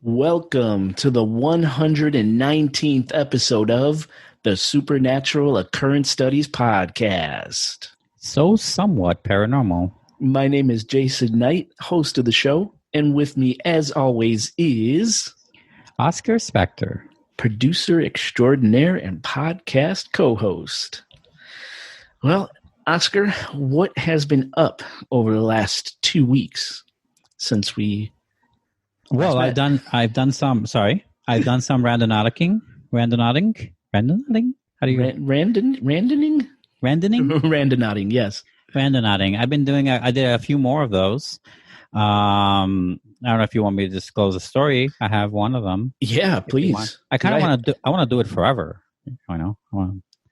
Welcome to the 119th episode of the Supernatural Occurrence Studies Podcast. So somewhat paranormal. My name is Jason Knight, host of the show, and with me, as always, is Oscar Spector, producer extraordinaire and podcast co-host. Well, Oscar, what has been up over the last 2 weeks since we... Well, I've done some randonauting. Randonauting? How do you... Randoning? Randonauting, yes. Randonauting. I did a few more of those. I don't know if you want me to disclose a story. I have one of them. Yeah, please. I kind of want to do it forever. I know.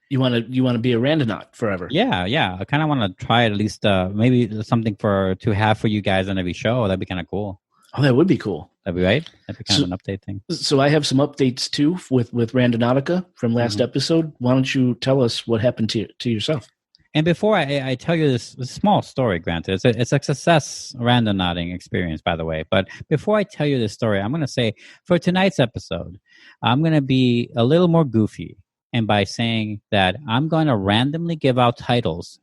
You want to be a randonaut forever? Yeah. I kind of want to try it at least. Maybe something to have for you guys on every show. That'd be kind of cool. Oh, that would be cool. That'd be right. That'd be kind of an update thing. So I have some updates too with Randonautica from last episode. Why don't you tell us what happened to yourself? And before I tell you this small story, granted, it's a success randonauting experience, by the way. But before I tell you this story, I'm going to say for tonight's episode, I'm going to be a little more goofy. And by saying that I'm going to randomly give out titles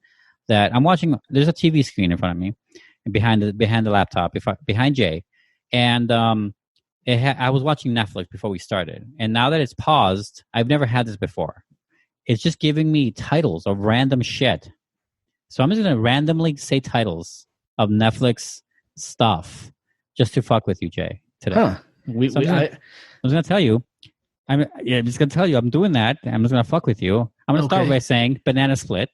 that I'm watching. There's a TV screen in front of me and behind the laptop, behind Jay. And I was watching Netflix before we started. And now that it's paused, I've never had this before. It's just giving me titles of random shit. So I'm just going to randomly say titles of Netflix stuff just to fuck with you, Jay, today. Huh. I'm just going to tell you. I'm just going to tell you I'm doing that. I'm just going to fuck with you. I'm going to start by saying Banana Split.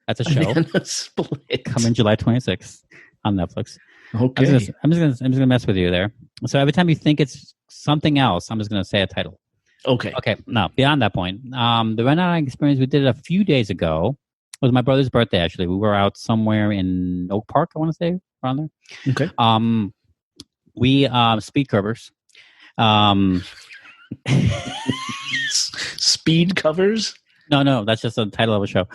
That's a show. Banana Split. Coming July 26th on Netflix. Okay. I'm just gonna mess with you there. So every time you think it's something else, I'm just gonna say a title. Okay. Now, beyond that point, the randonauting experience we did it a few days ago. It was my brother's birthday. Actually, we were out somewhere in Oak Park. I want to say around there. Okay. We speed covers. Speed covers? No, that's just the title of a show.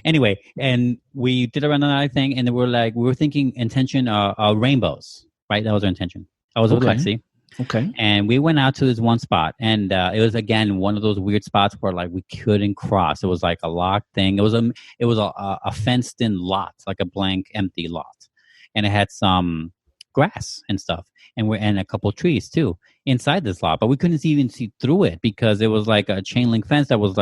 Anyway, and we did a randonauting thing, and we were thinking intention rainbows, right? That was our intention. I was with Lexi. Okay. And we went out to this one spot, and it was again one of those weird spots where we couldn't cross. It was like a locked thing. It was a fenced in lot, like a blank empty lot, and it had some grass and stuff, and a couple of trees too inside this lot, but we couldn't even see through it because it was like a chain link fence that was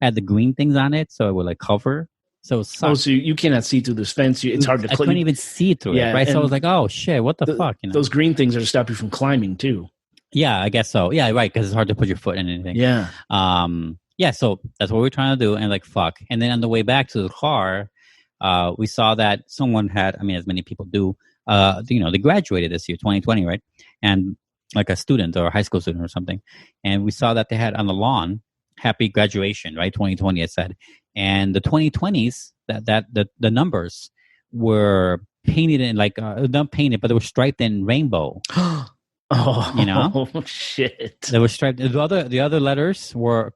had the green things on it, so it would cover. So so you cannot see through this fence. It's hard to. I couldn't even see through it, right? So I was like, "Oh shit, what the fuck?" Those green things are to stop you from climbing too. Yeah, I guess so. Yeah, right, because it's hard to put your foot in anything. Yeah. Yeah. So that's what we were trying to do, and fuck. And then on the way back to the car, we saw that someone had. I mean, as many people do. They graduated this year, 2020, right? And like a student or a high school student or something, and we saw that they had on the lawn "Happy Graduation," right? 2020, it said. And the 2020s, the numbers were painted in not painted, but they were striped in rainbow. Oh, shit! They were striped. The other letters were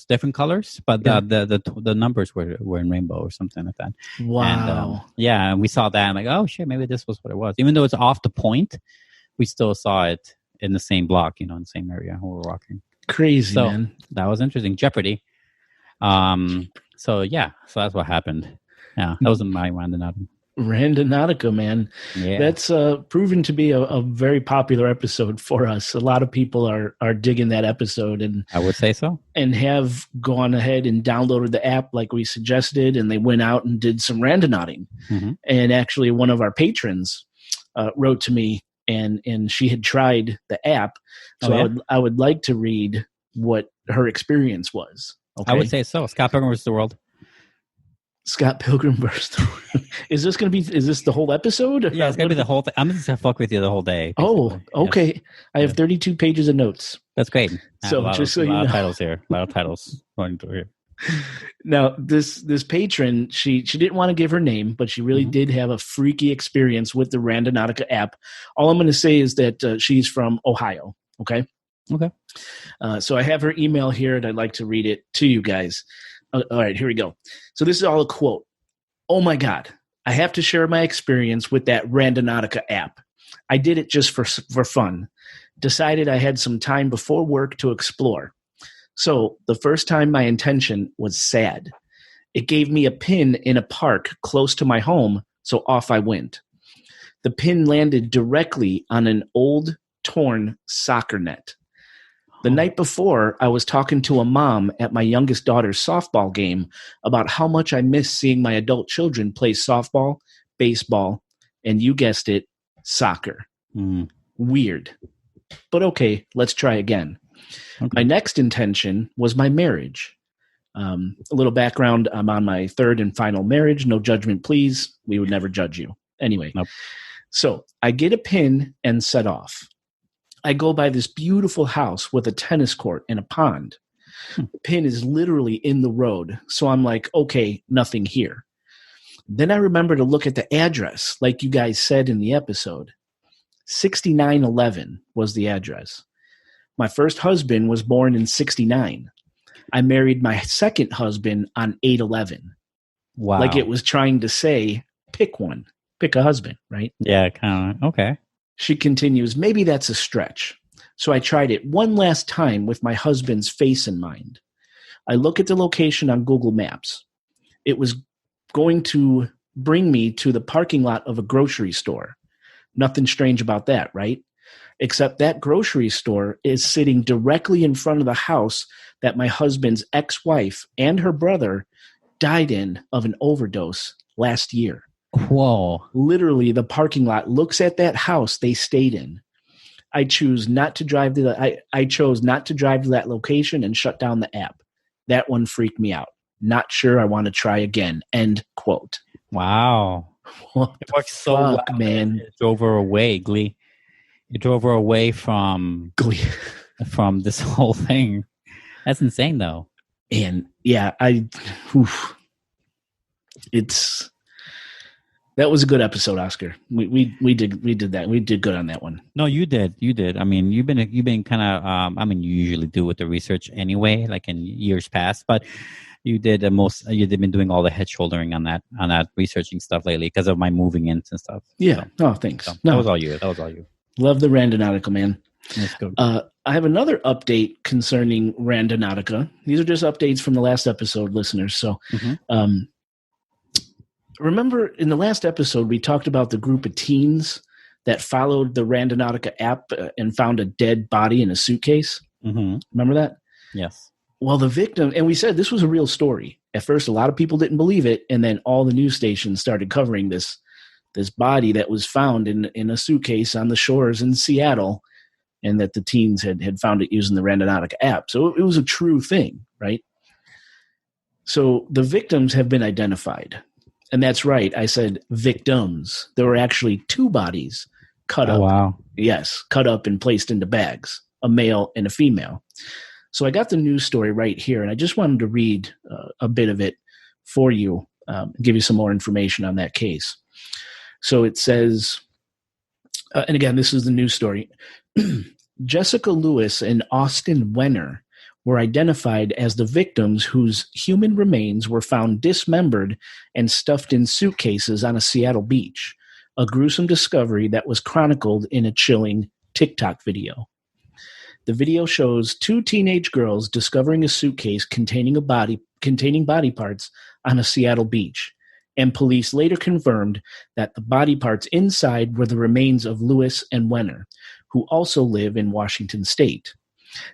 different colors, but the numbers were in rainbow or something like that. Wow. And we saw that. I'm like, oh shit, maybe this was what it was. Even though it's off the point, we still saw it in the same block, in the same area where we were walking. Crazy, man. That was interesting. Jeopardy. So that's what happened. Yeah, that was my randonauting. Randonautica, man. Yeah. That's proven to be a very popular episode for us. A lot of people are digging that episode, and I would say so. And have gone ahead and downloaded the app like we suggested, and they went out and did some randonauting. Mm-hmm. And actually, one of our patrons wrote to me, and she had tried the app. So I would like to read what her experience was. Okay? I would say so. Scott Pilgrim vs. the World. Scott Pilgrim vs. the World. Is this the whole episode? Yeah, it's going to be the whole thing. I'm just going to fuck with you the whole day. Basically. Oh, okay. Yes. I have 32 pages of notes. That's great. So just so you know. A lot of titles here. A lot of titles going through here. Now, this patron, she didn't want to give her name, but she really did have a freaky experience with the Randonautica app. All I'm going to say is that she's from Ohio, okay? Okay. So I have her email here, and I'd like to read it to you guys. All right, here we go. So this is all a quote. "Oh my God, I have to share my experience with that Randonautica app. I did it just for fun. Decided I had some time before work to explore. So the first time my intention was sad. It gave me a pin in a park close to my home, so off I went. The pin landed directly on an old, torn soccer net. The night before, I was talking to a mom at my youngest daughter's softball game about how much I miss seeing my adult children play softball, baseball, and you guessed it, soccer. Weird. But okay, let's try again. Okay. My next intention was my marriage. A little background, I'm on my third and final marriage. No judgment, please. We would never judge you. Anyway, nope. So I get a pin and set off. I go by this beautiful house with a tennis court and a pond. The pin is literally in the road. So I'm like, okay, nothing here. Then I remember to look at the address, like you guys said in the episode. 6911 was the address. My first husband was born in 69. I married my second husband on 8/11. Wow. Like it was trying to say, pick one. Pick a husband, right? Yeah, kind of. Okay. She continues, maybe that's a stretch. So I tried it one last time with my husband's face in mind. I look at the location on Google Maps. It was going to bring me to the parking lot of a grocery store. Nothing strange about that, right? Except that grocery store is sitting directly in front of the house that my husband's ex-wife and her brother died in of an overdose last year. Whoa. Literally, the parking lot looks at that house they stayed in. I chose not to drive to that location and shut down the app. That one freaked me out. Not sure I want to try again. End quote. Wow. It worked so well, man. It drove her away, Glee. It drove her away from Glee. From this whole thing. That's insane, though. And yeah, that was a good episode, Oscar. We did that. We did good on that one. No, you did. I mean, you've been kind of. I mean, you usually do with the research anyway, like in years past. But you did the most. You've been doing all the head shouldering on that researching stuff lately because of my moving in and stuff. Yeah. So, oh, thanks. So no. That was all you. Love the Randonautica, man. Let's go. I have another update concerning Randonautica. These are just updates from the last episode, listeners. So. Remember in the last episode, we talked about the group of teens that followed the Randonautica app and found a dead body in a suitcase. Mm-hmm. Remember that? Yes. Well, the victim, and we said this was a real story. At first, a lot of people didn't believe it, and then all the news stations started covering this body that was found in a suitcase on the shores in Seattle, and that the teens had found it using the Randonautica app. So it was a true thing, right? So the victims have been identified. And that's right. I said victims. There were actually two bodies cut up. Wow. Yes, cut up and placed into bags, a male and a female. So I got the news story right here, and I just wanted to read a bit of it for you, give you some more information on that case. So it says, and again, this is the news story. Jessica Lewis and Austin Wenner were identified as the victims whose human remains were found dismembered and stuffed in suitcases on a Seattle beach, a gruesome discovery that was chronicled in a chilling TikTok video. The video shows two teenage girls discovering a suitcase containing body parts on a Seattle beach, and police later confirmed that the body parts inside were the remains of Lewis and Wenner, who also live in Washington State.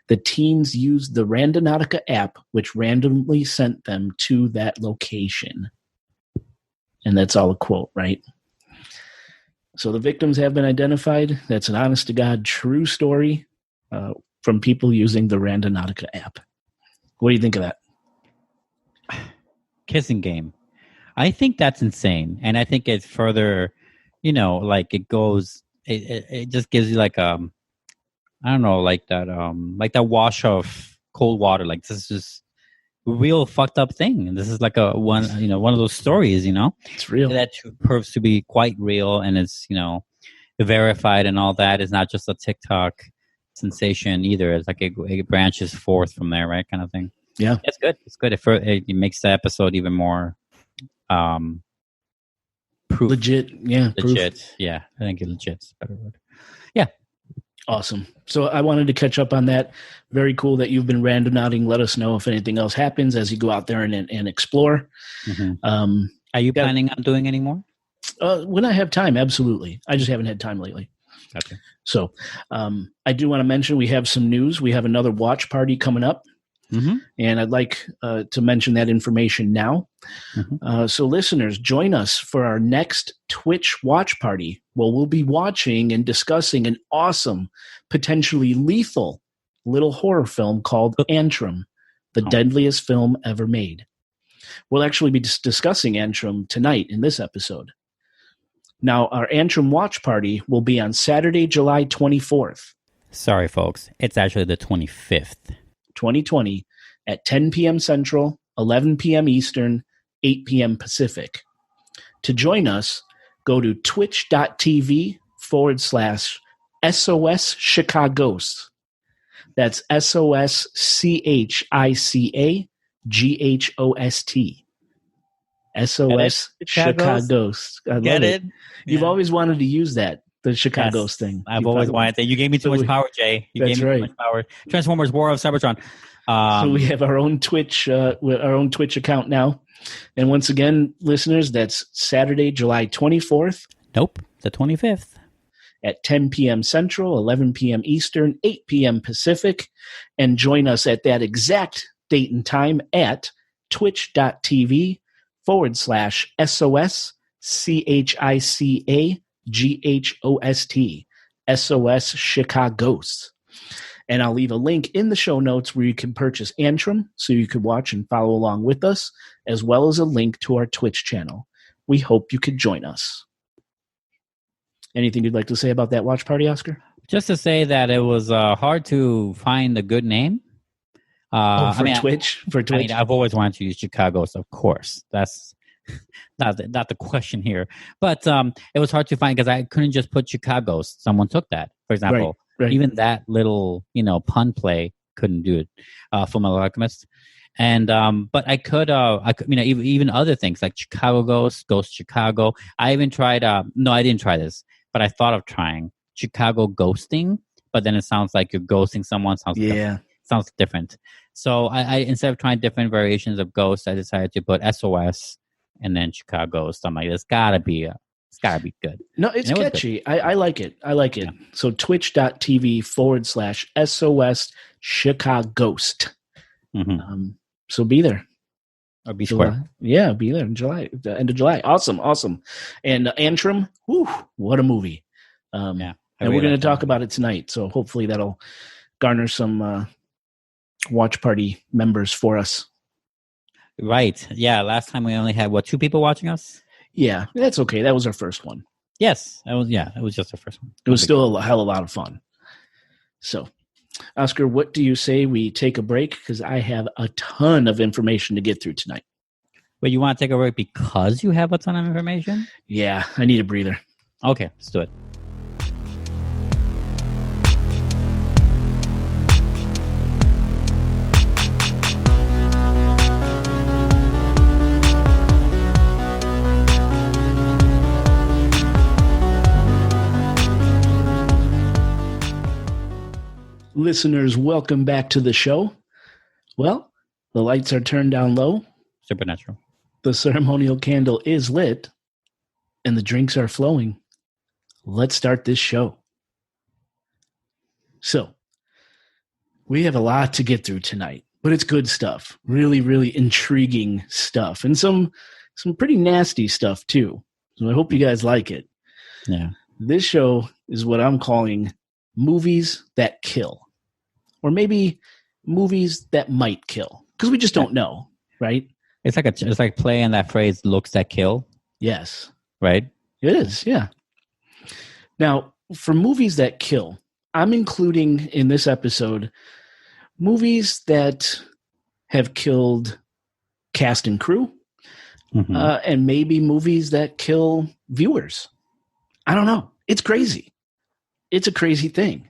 The teens used the Randonautica app, which randomly sent them to that location. And that's all a quote, right? So the victims have been identified. That's an honest-to-God true story from people using the Randonautica app. What do you think of that? Kissing game. I think that's insane. And I think it's further, like it goes, it just gives you like I don't know, like that wash of cold water. Like this is just a real fucked up thing. And this is like one of those stories, It's real. That proves to be quite real, and it's, verified and all that. It's not just a TikTok sensation either. It's like it branches forth from there, right? Kind of thing. Yeah. It's good. It's good. It makes the episode even more proof. Legit. Yeah. Legit. Proof. Yeah. I think legit's a better word. Yeah. Awesome. So I wanted to catch up on that. Very cool that you've been randonauting. Let us know if anything else happens as you go out there and explore. Mm-hmm. Are you planning on doing any more? When I have time, absolutely. I just haven't had time lately. Okay. So I do want to mention we have some news. We have another watch party coming up. Mm-hmm. And I'd like to mention that information now. Mm-hmm. So listeners, join us for our next Twitch watch party. Well, we'll be watching and discussing an awesome, potentially lethal little horror film called Antrum, the deadliest film ever made. We'll actually be discussing Antrum tonight in this episode. Now, our Antrum watch party will be on Saturday, July 24th. Sorry, folks. It's actually the 25th. 2020 at 10 p.m. Central, 11 p.m. Eastern, 8 p.m. Pacific. To join us, go to twitch.tv/SOS Chicagos. That's SOSCHICAGHOST. SOS Chicagos. I love it. You've always wanted to use that. The Chicagos thing. I've always wanted that. You gave me too much power, Jay. You gave me too much power. Transformers: War of Cybertron. So we have our own Twitch account now. And once again, listeners, that's Saturday, July 24th. Nope, the 25th. At 10 p.m. Central, 11 p.m. Eastern, 8 p.m. Pacific. And join us at that exact date and time at twitch.tv/SOS CHICAGHOST. SOS Chicagos. And I'll leave a link in the show notes where you can purchase Antrum so you can watch and follow along with us, as well as a link to our Twitch channel. We hope you could join us. Anything you'd like to say about that watch party, Oscar? Just to say that it was hard to find a good name. Twitch? For Twitch? I mean, I've always wanted to use Chicago's, of course. That's not the question here. But it was hard to find because I couldn't just put Chicago's. Someone took that, for example. Right. Even that little, pun play couldn't do it. Fullmetal Alchemist. And but I could even other things like Chicago Ghost Chicago. I even tried no, I didn't try this, but I thought of trying Chicago Ghosting, but then it sounds like you're ghosting someone. Sounds different. So I instead of trying different variations of Ghost, I decided to put SOS and then Chicago. So I'm like, it's gotta be good. No, it's catchy. I like it. Yeah. So twitch.tv/SOS Chicaghost. Mm-hmm. So be there. Or be square. Yeah, be there in July, the end of July. Awesome. And Antrum, what a movie. And we're going to talk about it tonight. So hopefully that'll garner some watch party members for us. Right. Yeah. Last time we only had, 2 people watching us? Yeah, that's okay. That was our first one. Yes. It was just our first one. It was still a hell of a lot of fun. So, Oscar, what do you say we take a break? Because I have a ton of information to get through tonight. Wait, you want to take a break because you have a ton of information? Yeah, I need a breather. Okay, let's do it. Listeners, welcome back to the show. Well, the lights are turned down low. Supernatural. The ceremonial candle is lit, and the drinks are flowing. Let's start this show. So, we have a lot to get through tonight, but it's good stuff. Really, really intriguing stuff, and some pretty nasty stuff too. So I hope you guys like it. Yeah. This show is what I'm calling movies that kill. Or maybe movies that might kill, because we just don't know, right? It's like playing that phrase, looks that kill. Yes. Right? It is, yeah. Now, for movies that kill, I'm including in this episode movies that have killed cast and crew, and maybe movies that kill viewers. I don't know. It's crazy. It's a crazy thing.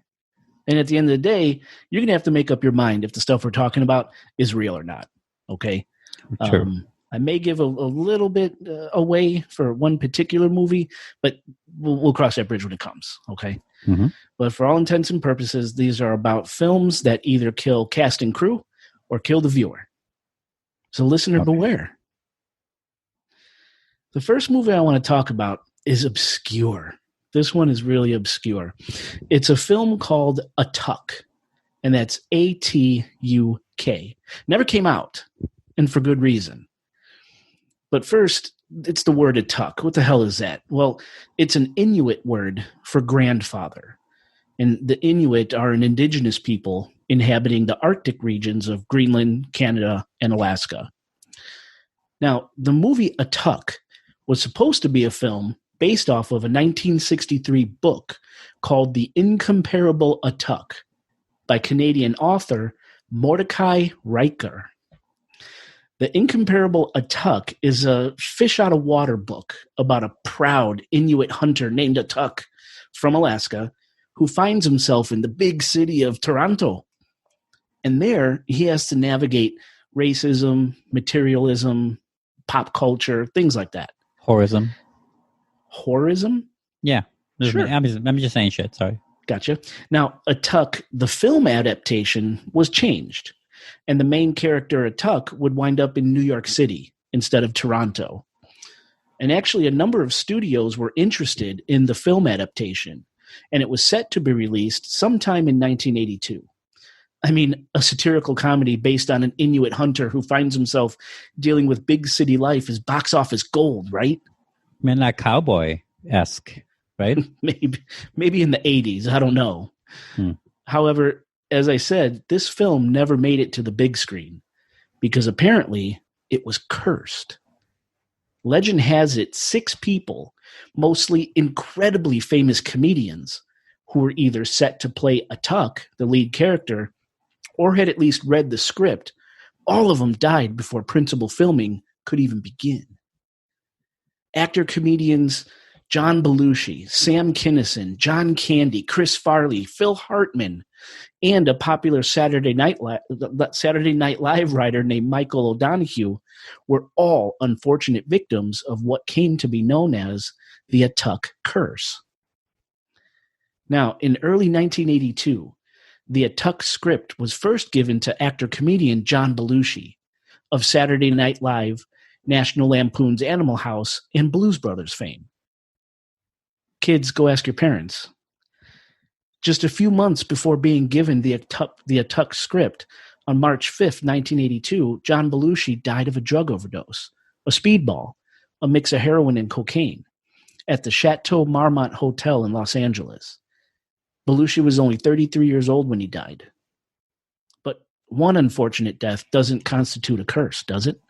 And at the end of the day, you're going to have to make up your mind if the stuff we're talking about is real or not. Okay? Sure. I may give a little bit away for one particular movie, but we'll cross that bridge when it comes. Okay? Mm-hmm. But for all intents and purposes, these are about films that either kill cast and crew or kill the viewer. So listener beware. The first movie I want to talk about is obscure. This one is really obscure. It's a film called Atuk, and that's A-T-U-K. Never came out, and for good reason. But first, it's the word Atuk. What the hell is that? Well, it's an Inuit word for grandfather. And the Inuit are an indigenous people inhabiting the Arctic regions of Greenland, Canada, and Alaska. Now, the movie Atuk was supposed to be a film based off of a 1963 book called The Incomparable Atuk by Canadian author Mordecai Riker. The Incomparable Atuk is a fish-out-of-water book about a proud Inuit hunter named Atuk from Alaska who finds himself in the big city of Toronto. And there, he has to navigate racism, materialism, pop culture, things like that. Horrorism? Yeah. Sure. I'm just saying shit, sorry. Gotcha. Now, Atuk, the film adaptation, was changed. And the main character, Atuk, would wind up in New York City instead of Toronto. And actually, a number of studios were interested in the film adaptation, and it was set to be released sometime in 1982. I mean, a satirical comedy based on an Inuit hunter who finds himself dealing with big city life is box office gold, right? I mean, like cowboy-esque, right? Maybe in the 80s. I don't know. However, as I said, this film never made it to the big screen because apparently it was cursed. Legend has it 6 people, mostly incredibly famous comedians, who were either set to play Atuk, the lead character, or had at least read the script. All of them died before principal filming could even begin. Actor-comedians John Belushi, Sam Kinison, John Candy, Chris Farley, Phil Hartman, and a popular Saturday Night Live writer named Michael O'Donoghue were all unfortunate victims of what came to be known as the Atuk Curse. Now, in early 1982, the Atuk script was first given to actor-comedian John Belushi of Saturday Night Live, National Lampoon's Animal House, and Blues Brothers fame. Kids, go ask your parents. Just a few months before being given the Atuk script, on March 5th, 1982, John Belushi died of a drug overdose, a speedball, a mix of heroin and cocaine, at the Chateau Marmont Hotel in Los Angeles. Belushi was only 33 years old when he died. But one unfortunate death doesn't constitute a curse, does it?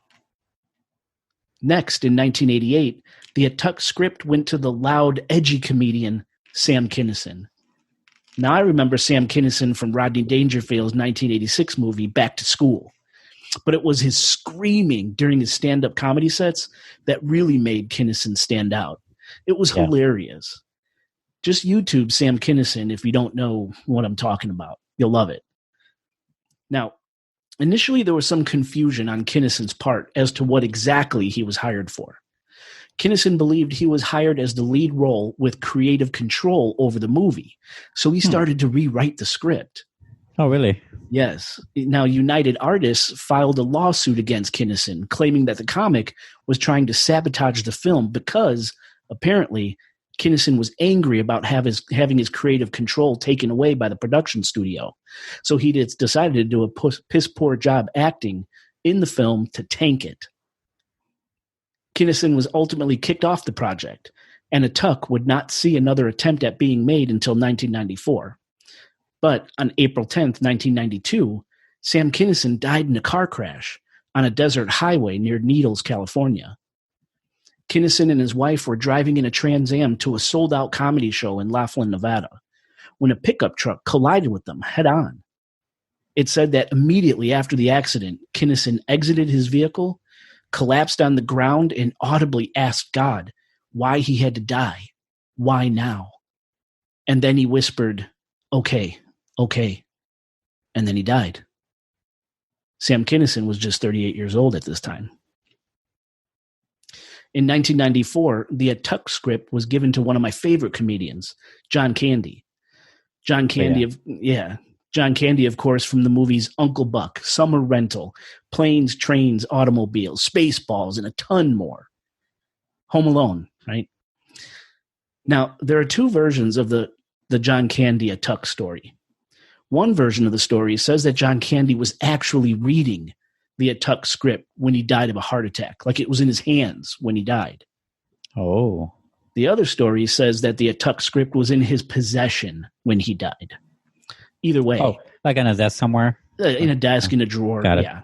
Next, in 1988, the Atuk script went to the loud, edgy comedian Sam Kinison. Now, I remember Sam Kinison from Rodney Dangerfield's 1986 movie Back to School. But it was his screaming during his stand-up comedy sets that really made Kinison stand out. It was hilarious. Just YouTube Sam Kinison if you don't know what I'm talking about. You'll love it. Now, initially there was some confusion on Kinison's part as to what exactly he was hired for. Kinison believed he was hired as the lead role with creative control over the movie, so he started to rewrite the script. Oh, really? Yes. Now, United Artists filed a lawsuit against Kinison, claiming that the comic was trying to sabotage the film because, apparently, Kinison was angry about having his creative control taken away by the production studio. So he decided to do a piss-poor job acting in the film to tank it. Kinison was ultimately kicked off the project, and Atuk would not see another attempt at being made until 1994. But on April 10th, 1992, Sam Kinison died in a car crash on a desert highway near Needles, California. Kinison and his wife were driving in a Trans Am to a sold-out comedy show in Laughlin, Nevada, when a pickup truck collided with them head-on. It said that immediately after the accident, Kinison exited his vehicle, collapsed on the ground, and audibly asked God why he had to die. Why now? And then he whispered, okay. And then he died. Sam Kinison was just 38 years old at this time. In 1994, the Atuk script was given to one of my favorite comedians, John Candy. John Candy John Candy, of course, from the movies Uncle Buck, Summer Rental, Planes, Trains, Automobiles, Spaceballs, and a ton more. Home Alone, right? Now, there are two versions of the John Candy Atuk story. One version of the story says that John Candy was actually reading the Atuk script when he died of a heart attack, like it was in his hands when he died. Oh. The other story says that the Atuk script was in his possession when he died. Either way. Oh, like on a desk somewhere? In a desk, in a drawer. Got it. Yeah.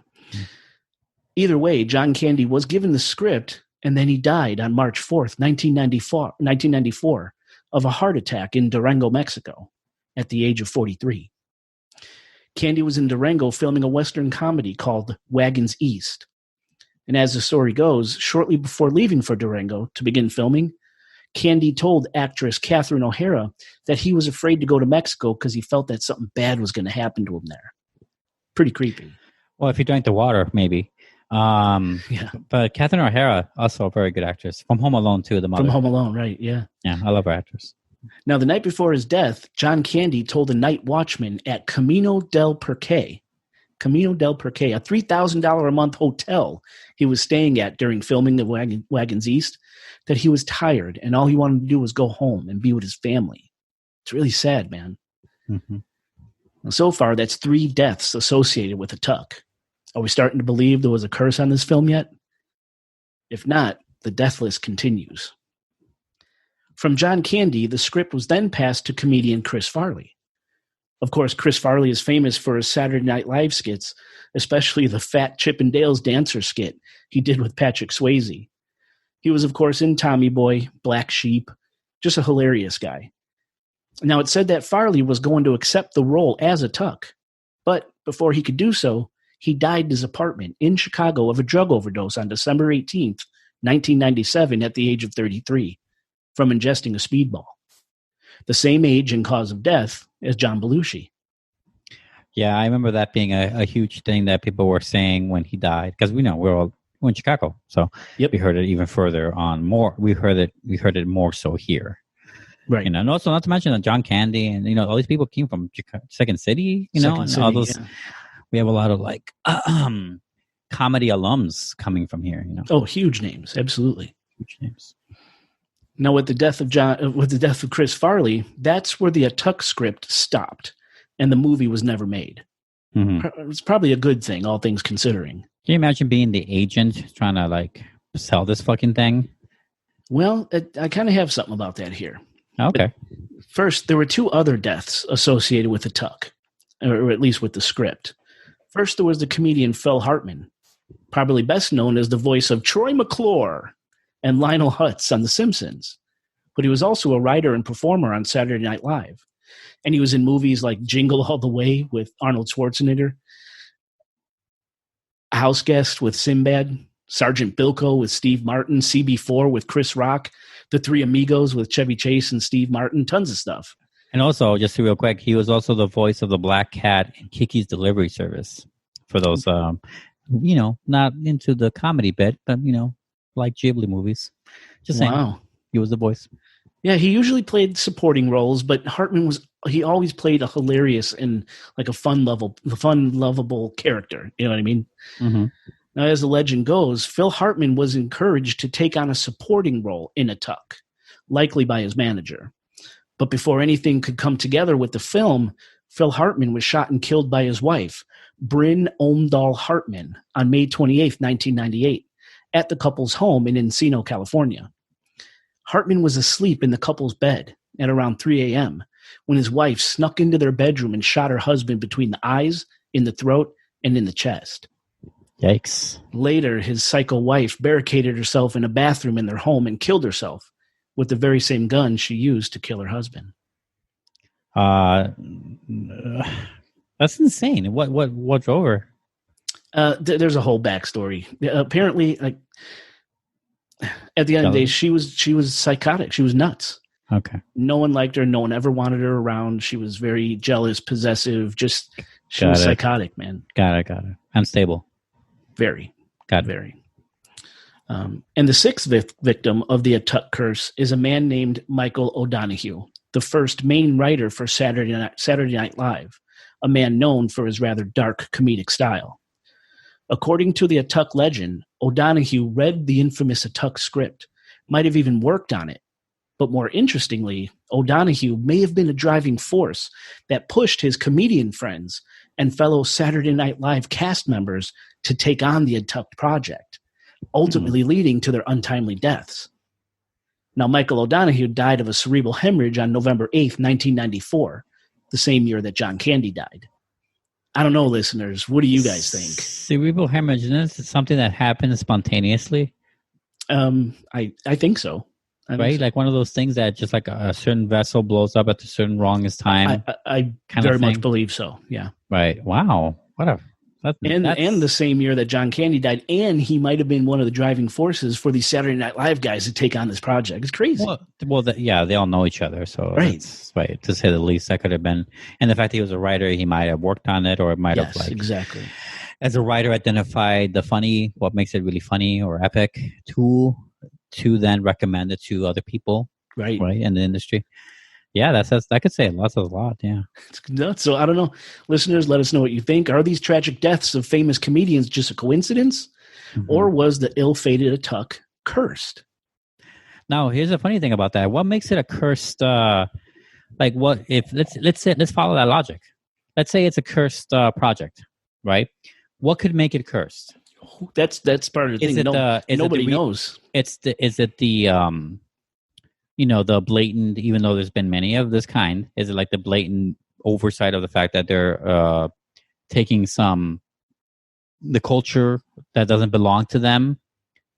Either way, John Candy was given the script, and then he died on March 4th, 1994, of a heart attack in Durango, Mexico, at the age of 43. Candy was in Durango filming a Western comedy called Wagons East. And as the story goes, shortly before leaving for Durango to begin filming, Candy told actress Catherine O'Hara that he was afraid to go to Mexico because he felt that something bad was going to happen to him there. Pretty creepy. Well, if he drank the water, maybe. Yeah. But Catherine O'Hara, also a very good actress. From Home Alone, too, the mother. From Home Alone, right, yeah. Yeah, I love her actress. Now, the night before his death, John Candy told a night watchman at Camino del Perque, a $3,000 a month hotel he was staying at during filming the Wagons East, that he was tired and all he wanted to do was go home and be with his family. It's really sad, man. Mm-hmm. So far, that's 3 deaths associated with Atuk. Are we starting to believe there was a curse on this film yet? If not, the death list continues. From John Candy, the script was then passed to comedian Chris Farley. Of course, Chris Farley is famous for his Saturday Night Live skits, especially the Fat Chippendales dancer skit he did with Patrick Swayze. He was, of course, in Tommy Boy, Black Sheep, just a hilarious guy. Now, it said that Farley was going to accept the role as Atuk, but before he could do so, he died in his apartment in Chicago of a drug overdose on December 18th, 1997, at the age of 33, from ingesting a speedball. The same age and cause of death as John Belushi. Yeah, I remember that being a huge thing that people were saying when he died, because we know we're in Chicago, so we heard it even further on. We heard it more so here, right? And also not to mention that John Candy and all these people came from Second City, and all those. Yeah. We have a lot of comedy alums coming from here. Oh, huge names, absolutely huge names. Now, with the death of Chris Farley, that's where the Atuk script stopped, and the movie was never made. Mm-hmm. It's probably a good thing, all things considering. Can you imagine being the agent trying to sell this fucking thing? Well, I kind of have something about that here. Okay. But first, there were 2 other deaths associated with Atuk, or at least with the script. First, there was the comedian Phil Hartman, probably best known as the voice of Troy McClure and Lionel Hutz on The Simpsons. But he was also a writer and performer on Saturday Night Live. And he was in movies like Jingle All the Way with Arnold Schwarzenegger, House Guest with Sinbad, Sergeant Bilko with Steve Martin, CB4 with Chris Rock, The Three Amigos with Chevy Chase and Steve Martin, tons of stuff. And also, just real quick, he was also the voice of the Black Cat in Kiki's Delivery Service. For those, not into the comedy bit, but, like Ghibli movies. Just saying. Wow. He was the voice. Yeah, he usually played supporting roles, but Hartman he always played a hilarious and a fun, lovable character. You know what I mean? Mm-hmm. Now, as the legend goes, Phil Hartman was encouraged to take on a supporting role in Atuk, likely by his manager. But before anything could come together with the film, Phil Hartman was shot and killed by his wife, Bryn Omdahl Hartman, on May 28, 1998, at the couple's home in Encino, California. Hartman was asleep in the couple's bed at around 3 a.m. when his wife snuck into their bedroom and shot her husband between the eyes, in the throat, and in the chest. Yikes. Later, his psycho wife barricaded herself in a bathroom in their home and killed herself with the very same gun she used to kill her husband. That's insane. What drove her? There's a whole backstory. Apparently, at the end of the day, she was psychotic. She was nuts. Okay. No one liked her. No one ever wanted her around. She was very jealous, possessive. She was psychotic, man. Got it. Unstable. Very. Got it. Very. And the 6th victim of the Atuk curse is a man named Michael O'Donoghue, the first main writer for Saturday Night Live, a man known for his rather dark comedic style. According to the Atuk legend, O'Donoghue read the infamous Atuk script, might have even worked on it. But more interestingly, O'Donoghue may have been a driving force that pushed his comedian friends and fellow Saturday Night Live cast members to take on the Atuk project, ultimately leading to their untimely deaths. Now, Michael O'Donoghue died of a cerebral hemorrhage on November 8th, 1994, the same year that John Candy died. I don't know, listeners. What do you guys think? Cerebral hemorrhage, isn't it something that happens spontaneously? I think so. Right? Like one of those things that just like a certain vessel blows up at a certain wrongest time. I very much believe so, yeah. Right. Wow. And the same year that John Candy died, and he might have been one of the driving forces for these Saturday Night Live guys to take on this project. It's crazy. They all know each other, so right, to say the least. That could have been, and the fact that he was a writer, he might have worked on it, or it might have exactly. As a writer, identified the funny, what makes it really funny or epic, to then recommend it to other people, right, in the industry. Yeah, that could say a lot. Yeah, it's nuts. So I don't know, listeners. Let us know what you think. Are these tragic deaths of famous comedians just a coincidence, or was the ill-fated Atuk cursed? Now, here's a funny thing about that. What makes it a cursed? Like, what if let's follow that logic. Let's say it's a cursed project, right? What could make it cursed? That's part of the thing. Nobody knows. Is it the the blatant, even though there's been many of this kind, is it like the blatant oversight of the fact that they're taking the culture that doesn't belong to them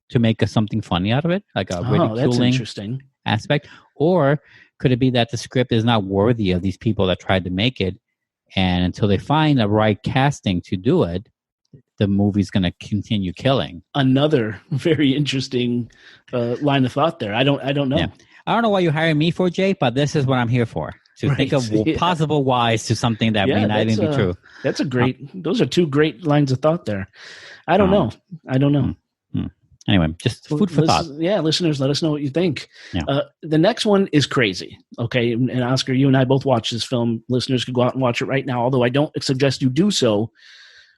to make something funny out of it, like a ridiculing interesting aspect? Or could it be that the script is not worthy of these people that tried to make it, and until they find the right casting to do it, the movie's going to continue killing? Another very interesting line of thought there. I don't know. Yeah. I don't know what you're hiring me for, Jay, but this is what I'm here for. To think of possible whys to something that may not even be true. That's those are two great lines of thought there. I don't know. Anyway, just food for thought. Yeah, listeners, let us know what you think. Yeah. The next one is crazy. Okay. And Oscar, you and I both watched this film. Listeners could go out and watch it right now, although I don't suggest you do so.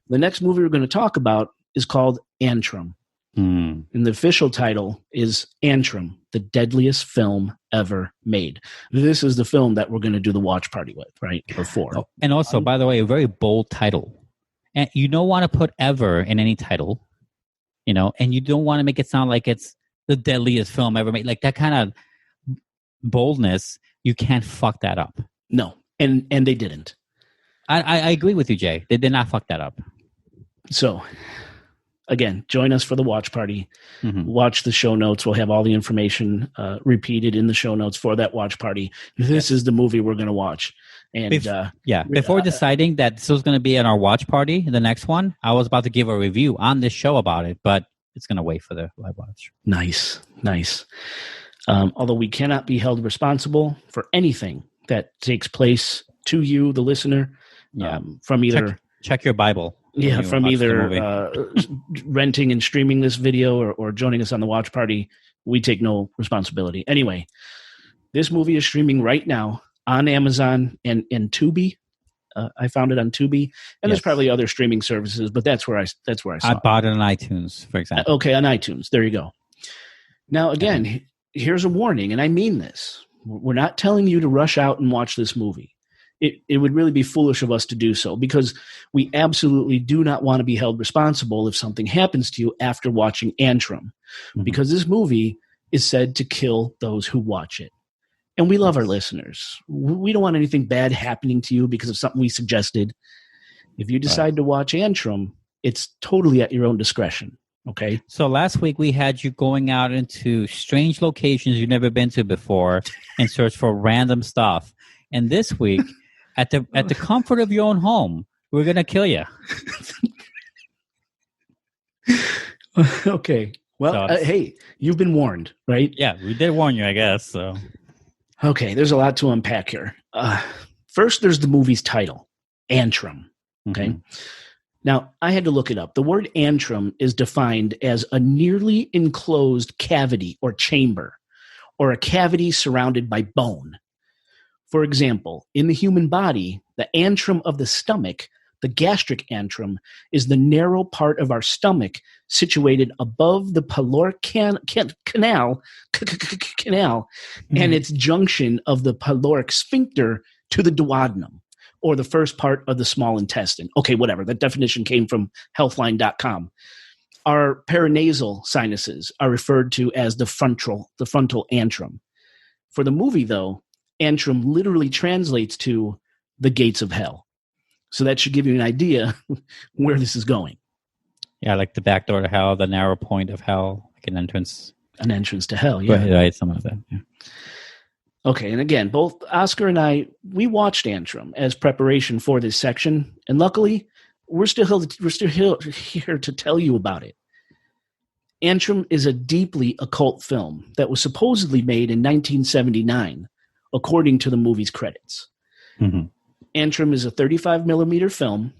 The next movie we're going to talk about is called Antrum. And the official title is Antrum, the Deadliest Film Ever Made. This is the film that we're going to do the watch party with, right? Or for. Oh, and also, by the way, a very bold title. And you don't want to put ever in any title, and you don't want to make it sound like it's the deadliest film ever made. Like that kind of boldness, you can't fuck that up. No, and they didn't. I agree with you, Jay. They did not fuck that up. So, again, join us for the watch party. Watch the show notes. We'll have all the information repeated in the show notes for that watch party. This is the movie we're going to watch. And before deciding that this was going to be at our watch party, the next one, I was about to give a review on this show about it, but it's going to wait for the live watch. Nice. Although we cannot be held responsible for anything that takes place to you, the listener, from either... Check your Bible. Yeah, from either renting and streaming this video or joining us on the watch party. We take no responsibility. Anyway, this movie is streaming right now on Amazon and Tubi. I found it on Tubi, and there's probably other streaming services, but that's where I saw it. I bought it on iTunes, for example. Okay, on iTunes. There you go. Now, again, here's a warning, and I mean this. We're not telling you to rush out and watch this movie. It would really be foolish of us to do so, because we absolutely do not want to be held responsible if something happens to you after watching Antrum, because this movie is said to kill those who watch it. And we love our listeners. We don't want anything bad happening to you because of something we suggested. If you decide to watch Antrum, it's totally at your own discretion. Okay. So last week we had you going out into strange locations you've never been to before and search for random stuff. And this week, at the comfort of your own home, we're gonna kill you. Okay. Well, hey, you've been warned, right? Yeah, we did warn you, I guess. So. Okay, there's a lot to unpack here. First, there's the movie's title, Antrum. Okay. Now, I had to look it up. The word antrum is defined as a nearly enclosed cavity or chamber, or a cavity surrounded by bone. For example, in the human body, the antrum of the stomach, the gastric antrum, is the narrow part of our stomach situated above the pyloric canal and its junction of the pyloric sphincter to the duodenum, or the first part of the small intestine. Okay, whatever. That definition came from healthline.com. Our paranasal sinuses are referred to as the frontal antrum. For the movie, though, antrum literally translates to the gates of hell. So that should give you an idea where this is going. Yeah, like the back door to hell, the narrow point of hell, like an entrance. An entrance to hell, yeah. Right, something like that. Yeah. Okay, and again, both Oscar and I, we watched Antrum as preparation for this section, and luckily, we're still here to tell you about it. Antrum is a deeply occult film that was supposedly made in 1979, according to the movie's credits. Mm-hmm. Antrum is a 35 millimeter film,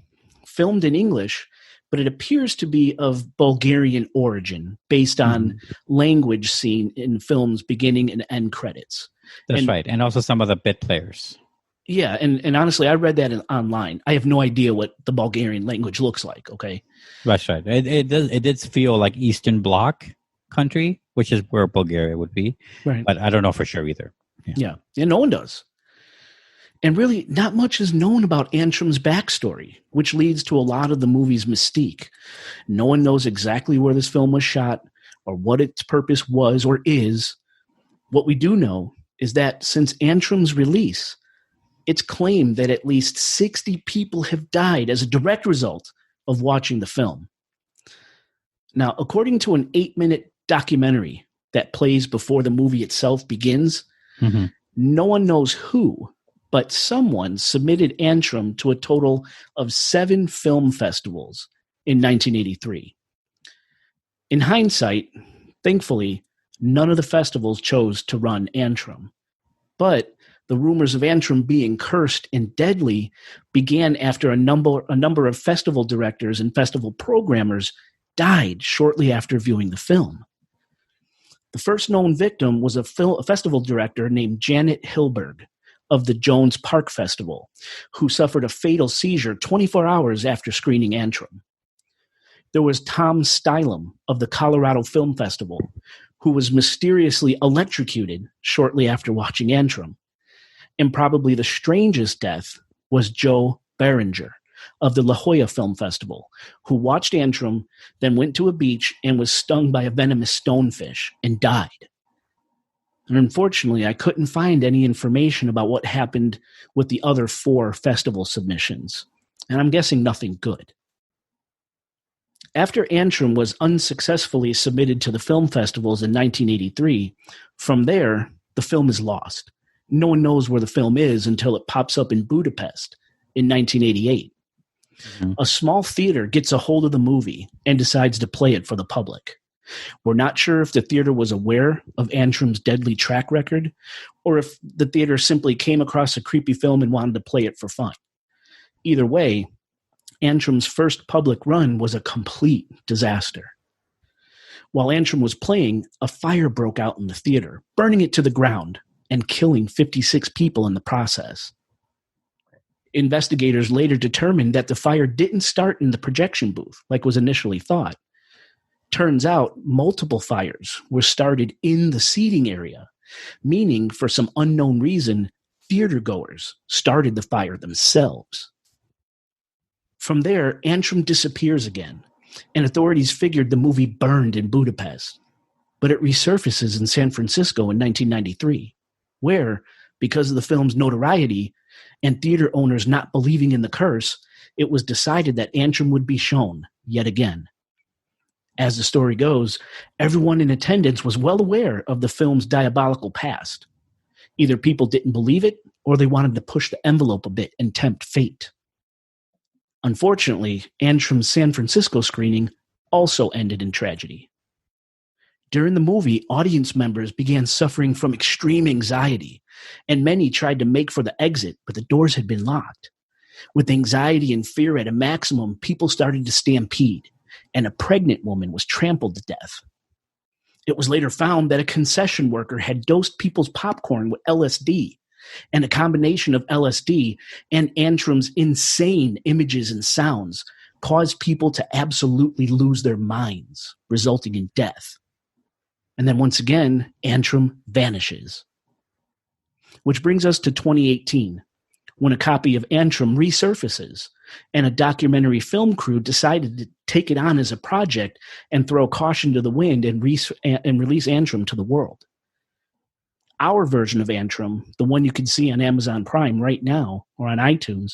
filmed in English, but it appears to be of Bulgarian origin, based on language seen in films beginning and end credits. That's right, and also some of the bit players. Yeah, and honestly, I read that online. I have no idea what the Bulgarian language looks like, okay? That's right. It did feel like Eastern Bloc country, which is where Bulgaria would be. Right. But I don't know for sure either. Yeah, and no one does. And really, not much is known about Antrum's backstory, which leads to a lot of the movie's mystique. No one knows exactly where this film was shot or what its purpose was or is. What we do know is that since Antrum's release, it's claimed that at least 60 people have died as a direct result of watching the film. Now, according to an 8-minute documentary that plays before the movie itself begins, no one knows who, but someone submitted Antrum to a total of 7 film festivals in 1983. In hindsight, thankfully, none of the festivals chose to run Antrum. But the rumors of Antrum being cursed and deadly began after a number of festival directors and festival programmers died shortly after viewing the film. The first known victim was a festival director named Janet Hilberg of the Jones Park Festival, who suffered a fatal seizure 24 hours after screening Antrum. There was Tom Stylum of the Colorado Film Festival, who was mysteriously electrocuted shortly after watching Antrum. And probably the strangest death was Joe Berenger of the La Jolla Film Festival, who watched Antrum, then went to a beach and was stung by a venomous stonefish and died. And unfortunately, I couldn't find any information about what happened with the other 4 festival submissions, and I'm guessing nothing good. After Antrum was unsuccessfully submitted to the film festivals in 1983, from there, the film is lost. No one knows where the film is until it pops up in Budapest in 1988. A small theater gets a hold of the movie and decides to play it for the public. We're not sure if the theater was aware of Antrum's deadly track record, or if the theater simply came across a creepy film and wanted to play it for fun. Either way, Antrum's first public run was a complete disaster. While Antrum was playing, a fire broke out in the theater, burning it to the ground and killing 56 people in the process. Investigators later determined that the fire didn't start in the projection booth like was initially thought. Turns out multiple fires were started in the seating area, meaning for some unknown reason, theater goers started the fire themselves. From there, Antrum disappears again, and authorities figured the movie burned in Budapest. But it resurfaces in San Francisco in 1993, where, because of the film's notoriety and theater owners not believing in the curse, it was decided that Antrum would be shown yet again. As the story goes, everyone in attendance was well aware of the film's diabolical past. Either people didn't believe it, or they wanted to push the envelope a bit and tempt fate. Unfortunately, Antrum's San Francisco screening also ended in tragedy. During the movie, audience members began suffering from extreme anxiety, and many tried to make for the exit, but the doors had been locked. With anxiety and fear at a maximum, people started to stampede, and a pregnant woman was trampled to death. It was later found that a concession worker had dosed people's popcorn with LSD and a combination of LSD and Antrum's insane images and sounds caused people to absolutely lose their minds, resulting in death. And then once again, Antrum vanishes. Which brings us to 2018, when a copy of Antrum resurfaces, and a documentary film crew decided to take it on as a project and throw caution to the wind and release Antrum to the world. Our version of Antrum, the one you can see on Amazon Prime right now, or on iTunes,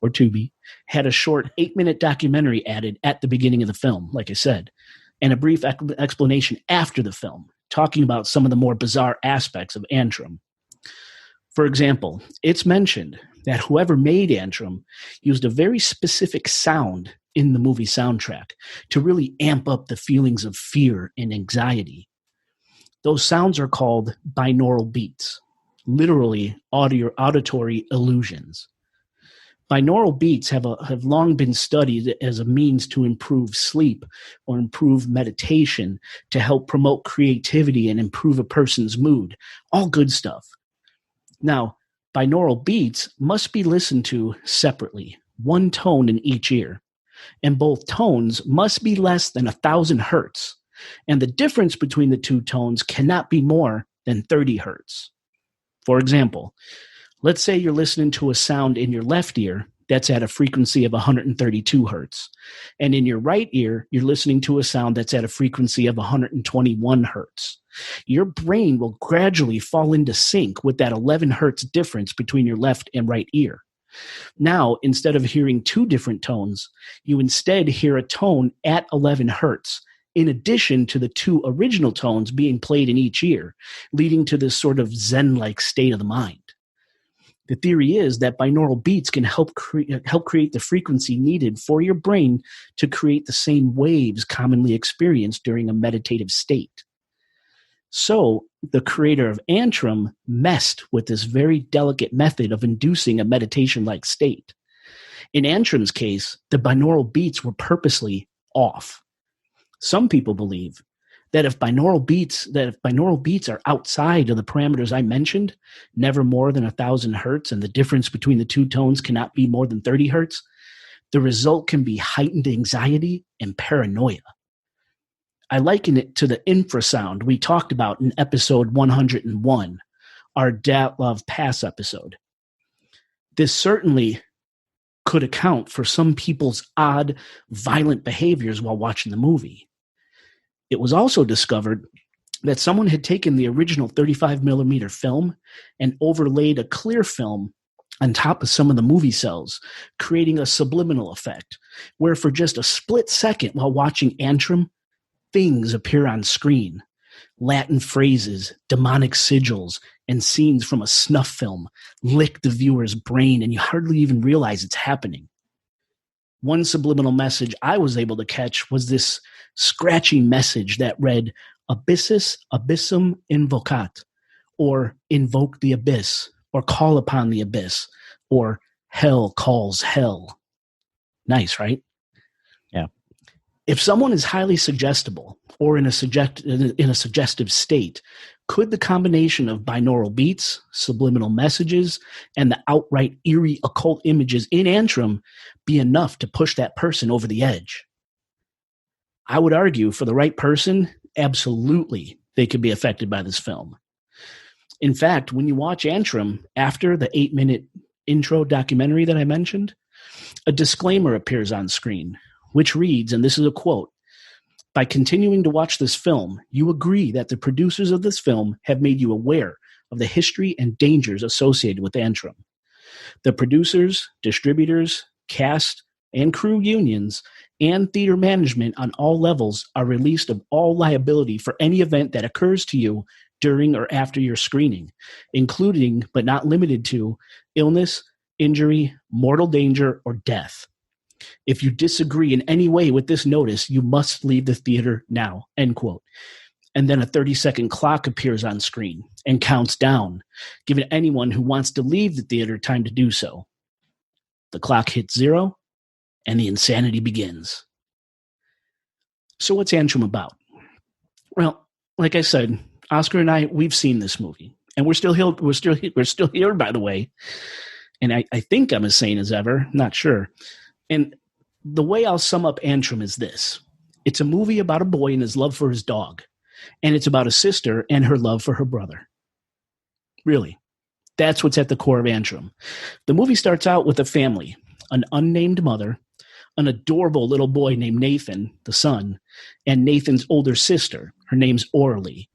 or Tubi, had a short 8-minute documentary added at the beginning of the film, like I said, and a brief explanation after the film, talking about some of the more bizarre aspects of Antrum. For example, it's mentioned that whoever made Antrum used a very specific sound in the movie soundtrack to really amp up the feelings of fear and anxiety. Those sounds are called binaural beats, literally auditory illusions. Binaural beats have long been studied as a means to improve sleep or improve meditation, to help promote creativity and improve a person's mood. All good stuff. Now, binaural beats must be listened to separately, one tone in each ear, and both tones must be less than 1,000 hertz, and the difference between the two tones cannot be more than 30 hertz. For example, let's say you're listening to a sound in your left ear that's at a frequency of 132 hertz, and in your right ear, you're listening to a sound that's at a frequency of 121 hertz. Your brain will gradually fall into sync with that 11 hertz difference between your left and right ear. Now, instead of hearing two different tones, you instead hear a tone at 11 hertz, in addition to the two original tones being played in each ear, leading to this sort of Zen-like state of the mind. The theory is that binaural beats can help create the frequency needed for your brain to create the same waves commonly experienced during a meditative state. So, the creator of Antrum messed with this very delicate method of inducing a meditation-like state. In Antrum's case, the binaural beats were purposely off. Some people believe that if binaural beats are outside of the parameters I mentioned, never more than 1,000 hertz, and the difference between the two tones cannot be more than 30 hertz, the result can be heightened anxiety and paranoia. I liken it to the infrasound we talked about in episode 101, our Dyatlov Pass episode. This certainly could account for some people's odd, violent behaviors while watching the movie. It was also discovered that someone had taken the original 35 millimeter film and overlaid a clear film on top of some of the movie cells, creating a subliminal effect, where for just a split second while watching Antrum, things appear on screen. Latin phrases, demonic sigils, and scenes from a snuff film lick the viewer's brain, and you hardly even realize it's happening. One subliminal message I was able to catch was this scratchy message that read, "Abyssus abyssum invocat," or "Invoke the abyss," or "Call upon the abyss," or "Hell calls hell." Nice, right? Yeah. If someone is highly suggestible or in a suggestive state, could the combination of binaural beats, subliminal messages, and the outright eerie occult images in Antrum be enough to push that person over the edge? I would argue for the right person, absolutely, they could be affected by this film. In fact, when you watch Antrum after the 8-minute intro documentary that I mentioned, a disclaimer appears on screen, which reads, and this is a quote, "By continuing to watch this film, you agree that the producers of this film have made you aware of the history and dangers associated with Antrum. The producers, distributors, cast, and crew unions, and theater management on all levels are released of all liability for any event that occurs to you during or after your screening, including but not limited to illness, injury, mortal danger, or death. If you disagree in any way with this notice, you must leave the theater now," end quote. And then a 30-second clock appears on screen and counts down, giving anyone who wants to leave the theater time to do so. The clock hits 0, and the insanity begins. So what's Antrum about? Well, like I said, Oscar and I, we've seen this movie, And we're still here, by the way. And I think I'm as sane as ever. Not sure. And the way I'll sum up Antrum is this. It's a movie about a boy and his love for his dog. And it's about a sister and her love for her brother. Really. That's what's at the core of Antrum. The movie starts out with a family, an unnamed mother, an adorable little boy named Nathan, the son, and Nathan's older sister. Her name's Orly.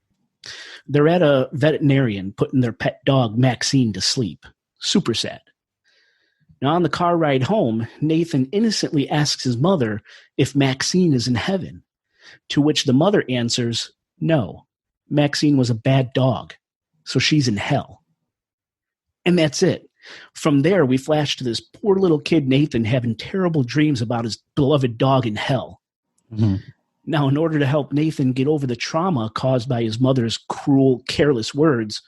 They're at a veterinarian putting their pet dog Maxine to sleep. Super sad. Now, on the car ride home, Nathan innocently asks his mother if Maxine is in heaven, to which the mother answers, no, Maxine was a bad dog, so she's in hell. And that's it. From there, we flash to this poor little kid, Nathan, having terrible dreams about his beloved dog in hell. Mm-hmm. Now, in order to help Nathan get over the trauma caused by his mother's cruel, careless words,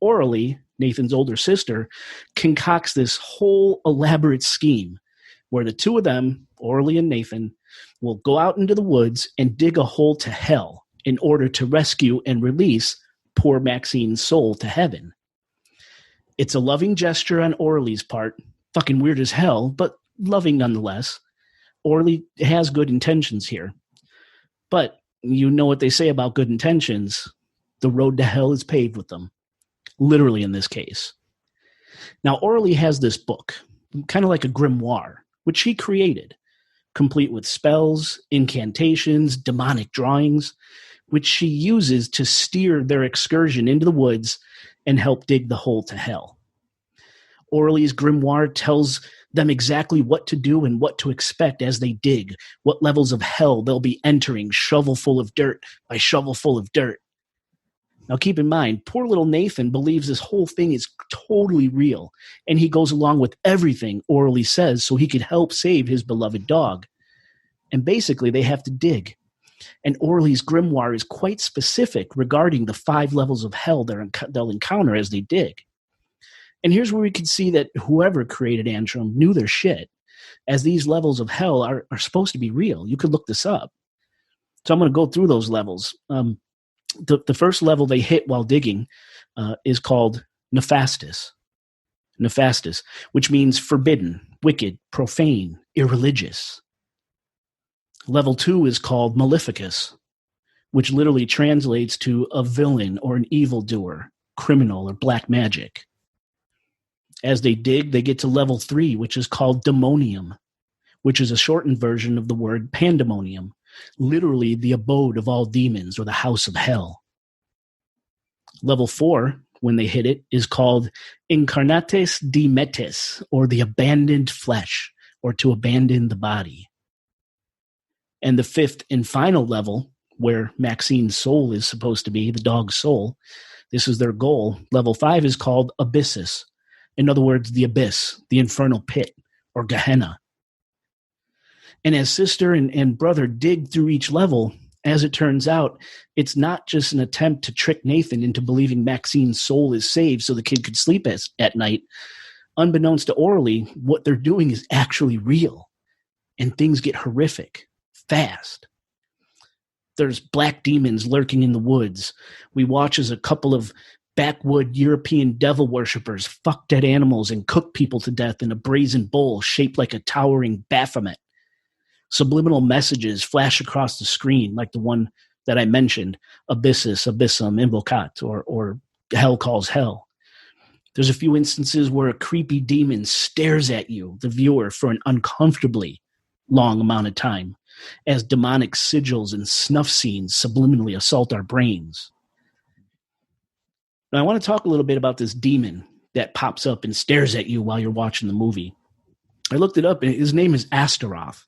Orly, Nathan's older sister, concocts this whole elaborate scheme where the two of them, Orly and Nathan, will go out into the woods and dig a hole to hell in order to rescue and release poor Maxine's soul to heaven. It's a loving gesture on Orly's part, fucking weird as hell, but loving nonetheless. Orly has good intentions here. But you know what they say about good intentions. The road to hell is paved with them. Literally in this case. Now, Orly has this book, kind of like a grimoire, which she created, complete with spells, incantations, demonic drawings, which she uses to steer their excursion into the woods and help dig the hole to hell. Orly's grimoire tells them exactly what to do and what to expect as they dig, what levels of hell they'll be entering, shovelful of dirt by shovelful of dirt. Now, keep in mind, poor little Nathan believes this whole thing is totally real, and he goes along with everything Orly says so he could help save his beloved dog. And basically, they have to dig. And Orly's grimoire is quite specific regarding the 5 levels of hell they'll encounter as they dig. And here's where we can see that whoever created Antrum knew their shit, as these levels of hell are supposed to be real. You could look this up. So I'm going to go through those levels. The first level they hit while digging is called Nefastus, which means forbidden, wicked, profane, irreligious. Level 2 is called Maleficus, which literally translates to a villain or an evildoer, criminal, or black magic. As they dig, they get to level 3, which is called Demonium, which is a shortened version of the word pandemonium, literally the abode of all demons or the house of hell. Level 4, when they hit it, is called Incarnates de Metis, or the abandoned flesh, or to abandon the body. And the 5th and final level, where Maxine's soul is supposed to be, the dog's soul, this is their goal. Level 5 is called Abyssus. In other words, the abyss, the infernal pit, or Gehenna. And as sister and brother dig through each level, as it turns out, it's not just an attempt to trick Nathan into believing Maxine's soul is saved so the kid could sleep at night. Unbeknownst to Orly, what they're doing is actually real. And things get horrific, fast. There's black demons lurking in the woods. We watch as a couple of backwood European devil worshippers fuck dead animals and cook people to death in a brazen bowl shaped like a towering Baphomet. Subliminal messages flash across the screen, like the one that I mentioned, Abyssus, Abyssum, Invocat, or Hell Calls Hell. There's a few instances where a creepy demon stares at you, the viewer, for an uncomfortably long amount of time, as demonic sigils and snuff scenes subliminally assault our brains. Now, I want to talk a little bit about this demon that pops up and stares at you while you're watching the movie. I looked it up, and his name is Astaroth,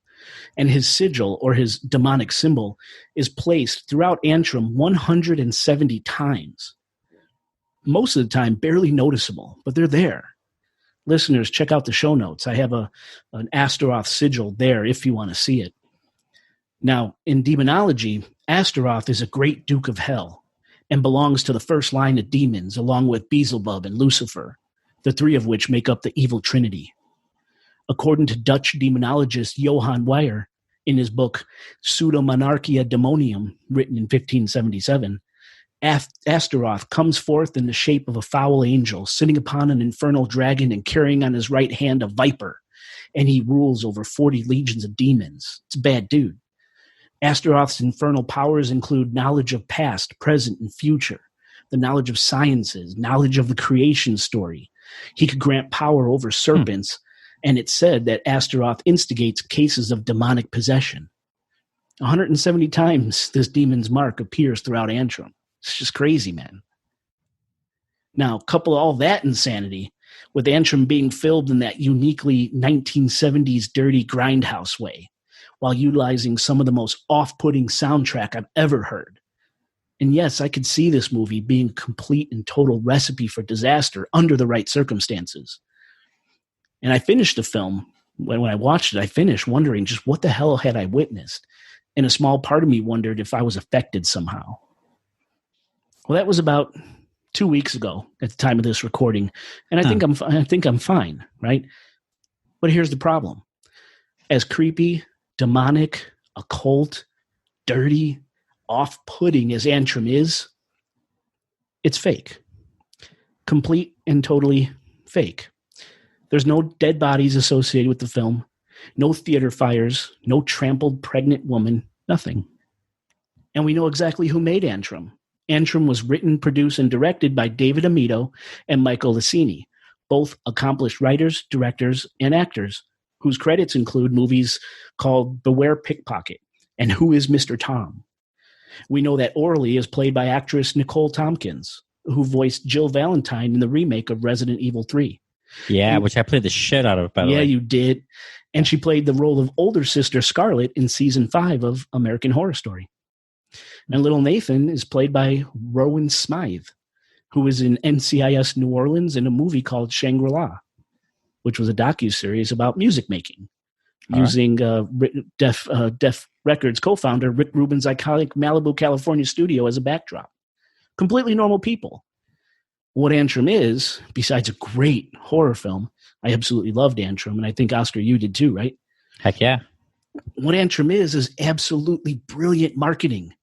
and his sigil, or his demonic symbol, is placed throughout Antrum 170 times. Most of the time, barely noticeable, but they're there. Listeners, check out the show notes. I have an Astaroth sigil there if you want to see it. Now, in demonology, Astaroth is a great duke of hell and belongs to the first line of demons, along with Beelzebub and Lucifer, the 3 of which make up the evil trinity. According to Dutch demonologist Johan Weyer, in his book Pseudomonarchia Demonium, written in 1577, Astaroth comes forth in the shape of a foul angel, sitting upon an infernal dragon and carrying on his right hand a viper, and he rules over 40 legions of demons. It's a bad dude. Astaroth's infernal powers include knowledge of past, present, and future, the knowledge of sciences, knowledge of the creation story. He could grant power over serpents, and it's said that Astaroth instigates cases of demonic possession. 170 times this demon's mark appears throughout Antrum. It's just crazy, man. Now, couple all that insanity with Antrum being filmed in that uniquely 1970s dirty grindhouse way, while utilizing some of the most off-putting soundtrack I've ever heard. And yes, I could see this movie being a complete and total recipe for disaster under the right circumstances. And I finished the film. When I watched it, I finished wondering just what the hell had I witnessed? And a small part of me wondered if I was affected somehow. Well, that was about 2 weeks ago at the time of this recording, and I think I'm fine, right? But here's the problem: as creepy, demonic, occult, dirty, off-putting as Antrum is, it's fake, complete and totally fake. There's no dead bodies associated with the film, no theater fires, no trampled pregnant woman, nothing. And we know exactly who made Antrum. Antrum was written, produced, and directed by David Amito and Michael Licini, both accomplished writers, directors, and actors, whose credits include movies called Beware Pickpocket and Who is Mr. Tom? We know that Orly is played by actress Nicole Tompkins, who voiced Jill Valentine in the remake of Resident Evil 3. Yeah, which I played the shit out of, by the way. Yeah, you did. And she played the role of older sister Scarlett in season 5 of American Horror Story. And little Nathan is played by Rowan Smythe, who was in NCIS New Orleans in a movie called Shangri-La, which was a docuseries about music making, using Def Records co-founder Rick Rubin's iconic Malibu, California studio as a backdrop. Completely normal people. What Antrum is, besides a great horror film, I absolutely loved Antrum, and I think, Oscar, you did too, right? Heck yeah. What Antrum is absolutely brilliant marketing.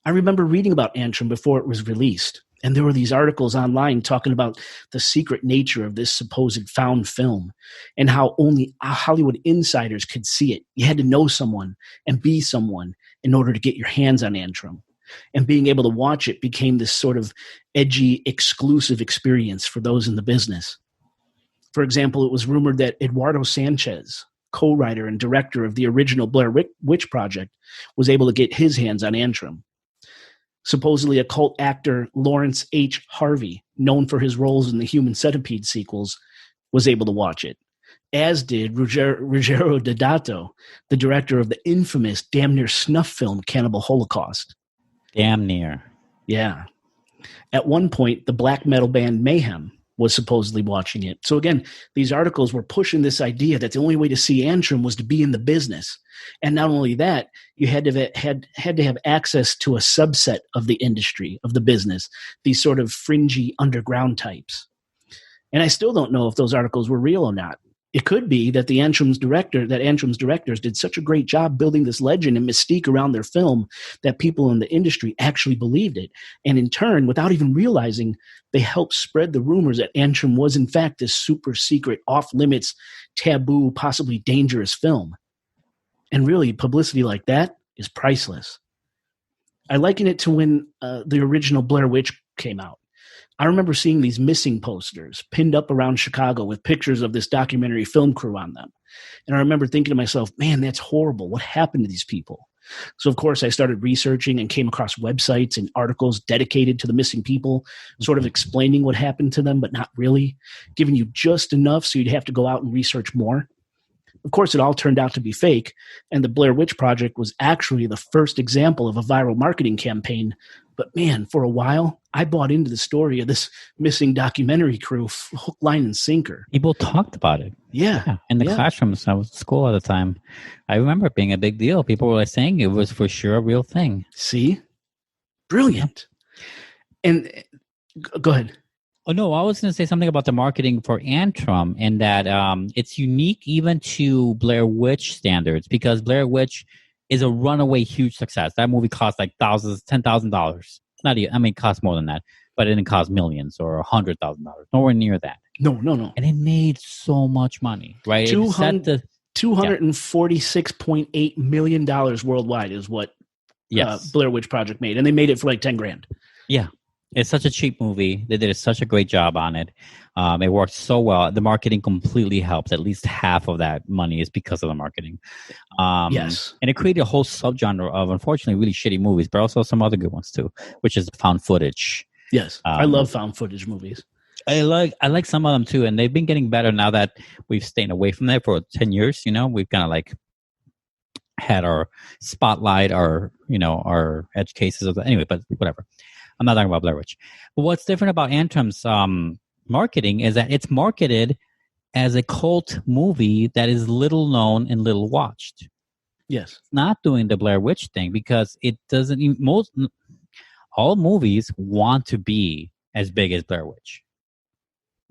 I remember reading about Antrum before it was released, and there were these articles online talking about the secret nature of this supposed found film and how only Hollywood insiders could see it. You had to know someone and be someone in order to get your hands on Antrum. And being able to watch it became this sort of edgy, exclusive experience for those in the business. For example, it was rumored that Eduardo Sanchez, co-writer and director of the original Blair Witch Project, was able to get his hands on Antrum. Supposedly, occult actor Lawrence H. Harvey, known for his roles in the Human Centipede sequels, was able to watch it, as did Ruggero Deodato, the director of the infamous damn near snuff film Cannibal Holocaust. Damn near. Yeah. At one point, the black metal band Mayhem was supposedly watching it. So again, these articles were pushing this idea that the only way to see Antrum was to be in the business. And not only that, you had to have access to a subset of the industry, of the business, these sort of fringy underground types. And I still don't know if those articles were real or not. It could be that Antrum's directors did such a great job building this legend and mystique around their film that people in the industry actually believed it. And in turn, without even realizing, they helped spread the rumors that Antrum was in fact this super secret, off-limits, taboo, possibly dangerous film. And really, publicity like that is priceless. I liken it to when the original Blair Witch came out. I remember seeing these missing posters pinned up around Chicago with pictures of this documentary film crew on them. And I remember thinking to myself, man, that's horrible. What happened to these people? So, of course, I started researching and came across websites and articles dedicated to the missing people, sort of explaining what happened to them, but not really, giving you just enough so you'd have to go out and research more. Of course, it all turned out to be fake, and the Blair Witch Project was actually the first example of a viral marketing campaign. But man, for a while, I bought into the story of this missing documentary crew, hook, line, and sinker. People talked about it. Yeah. In the classrooms, I was at school at the time. I remember it being a big deal. People were saying it was for sure a real thing. See? Brilliant. And go ahead. Oh, no, I was going to say something about the marketing for Antrum and that it's unique even to Blair Witch standards because Blair Witch is a runaway huge success. That movie cost like $10,000. not even, I mean, it cost more than that, but it didn't cost millions or $100,000. Nowhere near that. No. And it made so much money, right? $246.8 million worldwide is what Blair Witch Project made. And they made it for like $10,000. Yeah. It's such a cheap movie. They did such a great job on it. It worked so well. The marketing completely helps. At least half of that money is because of the marketing. Yes. And it created a whole subgenre of, unfortunately, really shitty movies, but also some other good ones too, which is found footage. Yes. I love found footage movies. I like some of them too, and they've been getting better now that we've stayed away from that for 10 years. You know, we've kind of like had our spotlight, our edge cases of that. Anyway, but whatever. I'm not talking about Blair Witch. But what's different about Antrum's marketing is that it's marketed as a cult movie that is little known and little watched. Yes. It's not doing the Blair Witch thing because it doesn't. All movies want to be as big as Blair Witch.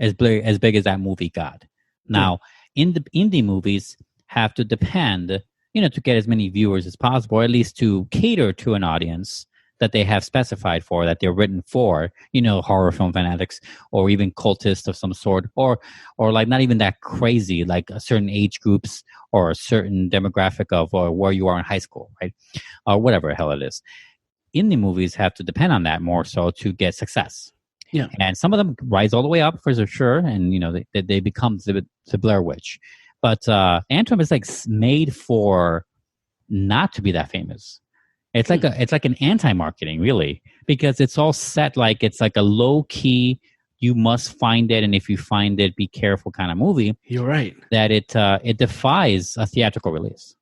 As big as that movie got. Now, in the indie movies have to depend, to get as many viewers as possible, or at least to cater to an audience that they have specified for, that they're written for, horror film fanatics or even cultists of some sort, or like not even that crazy, like a certain age groups or a certain demographic of or where you are in high school, right? Or whatever the hell it is. Indie movies have to depend on that more so to get success. Yeah. And some of them rise all the way up for sure, and they become the Blair Witch. But Antrum is like made for not to be that famous. It's like an anti-marketing, really, because it's all set like it's like a low-key, you must find it, and if you find it, be careful kind of movie. You're right. That it defies a theatrical release.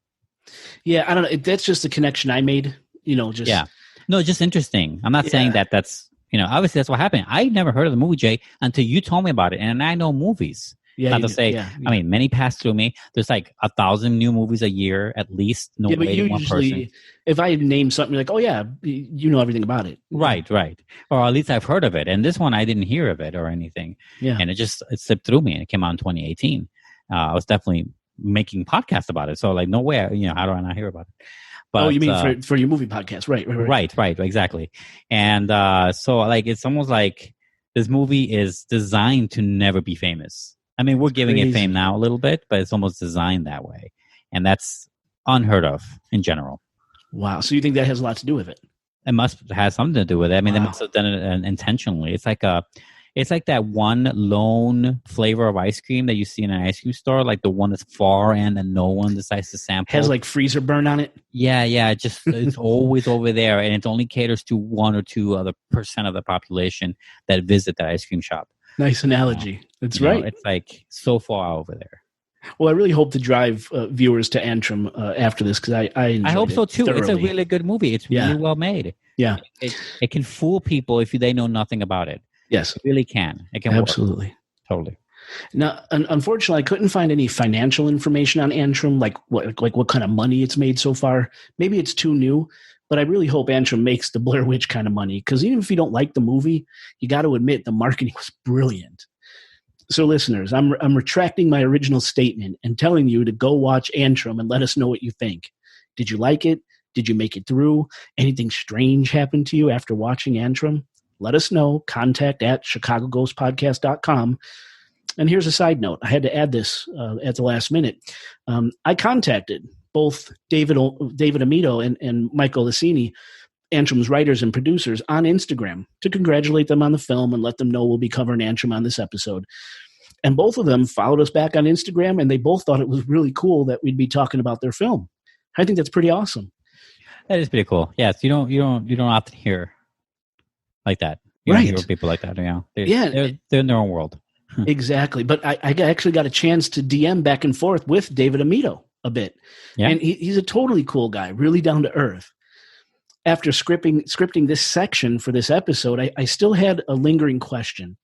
Yeah, I don't know. That's just the connection I made. Just interesting. I'm not saying that's obviously that's what happened. I never heard of the movie, Jay, until you told me about it, and I know movies. Yeah, not to say, I mean, many pass through me. There's like 1,000 new movies a year at least. No way to one person. If I name something, you're like, oh yeah, you know everything about it. Right. Or at least I've heard of it. And this one, I didn't hear of it or anything. Yeah. And it slipped through me, and it came out in 2018. I was definitely making podcasts about it. So like, no way, how do I not hear about it? But, you mean for your movie podcast, right? Right, exactly. And so like it's almost like this movie is designed to never be famous. I mean, we're giving it fame now a little bit, but it's almost designed that way, and that's unheard of in general. Wow! So you think that has a lot to do with it? It must have something to do with it. I mean, they must have done it intentionally. It's like that one lone flavor of ice cream that you see in an ice cream store, like the one that's far end and no one decides to sample. Has like freezer burn on it. Yeah. It's always over there, and it only caters to 1 or 2 other % of the population that visit that ice cream shop. Nice analogy. That's right. It's like so far over there. Well, I really hope to drive viewers to Antrum after this because I hope so too. thoroughly. It's a really good movie. It's really well made. Yeah, it can fool people if they know nothing about it. Yes, it really can. It can absolutely work. Totally. Now, unfortunately, I couldn't find any financial information on Antrum, like what kind of money it's made so far. Maybe it's too new, but I really hope Antrum makes the Blair Witch kind of money because even if you don't like the movie, you got to admit the marketing was brilliant. So, listeners, I'm retracting my original statement and telling you to go watch Antrum and let us know what you think. Did you like it? Did you make it through? Anything strange happened to you after watching Antrum? Let us know. Contact at chicagoghostpodcast.com. And here's a side note. I had to add this at the last minute. I contacted both David Amito and Michael Lassini, Antrum's writers and producers, on Instagram to congratulate them on the film and let them know we'll be covering Antrum on this episode. And both of them followed us back on Instagram, and they both thought it was really cool that we'd be talking about their film. I think that's pretty awesome. That is pretty cool. Yes, you don't often hear like that. You don't hear people like that. They're in their own world. Exactly. But I actually got a chance to DM back and forth with David Amito a bit. Yeah. And he's a totally cool guy, really down to earth. After scripting this section for this episode, I still had a lingering question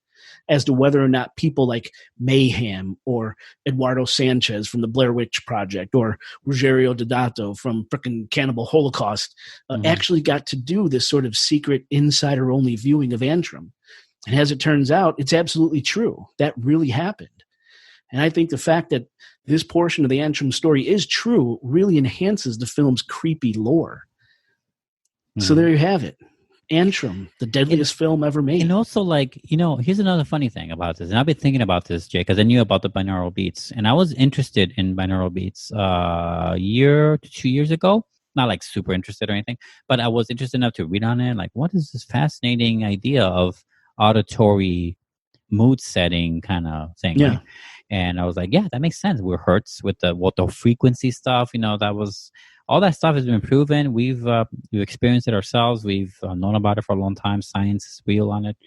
as to whether or not people like Mayhem or Eduardo Sanchez from the Blair Witch Project or Ruggiero Deodato from frickin' Cannibal Holocaust actually got to do this sort of secret insider-only viewing of Antrum. And as it turns out, it's absolutely true. That really happened. And I think the fact that this portion of the Antrum story is true really enhances the film's creepy lore. So there you have it. Antrum, the deadliest film ever made. And also, like, here's another funny thing about this. And I've been thinking about this, Jay, because I knew about the binaural beats. And I was interested in binaural beats a year to 2 years ago. Not like super interested or anything, but I was interested enough to read on it. Like, what is this fascinating idea of auditory mood setting kind of thing? Yeah. Right? And I was like, yeah, that makes sense. We're Hertz with the frequency stuff. That was... all that stuff has been proven. We've experienced it ourselves. We've known about it for a long time. Science is real on it.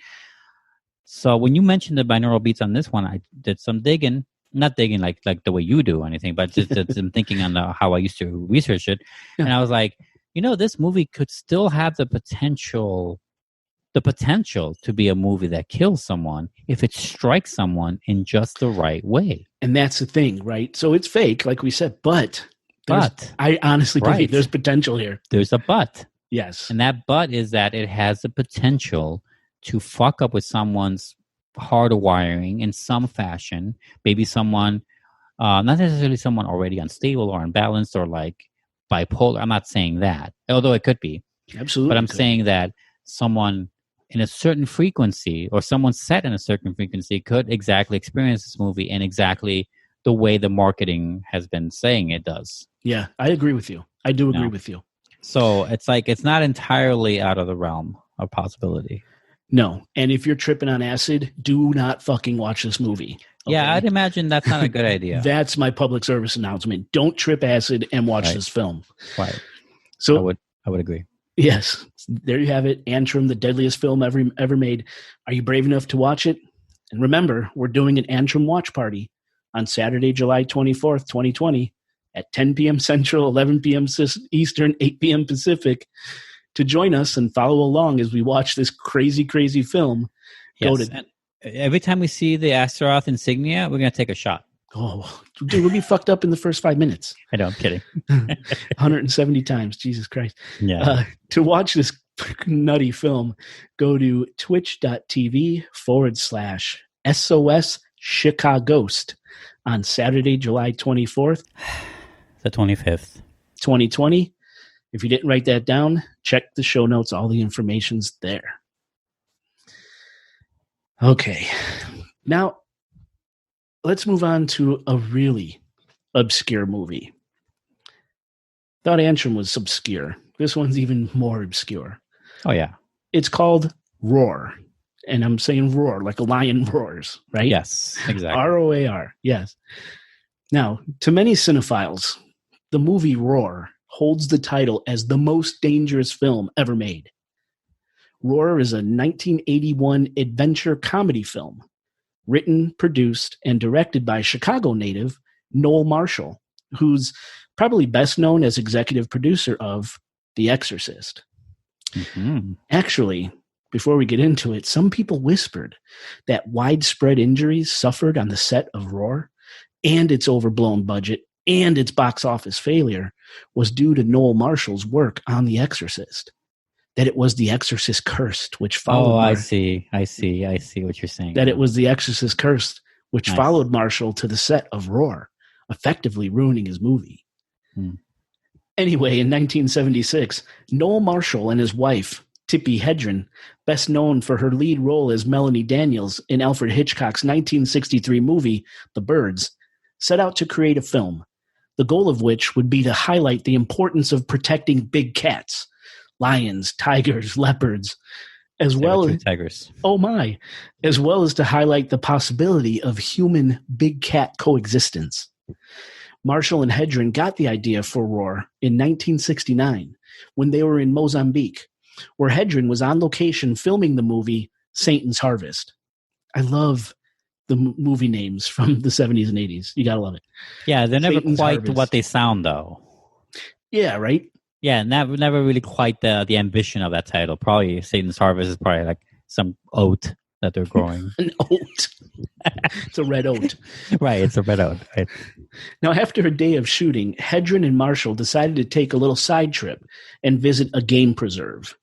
So when you mentioned the binaural beats on this one, I did some digging. Not digging like the way you do or anything, but just did some thinking on how I used to research it. Yeah. And I was like, this movie could still have the potential to be a movie that kills someone if it strikes someone in just the right way. And that's the thing, right? So it's fake, like we said, but I honestly believe there's potential here. There's a but. Yes. And that but is that it has the potential to fuck up with someone's hardwiring in some fashion. Maybe someone, not necessarily someone already unstable or unbalanced or like bipolar. I'm not saying that, although it could be. Absolutely. But I'm saying that someone in a certain frequency or someone set in a certain frequency could exactly experience this movie in exactly the way the marketing has been saying it does. Yeah, I agree with you. I do agree with you. So it's like it's not entirely out of the realm of possibility. No. And if you're tripping on acid, do not fucking watch this movie. Okay? Yeah, I'd imagine that's not a good idea. That's my public service announcement. Don't trip acid and watch this film. Right. So I would agree. Yes. There you have it. Antrum, the deadliest film ever made. Are you brave enough to watch it? And remember, we're doing an Antrum watch party on Saturday, July 24th, 2020 at 10 p.m. Central, 11 p.m. Eastern, 8 p.m. Pacific. To join us and follow along as we watch this crazy, crazy film. Yes. And every time we see the Astaroth insignia, we're going to take a shot. Oh, dude, we'll be fucked up in the first 5 minutes. I know, I'm kidding. 170 times, Jesus Christ. Yeah. To watch this nutty film, go to twitch.tv/SOS Chicagost on Saturday, July 24th. The 25th. 2020. If you didn't write that down, check the show notes. All the information's there. Okay. Now, let's move on to a really obscure movie. Thought Antrum was obscure. This one's even more obscure. Oh, yeah. It's called Roar. And I'm saying roar, like a lion roars, right? Yes, exactly. ROAR, yes. Now, to many cinephiles, the movie Roar holds the title as the most dangerous film ever made. Roar is a 1981 adventure comedy film, written, produced, and directed by Chicago native Noel Marshall, who's probably best known as executive producer of The Exorcist. Mm-hmm. Actually, before we get into it, some people whispered that widespread injuries suffered on the set of Roar and its overblown budget and its box office failure was due to Noel Marshall's work on The Exorcist. That it was The Exorcist Curse, which followed... I see what you're saying. That it was The Exorcist Curse, which followed Marshall to the set of Roar, effectively ruining his movie. Anyway, in 1976, Noel Marshall and his wife, Tippi Hedren, best known for her lead role as Melanie Daniels in Alfred Hitchcock's 1963 movie, The Birds, set out to create a film, the goal of which would be to highlight the importance of protecting big cats, lions, tigers, leopards, as well as tigers. As well as to highlight the possibility of human big cat coexistence. Marshall and Hedren got the idea for Roar in 1969 when they were in Mozambique, where Hedren was on location filming the movie Satan's Harvest. I love the movie names from the 70s and 80s. You gotta love it. Yeah, they're never Satan's quite Harvest. what they sound, though. Yeah, right? Yeah, never really quite the ambition of that title. Probably Satan's Harvest is probably like some oat that they're growing. An oat. It's a red oat. Right, it's a red oat. Right. Now, after a day of shooting, Hedren and Marshall decided to take a little side trip and visit a game preserve.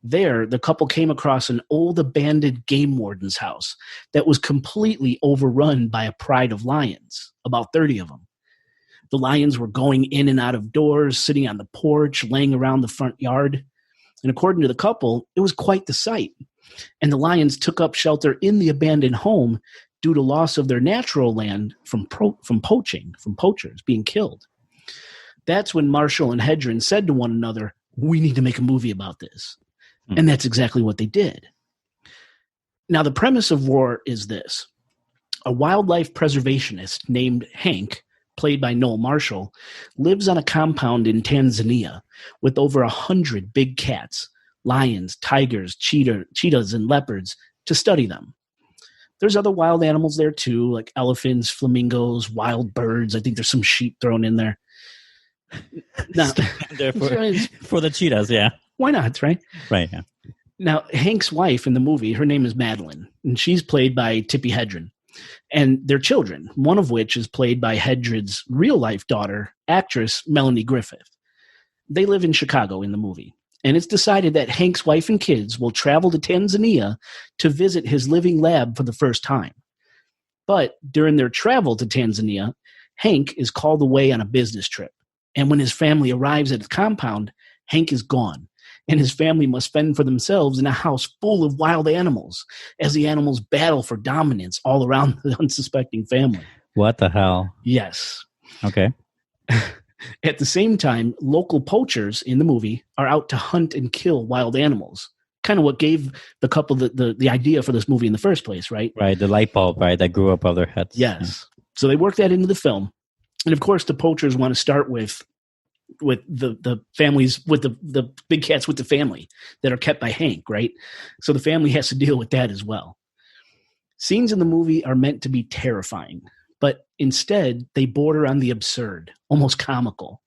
There, the couple came across an old abandoned game warden's house that was completely overrun by a pride of lions, about 30 of them. The lions were going in and out of doors, sitting on the porch, laying around the front yard. And according to the couple, it was quite the sight. And the lions took up shelter in the abandoned home due to loss of their natural land from poachers being killed. That's when Marshall and Hedren said to one another, we need to make a movie about this. And that's exactly what they did. Now, the premise of Roar is this. A wildlife preservationist named Hank, played by Noel Marshall, lives on a compound in Tanzania with over 100 big cats, lions, tigers, cheetahs, and leopards to study them. There's other wild animals there too, like elephants, flamingos, wild birds. I think there's some sheep thrown in there. Now, for the cheetahs, yeah. Why not, right? Right, yeah. Now, Hank's wife in the movie, her name is Madeline, and she's played by Tippi Hedren. And their children, one of which is played by Hedren's real-life daughter, actress Melanie Griffith. They live in Chicago in the movie. And it's decided that Hank's wife and kids will travel to Tanzania to visit his living lab for the first time. But during their travel to Tanzania, Hank is called away on a business trip. And when his family arrives at his compound, Hank is gone. And his family must fend for themselves in a house full of wild animals as the animals battle for dominance all around the unsuspecting family. What the hell? Yes. Okay. At the same time, local poachers in the movie are out to hunt and kill wild animals. Kind of what gave the couple the idea for this movie in the first place, right? Right, the light bulb, right, that grew up over their heads. Yes. Yeah. So they work that into the film. And of course, the poachers want to start with the families, with the big cats with the family that are kept by Hank, right? So the family has to deal with that as well. Scenes in the movie are meant to be terrifying, but instead they border on the absurd, almost comical.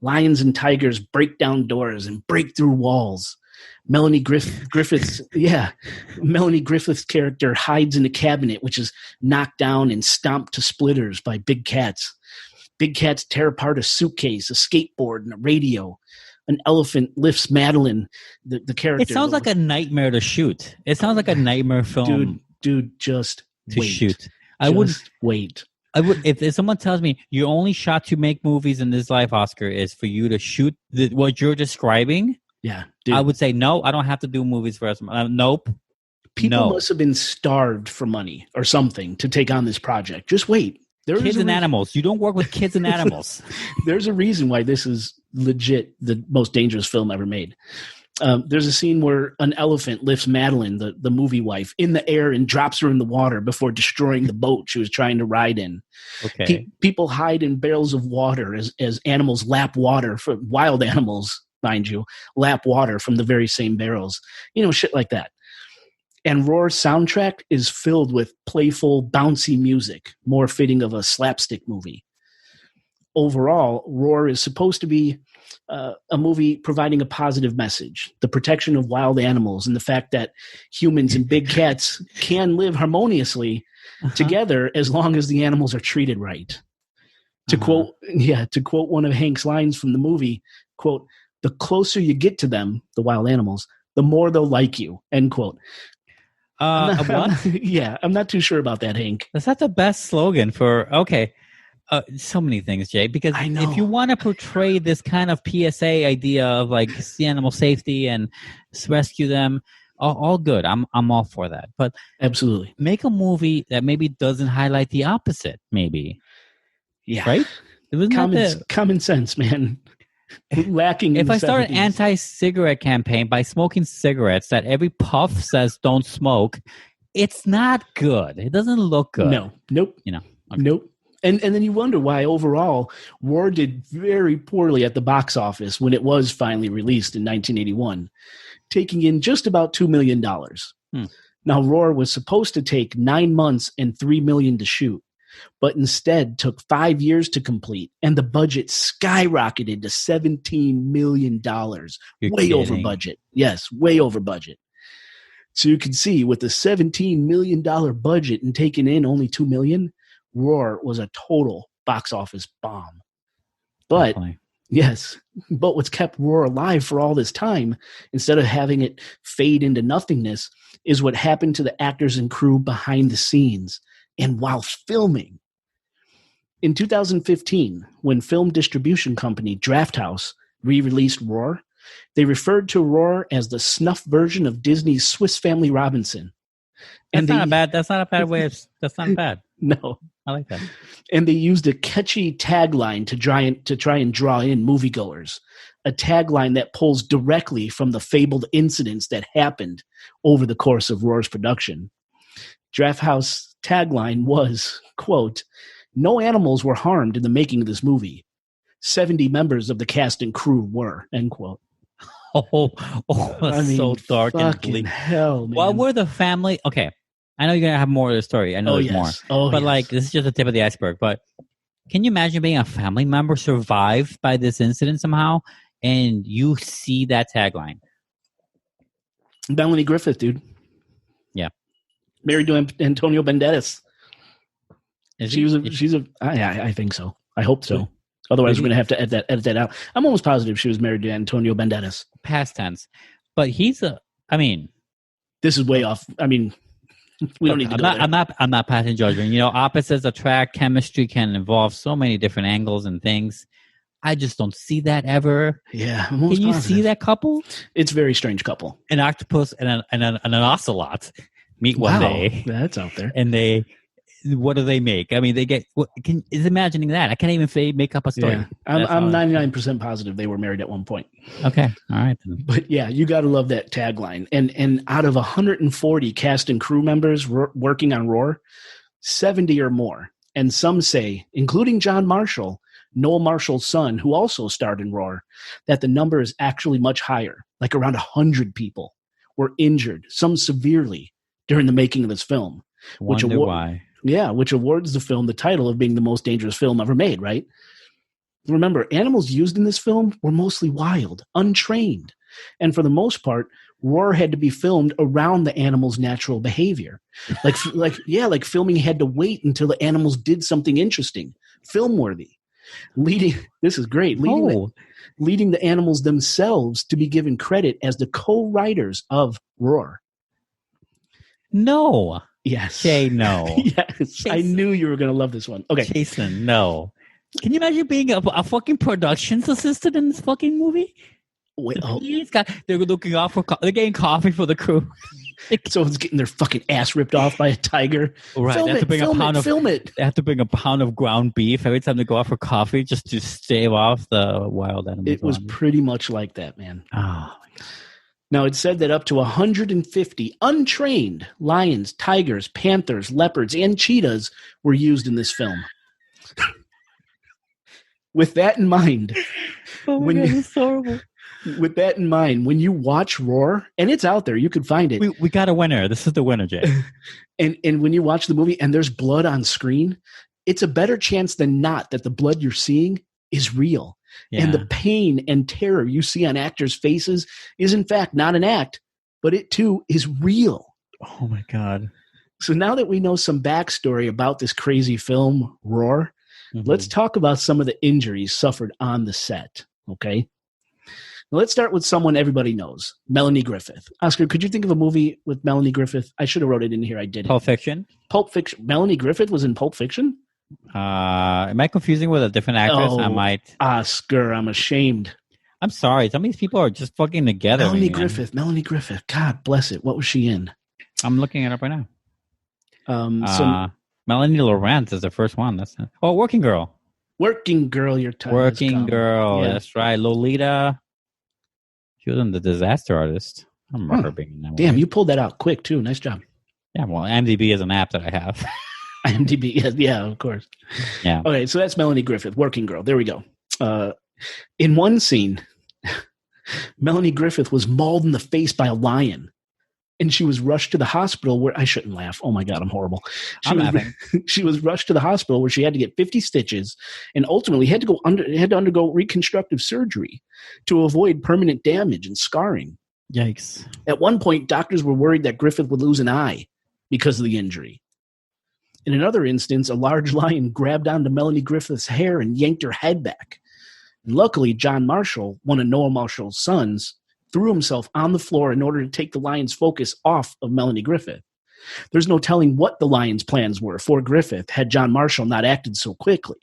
Lions and tigers break down doors and break through walls. Melanie Griffith's character hides in a cabinet, which is knocked down and stomped to splitters by big cats. Big cats tear apart a suitcase, a skateboard, and a radio. An elephant lifts Madeline, the character. It sounds like a nightmare to shoot. It sounds like a nightmare film. Dude, just to wait. Shoot. I would wait. I would if someone tells me your only shot to make movies in this life, Oscar, is for you to shoot what you're describing. Yeah, dude. I would say no. I don't have to do movies for us. Nope. People must have been starved for money or something to take on this project. Just wait. Kids and animals. You don't work with kids and animals. There's a reason why this is legit the most dangerous film ever made. There's a scene where an elephant lifts Madeline, the movie wife, in the air and drops her in the water before destroying the boat she was trying to ride in. Okay. People hide in barrels of water as animals lap water, for wild animals, mind you, lap water from the very same barrels. Shit like that. And Roar's soundtrack is filled with playful, bouncy music, more fitting of a slapstick movie. Overall, Roar is supposed to be a movie providing a positive message, the protection of wild animals and the fact that humans and big cats can live harmoniously together as long as the animals are treated right. To quote one of Hank's lines from the movie, quote, "The closer you get to them, the wild animals, the more they'll like you," end quote. What? Yeah, I'm not too sure about that, Hank. That's not the best slogan for, okay. So many things, Jay, because if you want to portray this kind of PSA idea of like animal safety and rescue them, all good. I'm all for that. But absolutely, make a movie that maybe doesn't highlight the opposite, maybe. Yeah. Right? Common sense, man. Lacking. If I start an anti-cigarette campaign by smoking cigarettes that every puff says don't smoke, it's not good. It doesn't look good. No. Nope. Okay. Nope. And then you wonder why overall Roar did very poorly at the box office when it was finally released in 1981, taking in just about $2 million. Now, Roar was supposed to take 9 months and $3 million to shoot, but instead took 5 years to complete, and the budget skyrocketed to $17 million. Way over budget. Yes, way over budget. So you can see with the $17 million budget and taking in only $2 million, Roar was a total box office bomb. But definitely. Yes, but what's kept Roar alive for all this time, instead of having it fade into nothingness, is what happened to the actors and crew behind the scenes and while filming. In 2015, when film distribution company Drafthouse re-released Roar, They referred to Roar as the snuff version of Disney's Swiss Family Robinson. That's not a bad way of. That's not bad. No, I like that. And they used a catchy tagline to try and draw in moviegoers. A tagline that pulls directly from the fabled incidents that happened over the course of Roar's production. Draft House tagline was, quote, "No animals were harmed in the making of this movie. 70 members of the cast and crew were," end quote. That's so dark and bleak. Hell, man. What were the family? Okay, I know you're gonna have more of the story. I know there's more. But like, this is just the tip of the iceberg. But can you imagine being a family member survived by this incident somehow, and you see that tagline? Melanie Griffith, dude. Yeah, married to Antonio Banderas. I think so. I hope so. Otherwise, we're going to have to edit that out. I'm almost positive she was married to Antonio Banderas. Past tense. But this is way off. I mean, we don't need to go there. I'm not passing judgment. You know, opposites attract. Chemistry can involve so many different angles and things. I just don't see that ever. Yeah. Can you see that couple? It's a very strange couple. An octopus and an ocelot meet one day. That's out there. And what do they make? I mean, is imagining that. I can't even make up a story. Yeah. I'm 99% positive they were married at one point. Okay. All right. But yeah, you got to love that tagline. And out of 140 cast and crew members working on Roar, 70 or more, and some say, including John Marshall, Noel Marshall's son, who also starred in Roar, that the number is actually much higher, like around 100 people were injured, some severely, during the making of this film. Wonder why. Yeah, which awards the film the title of being the most dangerous film ever made, right? Remember, animals used in this film were mostly wild, untrained. And for the most part, Roar had to be filmed around the animal's natural behavior. Like filming had to wait until the animals did something interesting, film-worthy. This is great. Leading the animals themselves to be given credit as the co-writers of Roar. No. Yes. Say no. Yes. Jason. I knew you were going to love this one. Okay. Jason, no. Can you imagine being a fucking production assistant in this fucking movie? Wait, they're looking off they're getting coffee for the crew. Someone's getting their fucking ass ripped off by a tiger. Right. Film it. They have to bring a pound of ground beef every time they go out for coffee just to stave off the wild animals. It was pretty much like that, man. Oh, my God. Now, it's said that up to 150 untrained lions, tigers, panthers, leopards, and cheetahs were used in this film. With that in mind, it's horrible. With that in mind, when you watch Roar, and it's out there, you can find it. We got a winner. This is the winner, Jay. And when you watch the movie and there's blood on screen, it's a better chance than not that the blood you're seeing is real. Yeah. And the pain and terror you see on actors' faces is, in fact, not an act, but it, too, is real. Oh, my God. So now that we know some backstory about this crazy film, Roar, let's talk about some of the injuries suffered on the set, okay? Now, let's start with someone everybody knows, Melanie Griffith. Oscar, could you think of a movie with Melanie Griffith? I should have wrote it in here. I didn't. Pulp Fiction? Pulp Fiction. Melanie Griffith was in Pulp Fiction? Am I confusing with a different actress? I might. Oscar, I'm ashamed. I'm sorry. Some of these people are just fucking together. Melanie Griffith. God bless it. What was she in? I'm looking it up right now. Melanie Laurent is the first one. Working Girl. Working Girl, your time Working Girl. Yeah. That's right. Lolita. She was in The Disaster Artist. I remember her being in that. Damn, you pulled that out quick too. Nice job. Yeah, well, IMDb is an app that I have. IMDb, yeah, of course. Yeah. Okay, so that's Melanie Griffith, Working Girl. There we go. In one scene, Melanie Griffith was mauled in the face by a lion, and she was rushed to the hospital where I shouldn't laugh. Oh my God, I'm horrible. She was rushed to the hospital where she had to get 50 stitches, and ultimately had to undergo reconstructive surgery to avoid permanent damage and scarring. Yikes! At one point, doctors were worried that Griffith would lose an eye because of the injury. In another instance, a large lion grabbed onto Melanie Griffith's hair and yanked her head back. And luckily, John Marshall, one of Noel Marshall's sons, threw himself on the floor in order to take the lion's focus off of Melanie Griffith. There's no telling what the lion's plans were for Griffith had John Marshall not acted so quickly.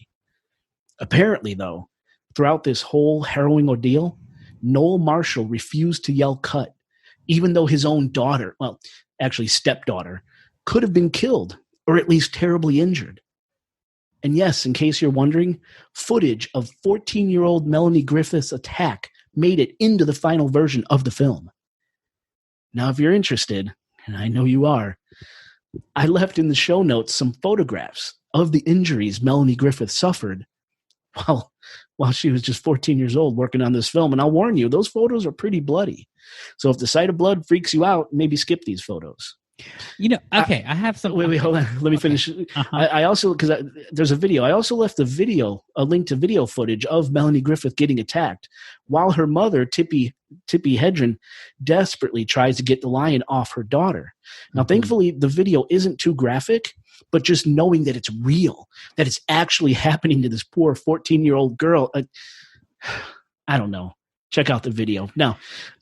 Apparently, though, throughout this whole harrowing ordeal, Noel Marshall refused to yell cut, even though his own daughter, well, actually stepdaughter, could have been killed or at least terribly injured. And yes, in case you're wondering, footage of 14-year-old Melanie Griffith's attack made it into the final version of the film. Now, if you're interested, and I know you are, I left in the show notes some photographs of the injuries Melanie Griffith suffered while she was just 14 years old working on this film. And I'll warn you, those photos are pretty bloody. So if the sight of blood freaks you out, maybe skip these photos. Okay, I have some. Wait, hold on. Let me finish. I also, because there's a video. I also left a link to video footage of Melanie Griffith getting attacked while her mother, Tippi Hedren, desperately tries to get the lion off her daughter. Now, thankfully, the video isn't too graphic, but just knowing that it's real, that it's actually happening to this poor 14-year-old girl, I don't know. Check out the video. Now,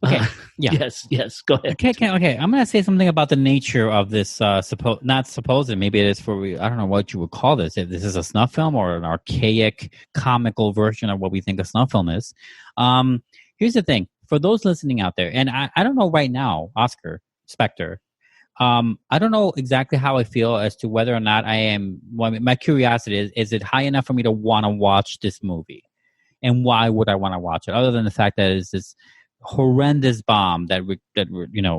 okay. Yeah. Yes. Go ahead. Okay. I'm going to say something about the nature of this, not supposed, maybe it is I don't know what you would call this. If this is a snuff film or an archaic, comical version of what we think a snuff film is. Here's the thing. For those listening out there, and I don't know right now, Oscar Spector, I don't know exactly how I feel as to whether or not my curiosity is it high enough for me to want to watch this movie? And why would I want to watch it? Other than the fact that it's this horrendous bomb that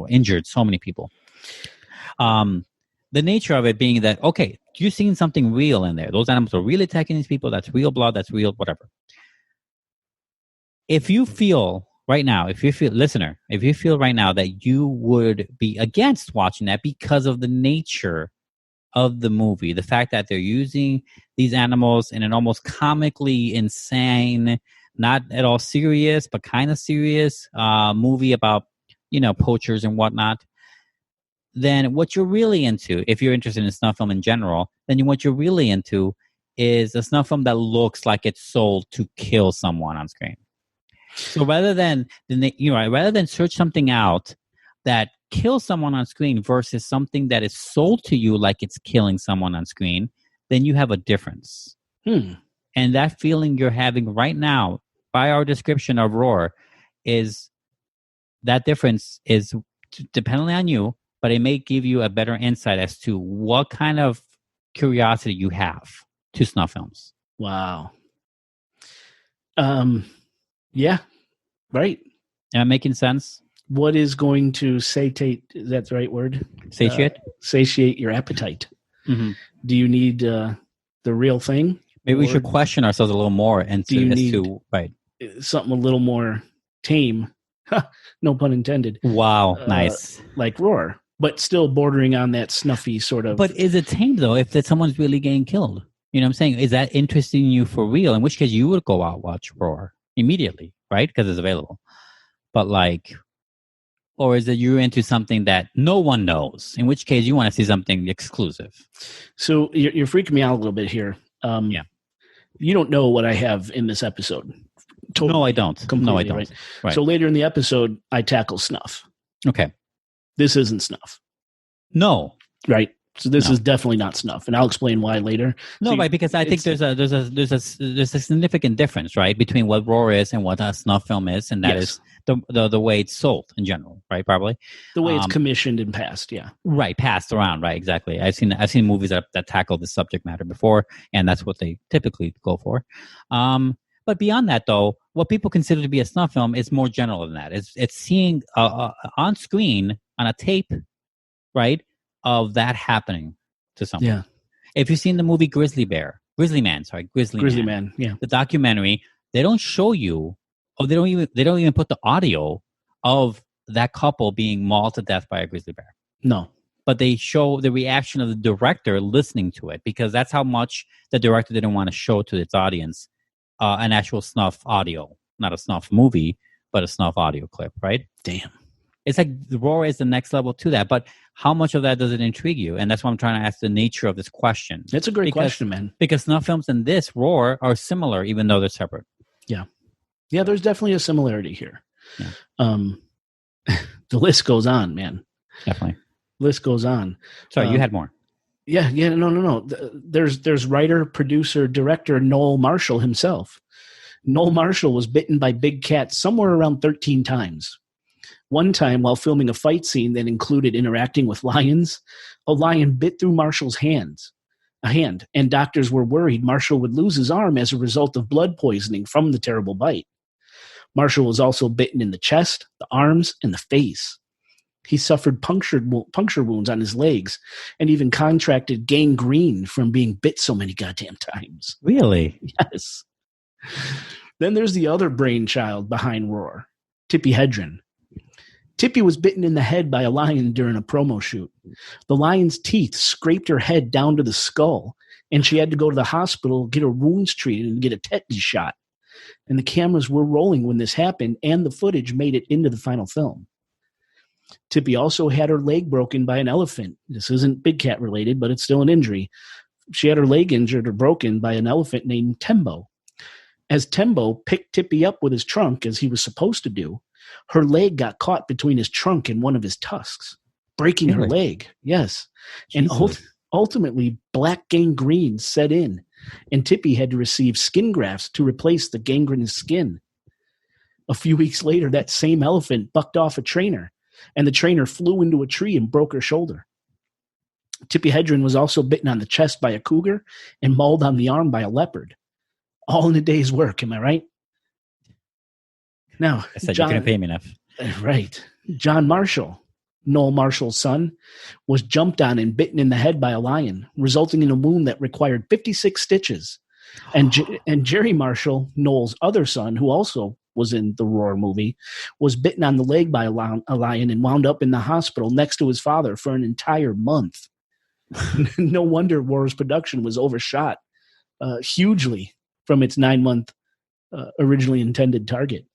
injured so many people. The nature of it being that, okay, you're seeing something real in there. Those animals are really attacking these people. That's real blood. That's real whatever. If you feel right now that you would be against watching that because of the nature of the movie, the fact that they're using these animals in an almost comically insane, not at all serious, but kind of serious movie about, poachers and whatnot, then what you're really into, if you're interested in snuff film in general, then what you're really into is a snuff film that looks like it's sold to kill someone on screen. So rather than search something out that kills someone on screen versus something that is sold to you like it's killing someone on screen, then you have a difference. And that feeling you're having right now, by our description of Roar, is that difference is dependent on you, but it may give you a better insight as to what kind of curiosity you have to snuff films. Wow. Yeah, right. Am I making sense? What is going to satiate? Is that the right word? Satiate? Satiate your appetite. Mm-hmm. Do you need the real thing? Maybe we should question ourselves a little more and something a little more tame. No pun intended. Wow, nice. Like Roar, but still bordering on that snuffy sort of. But is it tame though? If that someone's really getting killed, you know what I'm saying? Is that interesting you for real? In which case, you would go out watch Roar immediately, right? Because it's available. But or is it you're into something that no one knows? In which case, you want to see something exclusive. So you're freaking me out a little bit here. Yeah. You don't know what I have in this episode. Totally. No, I don't. No, I don't. Right. So later in the episode, I tackle snuff. Okay. This isn't snuff. No. Right. So this is definitely not snuff, and I'll explain why later. No, right? Because I think there's a significant difference, right, between what Roar is and what a snuff film is, and that is the way it's sold in general, right? Probably the way it's commissioned and passed, right, passed around, right? Exactly. I've seen movies that tackle the subject matter before, and that's what they typically go for. But beyond that, though, what people consider to be a snuff film is more general than that. It's seeing on screen on a tape, right, of that happening to someone. Yeah. If you've seen the movie Grizzly Man, the documentary, they don't show you, or they don't even put the audio of that couple being mauled to death by a grizzly bear. No. But they show the reaction of the director listening to it, because that's how much the director didn't want to show to its audience an actual snuff audio, not a snuff movie, but a snuff audio clip, right? Damn. It's like the Roar is the next level to that, but how much of that does it intrigue you? And that's why I'm trying to ask the nature of this question. That's a great question, man. Because snuff films and this Roar are similar, even though they're separate. Yeah. Yeah, there's definitely a similarity here. Yeah. The list goes on, man. Definitely. List goes on. Sorry, you had more. Yeah, no. There's writer, producer, director Noel Marshall himself. Noel Marshall was bitten by big cats somewhere around 13 times. One time, while filming a fight scene that included interacting with lions, a lion bit through Marshall's hand, and doctors were worried Marshall would lose his arm as a result of blood poisoning from the terrible bite. Marshall was also bitten in the chest, the arms, and the face. He suffered puncture wounds on his legs and even contracted gangrene from being bit so many goddamn times. Really? Yes. Then there's the other brainchild behind Roar, Tippi Hedren. Tippi was bitten in the head by a lion during a promo shoot. The lion's teeth scraped her head down to the skull, and she had to go to the hospital, get her wounds treated, and get a tetanus shot. And the cameras were rolling when this happened, and the footage made it into the final film. Tippi also had her leg broken by an elephant. This isn't big cat related, but it's still an injury. She had her leg injured or broken by an elephant named Tembo. As Tembo picked Tippi up with his trunk, as he was supposed to do, her leg got caught between his trunk and one of his tusks, breaking her leg. Yes. And ultimately, black gangrene set in, and Tippi had to receive skin grafts to replace the gangrenous skin. A few weeks later, that same elephant bucked off a trainer, and the trainer flew into a tree and broke her shoulder. Tippi Hedren was also bitten on the chest by a cougar and mauled on the arm by a leopard. All in a day's work, am I right? Now, I said you couldn't pay me enough. Right. John Marshall, Noel Marshall's son, was jumped on and bitten in the head by a lion, resulting in a wound that required 56 stitches. And Jerry Marshall, Noel's other son, who also was in the Roar movie, was bitten on the leg by a lion and wound up in the hospital next to his father for an entire month. No wonder Roar's production was overshot hugely from its 9-month originally intended target.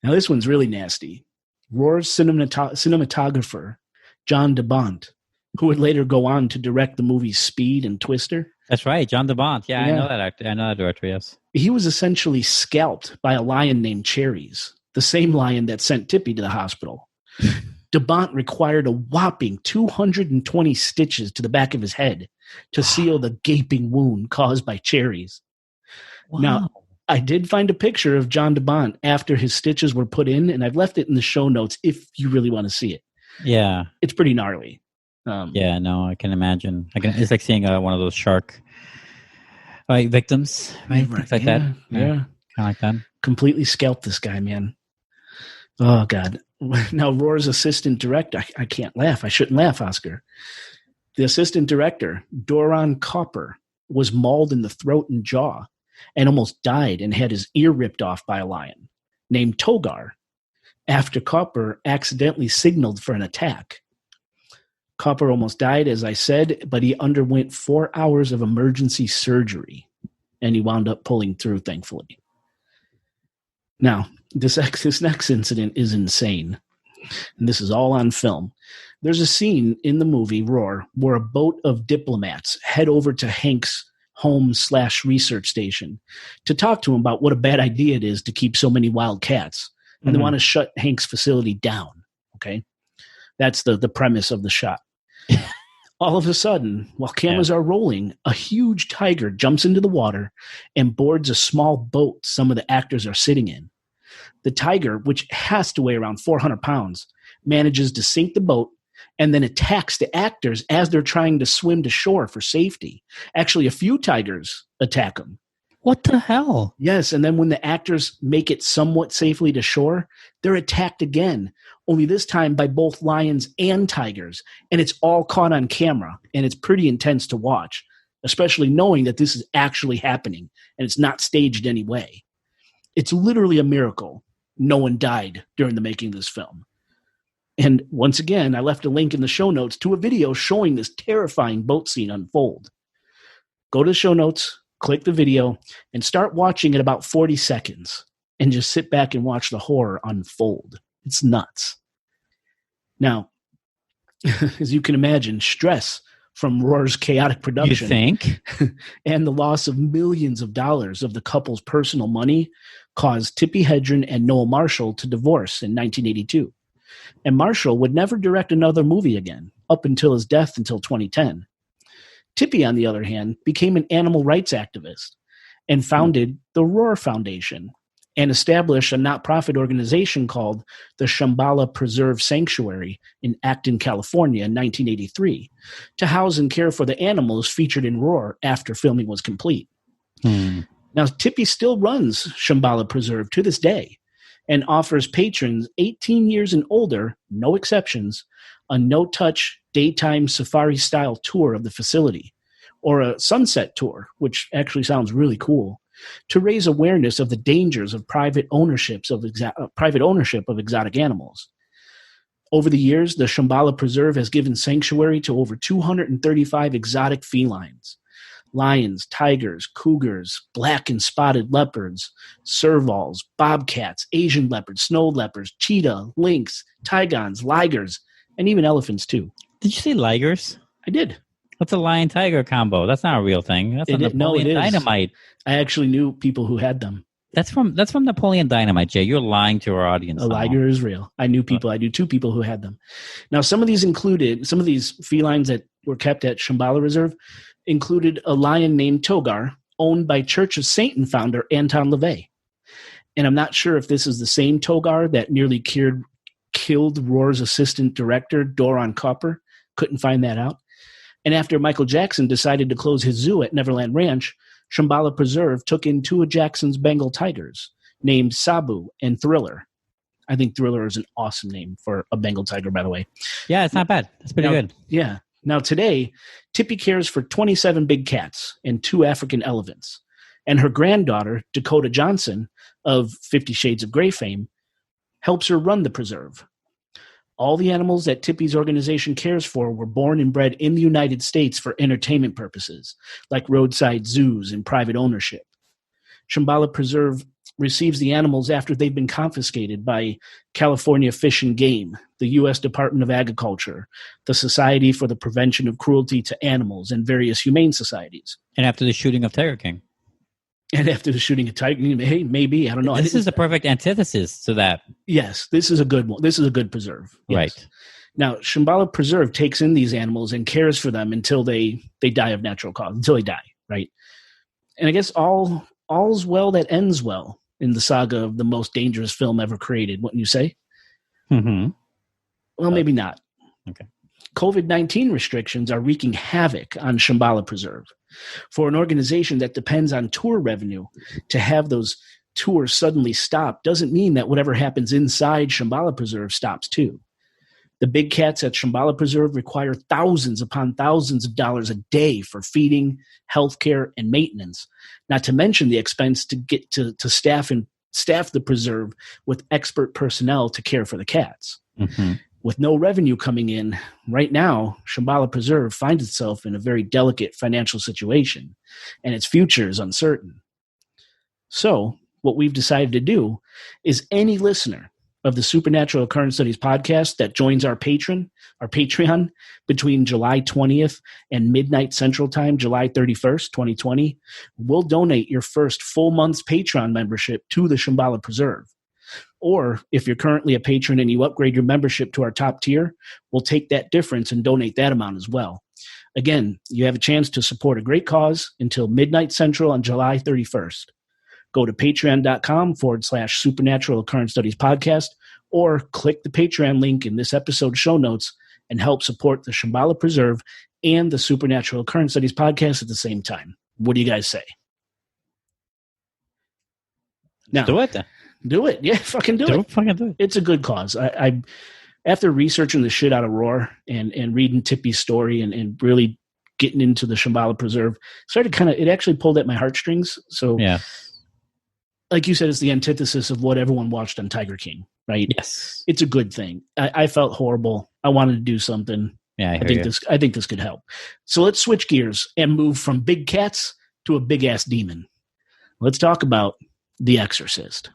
Now, this one's really nasty. Roar's cinematographer, John DeBont, who would later go on to direct the movies Speed and Twister. That's right, John DeBont. Yeah, I know that actor. I know that director, yes. He was essentially scalped by a lion named Cherries, the same lion that sent Tippi to the hospital. DeBont required a whopping 220 stitches to the back of his head to seal the gaping wound caused by Cherries. Wow. Now, I did find a picture of John DeBont after his stitches were put in, and I've left it in the show notes if you really want to see it. Yeah. It's pretty gnarly. Yeah, no, I can imagine. It's like seeing one of those shark victims, right? Things like that. Yeah. Kind of like that. Completely scalped this guy, man. Oh, God. Now, Roar's assistant director, I can't laugh. I shouldn't laugh, Oscar. The assistant director, Doron Copper, was mauled in the throat and jaw and almost died and had his ear ripped off by a lion named Togar after Copper accidentally signaled for an attack. Copper almost died, as I said, but he underwent 4 hours of emergency surgery, and he wound up pulling through, thankfully. Now, this next incident is insane, and this is all on film. There's a scene in the movie Roar where a boat of diplomats head over to Hank's home/research station to talk to him about what a bad idea it is to keep so many wild cats, and they want to shut Hank's facility down. Okay, that's the premise of the shot. All of a sudden, while cameras are rolling, a huge tiger jumps into the water and boards a small boat some of the actors are sitting in. The tiger, which has to weigh around 400 pounds, manages to sink the boat and then attacks the actors as they're trying to swim to shore for safety. Actually, a few tigers attack them. What the hell? Yes, and then when the actors make it somewhat safely to shore, they're attacked again, only this time by both lions and tigers, and it's all caught on camera, and it's pretty intense to watch, especially knowing that this is actually happening, and it's not staged anyway. It's literally a miracle no one died during the making of this film. And once again, I left a link in the show notes to a video showing this terrifying boat scene unfold. Go to the show notes, click the video, and start watching at about 40 seconds, and just sit back and watch the horror unfold. It's nuts. Now, as you can imagine, stress from Roar's chaotic production, you think? and the loss of millions of dollars of the couple's personal money caused Tippi Hedren and Noel Marshall to divorce in 1982. And Marshall would never direct another movie again, up until his death until 2010. Tippi, on the other hand, became an animal rights activist and founded the Roar Foundation and established a not-profit organization called the Shambhala Preserve Sanctuary in Acton, California in 1983 to house and care for the animals featured in Roar after filming was complete. Now, Tippi still runs Shambhala Preserve to this day and offers patrons 18 years and older, no exceptions, a no-touch daytime safari-style tour of the facility, or a sunset tour, which actually sounds really cool, to raise awareness of the dangers of private ownership of exotic animals. Over the years, the Shambhala Preserve has given sanctuary to over 235 exotic felines: lions, tigers, cougars, black and spotted leopards, servals, bobcats, Asian leopards, snow leopards, cheetah, lynx, tigons, ligers, and even elephants too. Did you say ligers? I did. What's a lion-tiger combo? That's not a real thing. That's Napoleon Dynamite. I actually knew people who had them. That's from Napoleon Dynamite, Jay. You're lying to our audience. A liger is real. I knew 2 people who had them. Now, some of these felines that were kept at Shambhala Reserve included a lion named Togar, owned by Church of Satan founder Anton LaVey. And I'm not sure if this is the same Togar that nearly killed Roar's assistant director, Doron Copper. Couldn't find that out. And after Michael Jackson decided to close his zoo at Neverland Ranch, Shambhala Preserve took in 2 of Jackson's Bengal tigers, named Sabu and Thriller. I think Thriller is an awesome name for a Bengal tiger, by the way. Yeah, it's not bad. That's pretty good. Yeah. Now, today, Tippi cares for 27 big cats and 2 African elephants. And her granddaughter, Dakota Johnson, of 50 Shades of Grey fame, helps her run the preserve. All the animals that Tippi's organization cares for were born and bred in the United States for entertainment purposes, like roadside zoos and private ownership. Shambhala Preserve receives the animals after they've been confiscated by California Fish and Game, the U.S. Department of Agriculture, the Society for the Prevention of Cruelty to Animals, and various humane societies. And after the shooting of Tiger King. And after the shooting of Tiger King, hey, maybe, I don't know. This is the perfect antithesis to that. Yes, this is a good one. This is a good preserve. Yes. Right. Now, Shambhala Preserve takes in these animals and cares for them until they die of natural cause, until they die, right? And I guess all's well that ends well in the saga of the most dangerous film ever created, wouldn't you say? Mm-hmm. Well, maybe not. Okay. COVID-19 restrictions are wreaking havoc on Shambhala Preserve. For an organization that depends on tour revenue, to have those tours suddenly stop doesn't mean that whatever happens inside Shambhala Preserve stops too. The big cats at Shambhala Preserve require thousands upon thousands of dollars a day for feeding, healthcare, and maintenance, not to mention the expense to get to staff the preserve with expert personnel to care for the cats. Mm-hmm. With no revenue coming in, right now, Shambhala Preserve finds itself in a very delicate financial situation, and its future is uncertain. So, what we've decided to do is any listener of the Supernatural Occurrence Studies podcast that joins our Patreon, between July 20th and midnight Central Time, July 31st, 2020, will donate your first full month's Patreon membership to the Shambhala Preserve. Or if you're currently a patron and you upgrade your membership to our top tier, we'll take that difference and donate that amount as well. Again, you have a chance to support a great cause until midnight Central on July 31st. Go to patreon.com/Supernatural Occurrence Studies Podcast, or click the Patreon link in this episode's show notes and help support the Shambhala Preserve and the Supernatural Occurrence Studies Podcast at the same time. What do you guys say? Now, do it. Do it. Yeah, fucking do it. Fucking do it. It's a good cause. I after researching the shit out of Roar and reading Tippi's story and really getting into the Shambhala Preserve, it actually pulled at my heartstrings. So, yeah, like you said, it's the antithesis of what everyone watched on Tiger King, right? Yes. It's a good thing. I felt horrible. I wanted to do something. Yeah, I think this could help. So let's switch gears and move from big cats to a big ass demon. Let's talk about The Exorcist.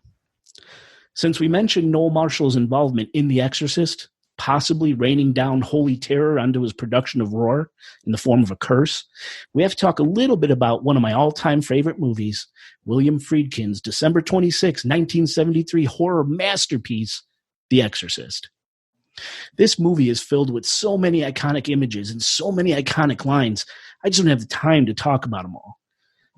Since we mentioned Noel Marshall's involvement in The Exorcist, possibly raining down holy terror onto his production of Roar in the form of a curse, we have to talk a little bit about one of my all-time favorite movies, William Friedkin's December 26, 1973 horror masterpiece, The Exorcist. This movie is filled with so many iconic images and so many iconic lines, I just don't have the time to talk about them all.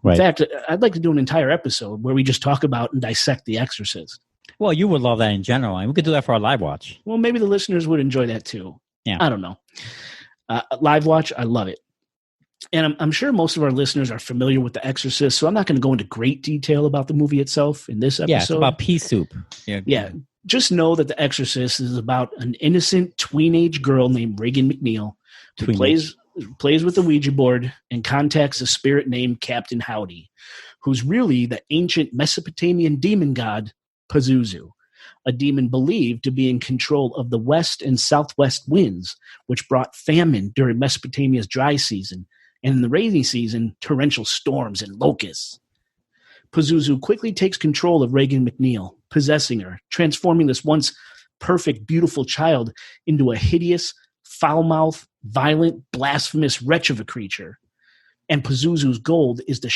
In fact, I'd like to do an entire episode where we just talk about and dissect The Exorcist. Well, you would love that in general, and we could do that for our live watch. Well, maybe the listeners would enjoy that too. Yeah. I don't know. Live watch, I love it. And I'm sure most of our listeners are familiar with The Exorcist, so I'm not going to go into great detail about the movie itself in this episode. Yeah, it's about pea soup. Yeah. Just know that The Exorcist is about an innocent tween-age girl named Regan MacNeil who plays with the Ouija board and contacts a spirit named Captain Howdy, who's really the ancient Mesopotamian demon god Pazuzu, a demon believed to be in control of the west and southwest winds, which brought famine during Mesopotamia's dry season, and in the rainy season, torrential storms and locusts. Pazuzu quickly takes control of Regan MacNeil, possessing her, transforming this once perfect, beautiful child into a hideous, foul-mouthed, violent, blasphemous wretch of a creature. And Pazuzu's goal is to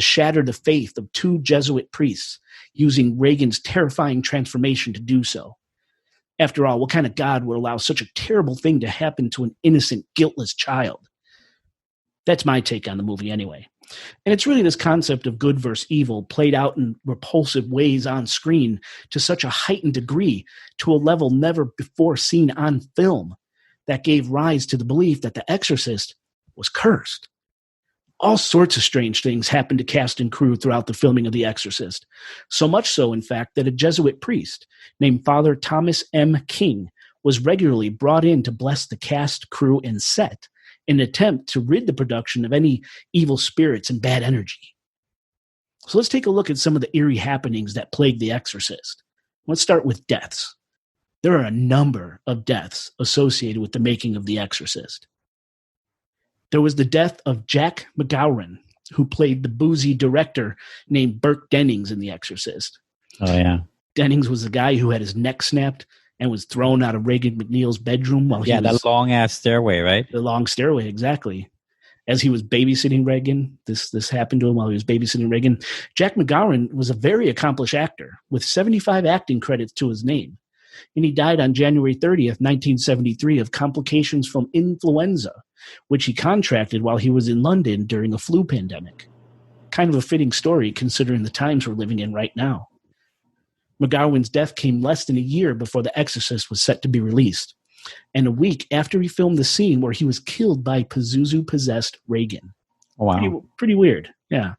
shatter the faith of 2 Jesuit priests, using Regan's terrifying transformation to do so. After all, what kind of God would allow such a terrible thing to happen to an innocent, guiltless child? That's my take on the movie anyway. And it's really this concept of good versus evil played out in repulsive ways on screen to such a heightened degree, to a level never before seen on film, that gave rise to the belief that The Exorcist was cursed. All sorts of strange things happened to cast and crew throughout the filming of The Exorcist. So much so, in fact, that a Jesuit priest named Father Thomas M. King was regularly brought in to bless the cast, crew, and set in an attempt to rid the production of any evil spirits and bad energy. So let's take a look at some of the eerie happenings that plagued The Exorcist. Let's start with deaths. There are a number of deaths associated with the making of The Exorcist. There was the death of Jack Mcgowan, who played the boozy director named Burke Dennings in The Exorcist. Oh, yeah. Dennings was the guy who had his neck snapped and was thrown out of Regan MacNeil's bedroom while he was... that long-ass stairway, right? The long stairway, exactly. As he was babysitting Regan, this happened to him while he was babysitting Regan. Jack Mcgowan was a very accomplished actor with 75 acting credits to his name. And he died on January 30th, 1973 of complications from influenza, which he contracted while he was in London during a flu pandemic. Kind of a fitting story considering the times we're living in right now. McGowan's death came less than a year before The Exorcist was set to be released, and a week after he filmed the scene where he was killed by Pazuzu-possessed Regan. Oh, wow. Pretty weird, yeah.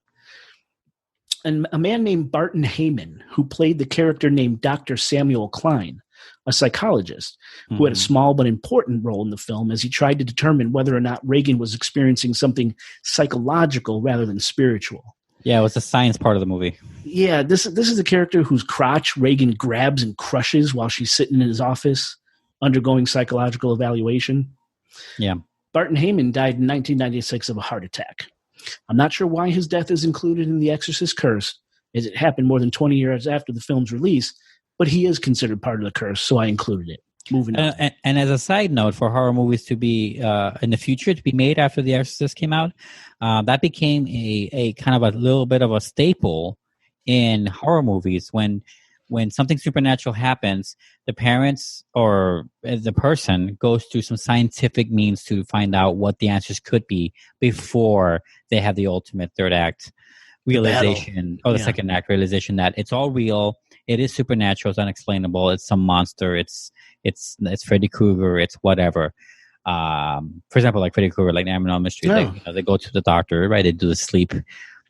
And a man named Barton Heyman, who played the character named Dr. Samuel Klein, a psychologist who had a small but important role in the film as he tried to determine whether or not Regan was experiencing something psychological rather than spiritual. Yeah, it was the science part of the movie. Yeah, this is a character whose crotch Regan grabs and crushes while she's sitting in his office undergoing psychological evaluation. Yeah. Barton Heyman died in 1996 of a heart attack. I'm not sure why his death is included in The Exorcist Curse, as it happened more than 20 years after the film's release, but he is considered part of the curse, so I included it. Moving on. And as a side note, for horror movies to be in the future to be made after The Exorcist came out, that became a kind of a little bit of a staple in horror movies. When something supernatural happens, the parents or the person goes through some scientific means to find out what the answers could be before they have the ultimate third act realization, or the second act realization that it's all real. It is supernatural. It's unexplainable. It's some monster. It's Freddy Krueger. It's whatever. For example, like Freddy Krueger, like Nightmare on Elm Street, they go to the doctor, right? They do the sleep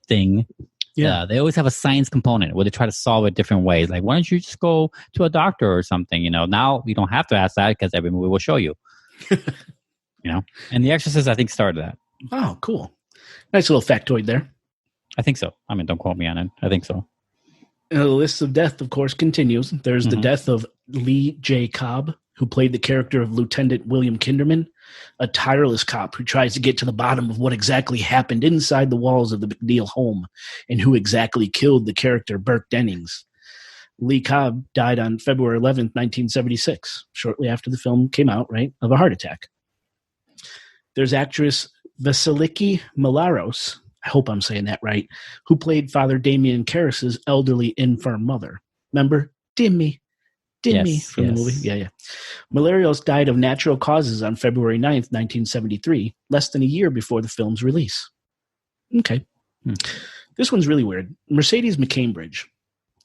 thing. Yeah, they always have a science component where they try to solve it different ways. Like, why don't you just go to a doctor or something? Now you don't have to ask that because every movie will show you. And The Exorcist, I think, started that. Oh, cool! Nice little factoid there. I think so. I mean, don't quote me on it. I think so. The list of death, of course, continues. There's the death of Lee J. Cobb, who played the character of Lieutenant William Kinderman, a tireless cop who tries to get to the bottom of what exactly happened inside the walls of the MacNeil home and who exactly killed the character Burke Dennings. Lee Cobb died on February 11th, 1976, shortly after the film came out, right, of a heart attack. There's actress Vasiliki Milaros, I hope I'm saying that right, who played Father Damien Karras' elderly infirm mother. Remember? Dimmy from the movie. Yeah. Milarios died of natural causes on February 9th, 1973, less than a year before the film's release. Okay. This one's really weird. Mercedes Mccambridge,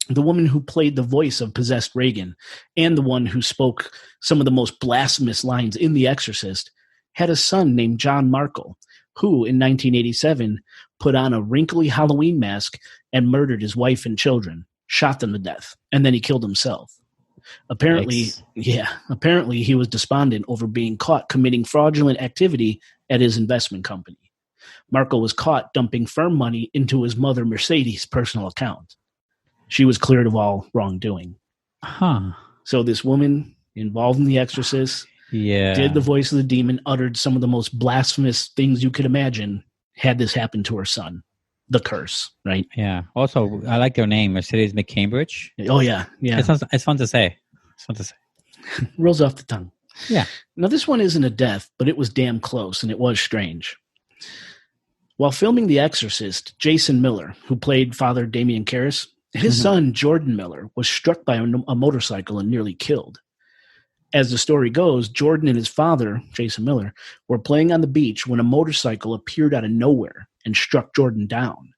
the woman who played the voice of possessed Regan and the one who spoke some of the most blasphemous lines in The Exorcist, had a son named John Markle, who in 1987 put on a wrinkly Halloween mask and murdered his wife and children, shot them to death, and then he killed himself. Apparently he was despondent over being caught committing fraudulent activity at his investment company. Markle was caught dumping firm money into his mother Mercedes' personal account. She was cleared of all wrongdoing. So this woman involved in The Exorcist did the voice of the demon, uttered some of the most blasphemous things you could imagine, had this happen to her son. The curse, right? Yeah. Also, I like their name, Mercedes Mccambridge. Oh, yeah. Yeah. It's fun to say. Rolls off the tongue. Yeah. Now, this one isn't a death, but it was damn close, and it was strange. While filming The Exorcist, Jason Miller, who played Father Damien Karras, his son, Jordan Miller, was struck by a motorcycle and nearly killed. As the story goes, Jordan and his father, Jason Miller, were playing on the beach when a motorcycle appeared out of nowhere and struck Jordan down.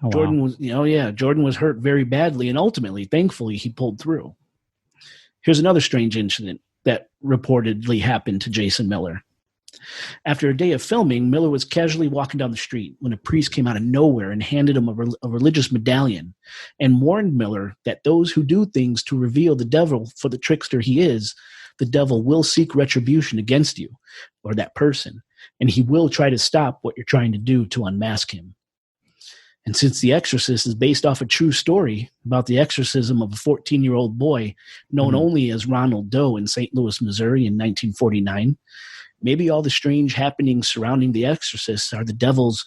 Oh, Jordan was hurt very badly, and ultimately, thankfully, he pulled through. Here's another strange incident that reportedly happened to Jason Miller. After a day of filming, Miller was casually walking down the street when a priest came out of nowhere and handed him a religious medallion and warned Miller that those who do things to reveal the devil for the trickster he is, the devil will seek retribution against you or that person, and he will try to stop what you're trying to do to unmask him. And since The Exorcist is based off a true story about the exorcism of a 14-year-old boy known only as Ronald Doe in St. Louis, Missouri in 1949, maybe all the strange happenings surrounding The Exorcist are the devil's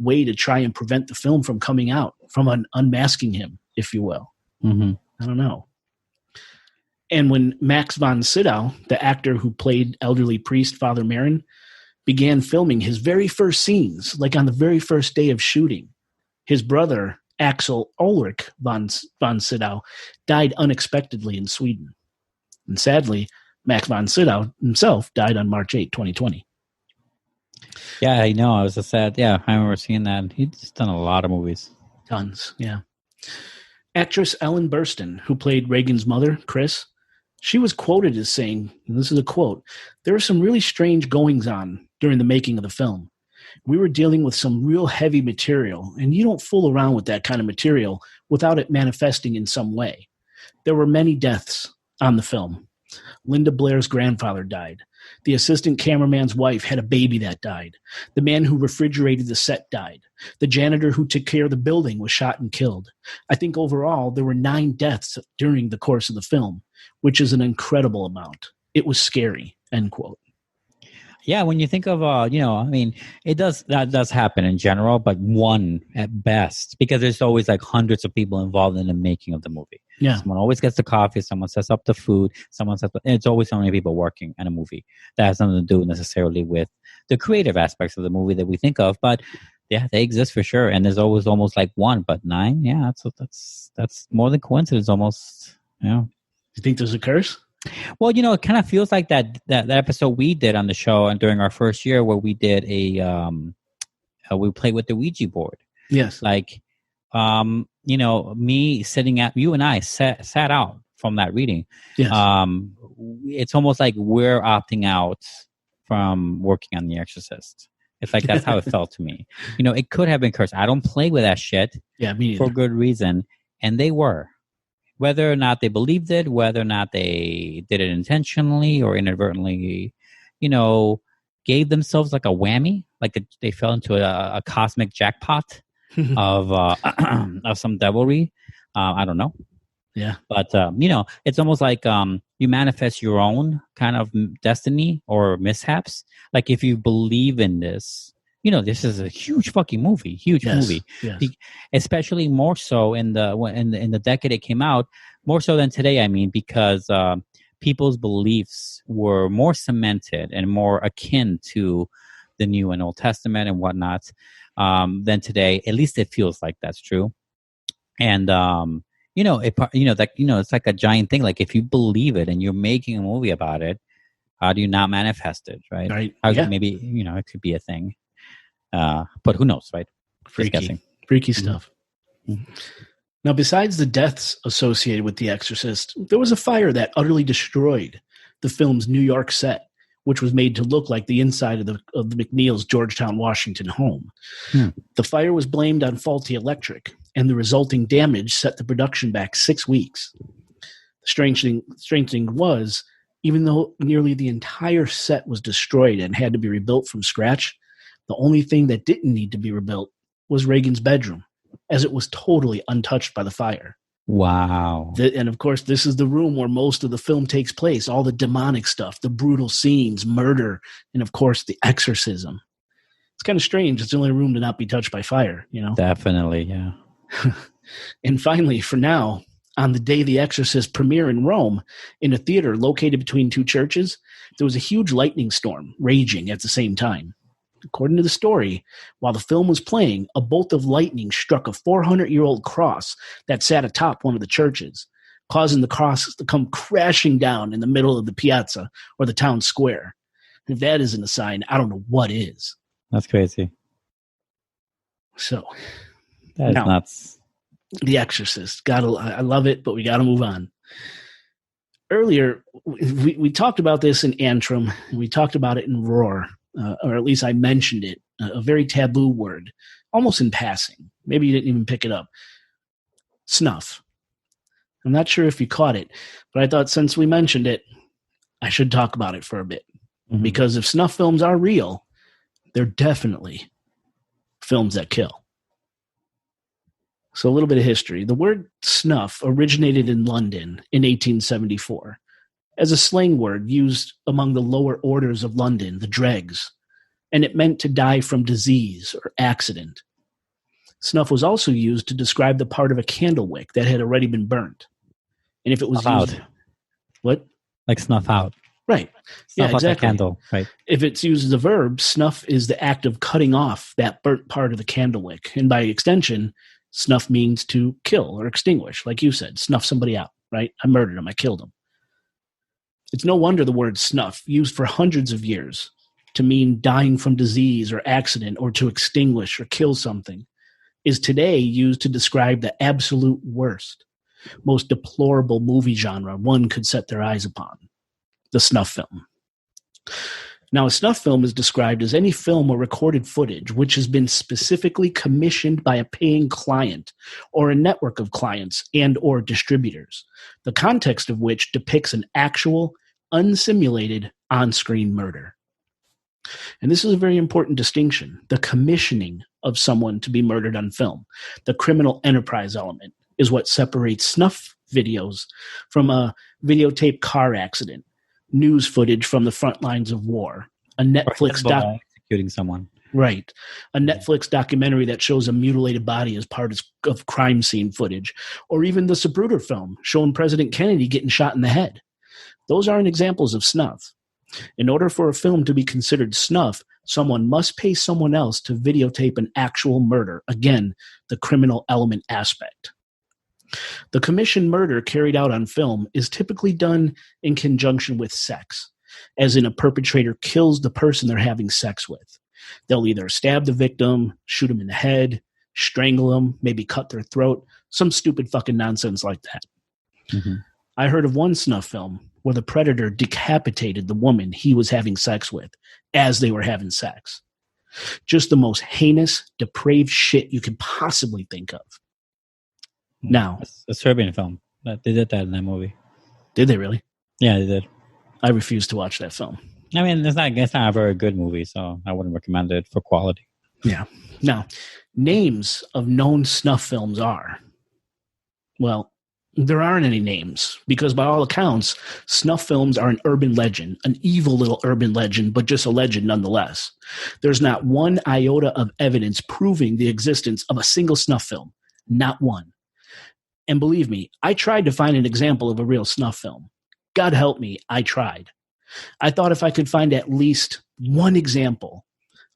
way to try and prevent the film from coming out, from unmasking him, if you will. I don't know. And when Max von Sydow, the actor who played elderly priest Father Merrin, began filming his very first scenes, like on the very first day of shooting, his brother, Axel Ulrich von Sydow, died unexpectedly in Sweden. And sadly, Max von Sydow himself died on March 8, 2020. Yeah, I know. I was just sad. Yeah, I remember seeing that. He's done a lot of movies. Tons, yeah. Actress Ellen Burstyn, who played Reagan's mother, Chris, she was quoted as saying, and this is a quote, "There were some really strange goings-on during the making of the film. We were dealing with some real heavy material, and you don't fool around with that kind of material without it manifesting in some way. There were many deaths on the film. Linda Blair's grandfather died. The assistant cameraman's wife had a baby that died. The man who refrigerated the set died. The janitor who took care of the building was shot and killed. I think overall there were 9 deaths during the course of the film, which is an incredible amount. It was scary," end quote. Yeah, when you think of, that does happen in general, but one at best, because there's always like hundreds of people involved in the making of the movie. Yeah. Someone always gets the coffee, someone sets up the food, it's always so many people working in a movie. That has nothing to do necessarily with the creative aspects of the movie that we think of, but yeah, they exist for sure. And there's always almost like 1, but 9, yeah, that's more than coincidence almost. Yeah. You think there's a curse? Well, it kind of feels like that episode we did on the show and during our first year where we did we played with the Ouija board. Yes. Like, me sitting at, you and I sat out from that reading. Yes. It's almost like we're opting out from working on The Exorcist. It's like, that's how it felt to me. It could have been cursed. I don't play with that shit. Yeah, me neither. For good reason. And they were. Whether or not they believed it, whether or not they did it intentionally or inadvertently, gave themselves like a whammy, like they fell into a cosmic jackpot of some devilry. I don't know. Yeah. But, it's almost like you manifest your own kind of destiny or mishaps. Like if you believe in this, this is a huge fucking movie, movie. Yes. Especially more so in the decade it came out, more so than today. I mean, because people's beliefs were more cemented and more akin to the New and Old Testament and whatnot than today. At least it feels like that's true. And it's like a giant thing. Like if you believe it and you're making a movie about it, how do you not manifest it? Right. Right. Maybe it could be a thing. But who knows, right? Freaky stuff. Mm-hmm. Now, besides the deaths associated with The Exorcist, there was a fire that utterly destroyed the film's New York set, which was made to look like the inside of the McNeil's Georgetown, Washington home. The fire was blamed on faulty electric, and the resulting damage set the production back 6 weeks. The strange thing was, even though nearly the entire set was destroyed and had to be rebuilt from scratch, the only thing that didn't need to be rebuilt was Reagan's bedroom, as it was totally untouched by the fire. Wow. And of course, this is the room where most of the film takes place. All the demonic stuff, the brutal scenes, murder, and of course, the exorcism. It's kind of strange. It's the only room to not be touched by fire, you know? Definitely, yeah. And finally, for now, on the day The Exorcist premiere in Rome, in a theater located between two churches, there was a huge lightning storm raging at the same time. According to the story, while the film was playing, a bolt of lightning struck a 400-year-old cross that sat atop one of the churches, causing the cross to come crashing down in the middle of the piazza or the town square. If that isn't a sign, I don't know what is. That's crazy. So, that is nuts. The Exorcist. I love it, but we got to move on. Earlier, we talked about this in Antrum, and we talked about it in Roar. Or at least I mentioned it, a very taboo word, almost in passing. Maybe you didn't even pick it up. Snuff. I'm not sure if you caught it, but I thought since we mentioned it, I should talk about it for a bit. Mm-hmm. Because if snuff films are real, they're definitely films that kill. So a little bit of history. The word snuff originated in London in 1874. As a slang word used among the lower orders of London, the dregs, and it meant to die from disease or accident. Snuff was also used to describe the part of a candle wick that had already been burnt. And if it was snuff used... out. What? Like snuff out. Right. Snuff yeah, exactly. Out the candle. Right. If it's used as a verb, snuff is the act of cutting off that burnt part of the candle wick. And by extension, snuff means to kill or extinguish. Like you said, snuff somebody out, right? I murdered him. I killed him. It's no wonder the word snuff, used for hundreds of years to mean dying from disease or accident or to extinguish or kill something, is today used to describe the absolute worst, most deplorable movie genre one could set their eyes upon, the snuff film. Now, a snuff film is described as any film or recorded footage which has been specifically commissioned by a paying client or a network of clients and or distributors, the context of which depicts an actual, unsimulated, on-screen murder. And this is a very important distinction, the commissioning of someone to be murdered on film. The criminal enterprise element is what separates snuff videos from a videotaped car accident, news footage from the front lines of war, a Netflix executing someone. Right. A Netflix documentary that shows a mutilated body as part of crime scene footage, or even the Zapruder film showing President Kennedy getting shot in the head. Those aren't examples of snuff. In order for a film to be considered snuff, someone must pay someone else to videotape an actual murder. Again, the criminal element aspect. The commissioned murder carried out on film is typically done in conjunction with sex, as in a perpetrator kills the person they're having sex with. They'll either stab the victim, shoot him in the head, strangle them, maybe cut their throat, some stupid fucking nonsense like that. Mm-hmm. I heard of one snuff film where the predator decapitated the woman he was having sex with as they were having sex. Just the most heinous, depraved shit you could possibly think of. Now, a Serbian film. They did that in that movie. Did they really? Yeah, they did. I refuse to watch that film. I mean, it's not a very good movie, so I wouldn't recommend it for quality. Yeah. Now, names of known snuff films are, well, there aren't any names because by all accounts, snuff films are an urban legend, an evil little urban legend, but just a legend nonetheless. There's not one iota of evidence proving the existence of a single snuff film. Not one. And believe me, I tried to find an example of a real snuff film. God help me, I tried. I thought if I could find at least one example,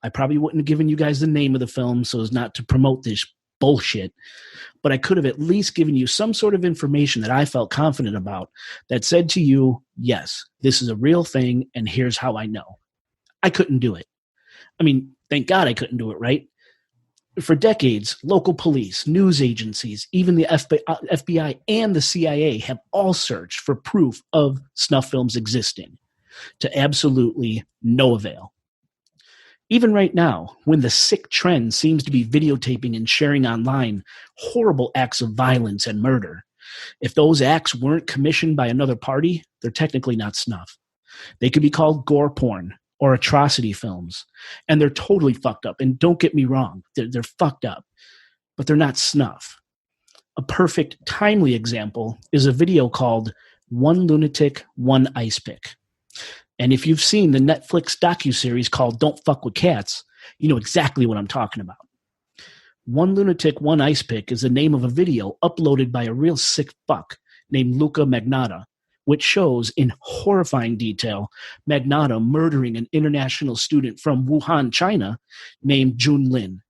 I probably wouldn't have given you guys the name of the film so as not to promote this bullshit, but I could have at least given you some sort of information that I felt confident about that said to you, yes, this is a real thing and here's how I know. I couldn't do it. I mean, Thank God I couldn't do it, right? For decades, local police, news agencies, even the FBI and the CIA have all searched for proof of snuff films existing, to absolutely no avail. Even right now, when the sick trend seems to be videotaping and sharing online horrible acts of violence and murder, if those acts weren't commissioned by another party, they're technically not snuff. They could be called gore porn or atrocity films, and they're totally fucked up. And don't get me wrong, they're fucked up, but they're not snuff. A perfect, timely example is a video called One Lunatic, One Ice Pick. And if you've seen the Netflix docuseries called Don't Fuck with Cats, you know exactly what I'm talking about. One Lunatic, One Ice Pick is the name of a video uploaded by a real sick fuck named Luca Magnotta, which shows in horrifying detail Magnotta murdering an international student from Wuhan, China, named Jun Lin,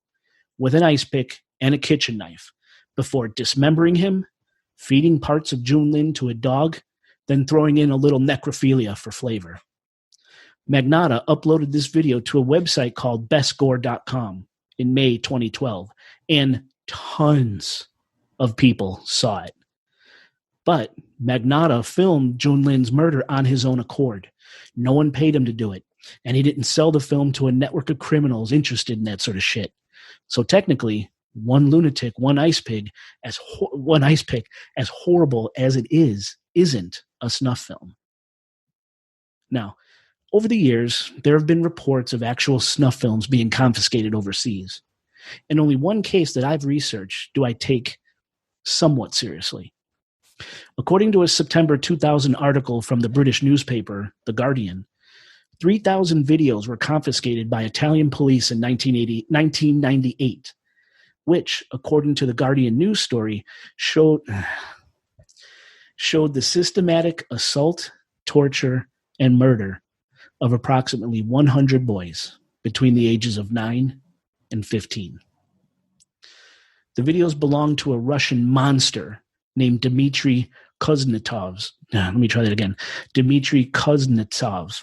with an ice pick and a kitchen knife, before dismembering him, feeding parts of Jun Lin to a dog, then throwing in a little necrophilia for flavor. Magnotta uploaded this video to a website called bestgore.com in May 2012, and tons of people saw it. But Magnotta filmed Jun Lin's murder on his own accord. No one paid him to do it, and he didn't sell the film to a network of criminals interested in that sort of shit. So technically, One Lunatic, One Ice Pick, as horrible as it is, isn't a snuff film. Now, over the years, there have been reports of actual snuff films being confiscated overseas. In only one case that I've researched do I take somewhat seriously. According to a September 2000 article from the British newspaper The Guardian, 3,000 videos were confiscated by Italian police in 1998, which, according to the Guardian news story, showed the systematic assault, torture, and murder of approximately 100 boys between the ages of 9 and 15. The videos belong to a Russian monster named Dmitry Kuznetsov. Dmitry Kuznetsov,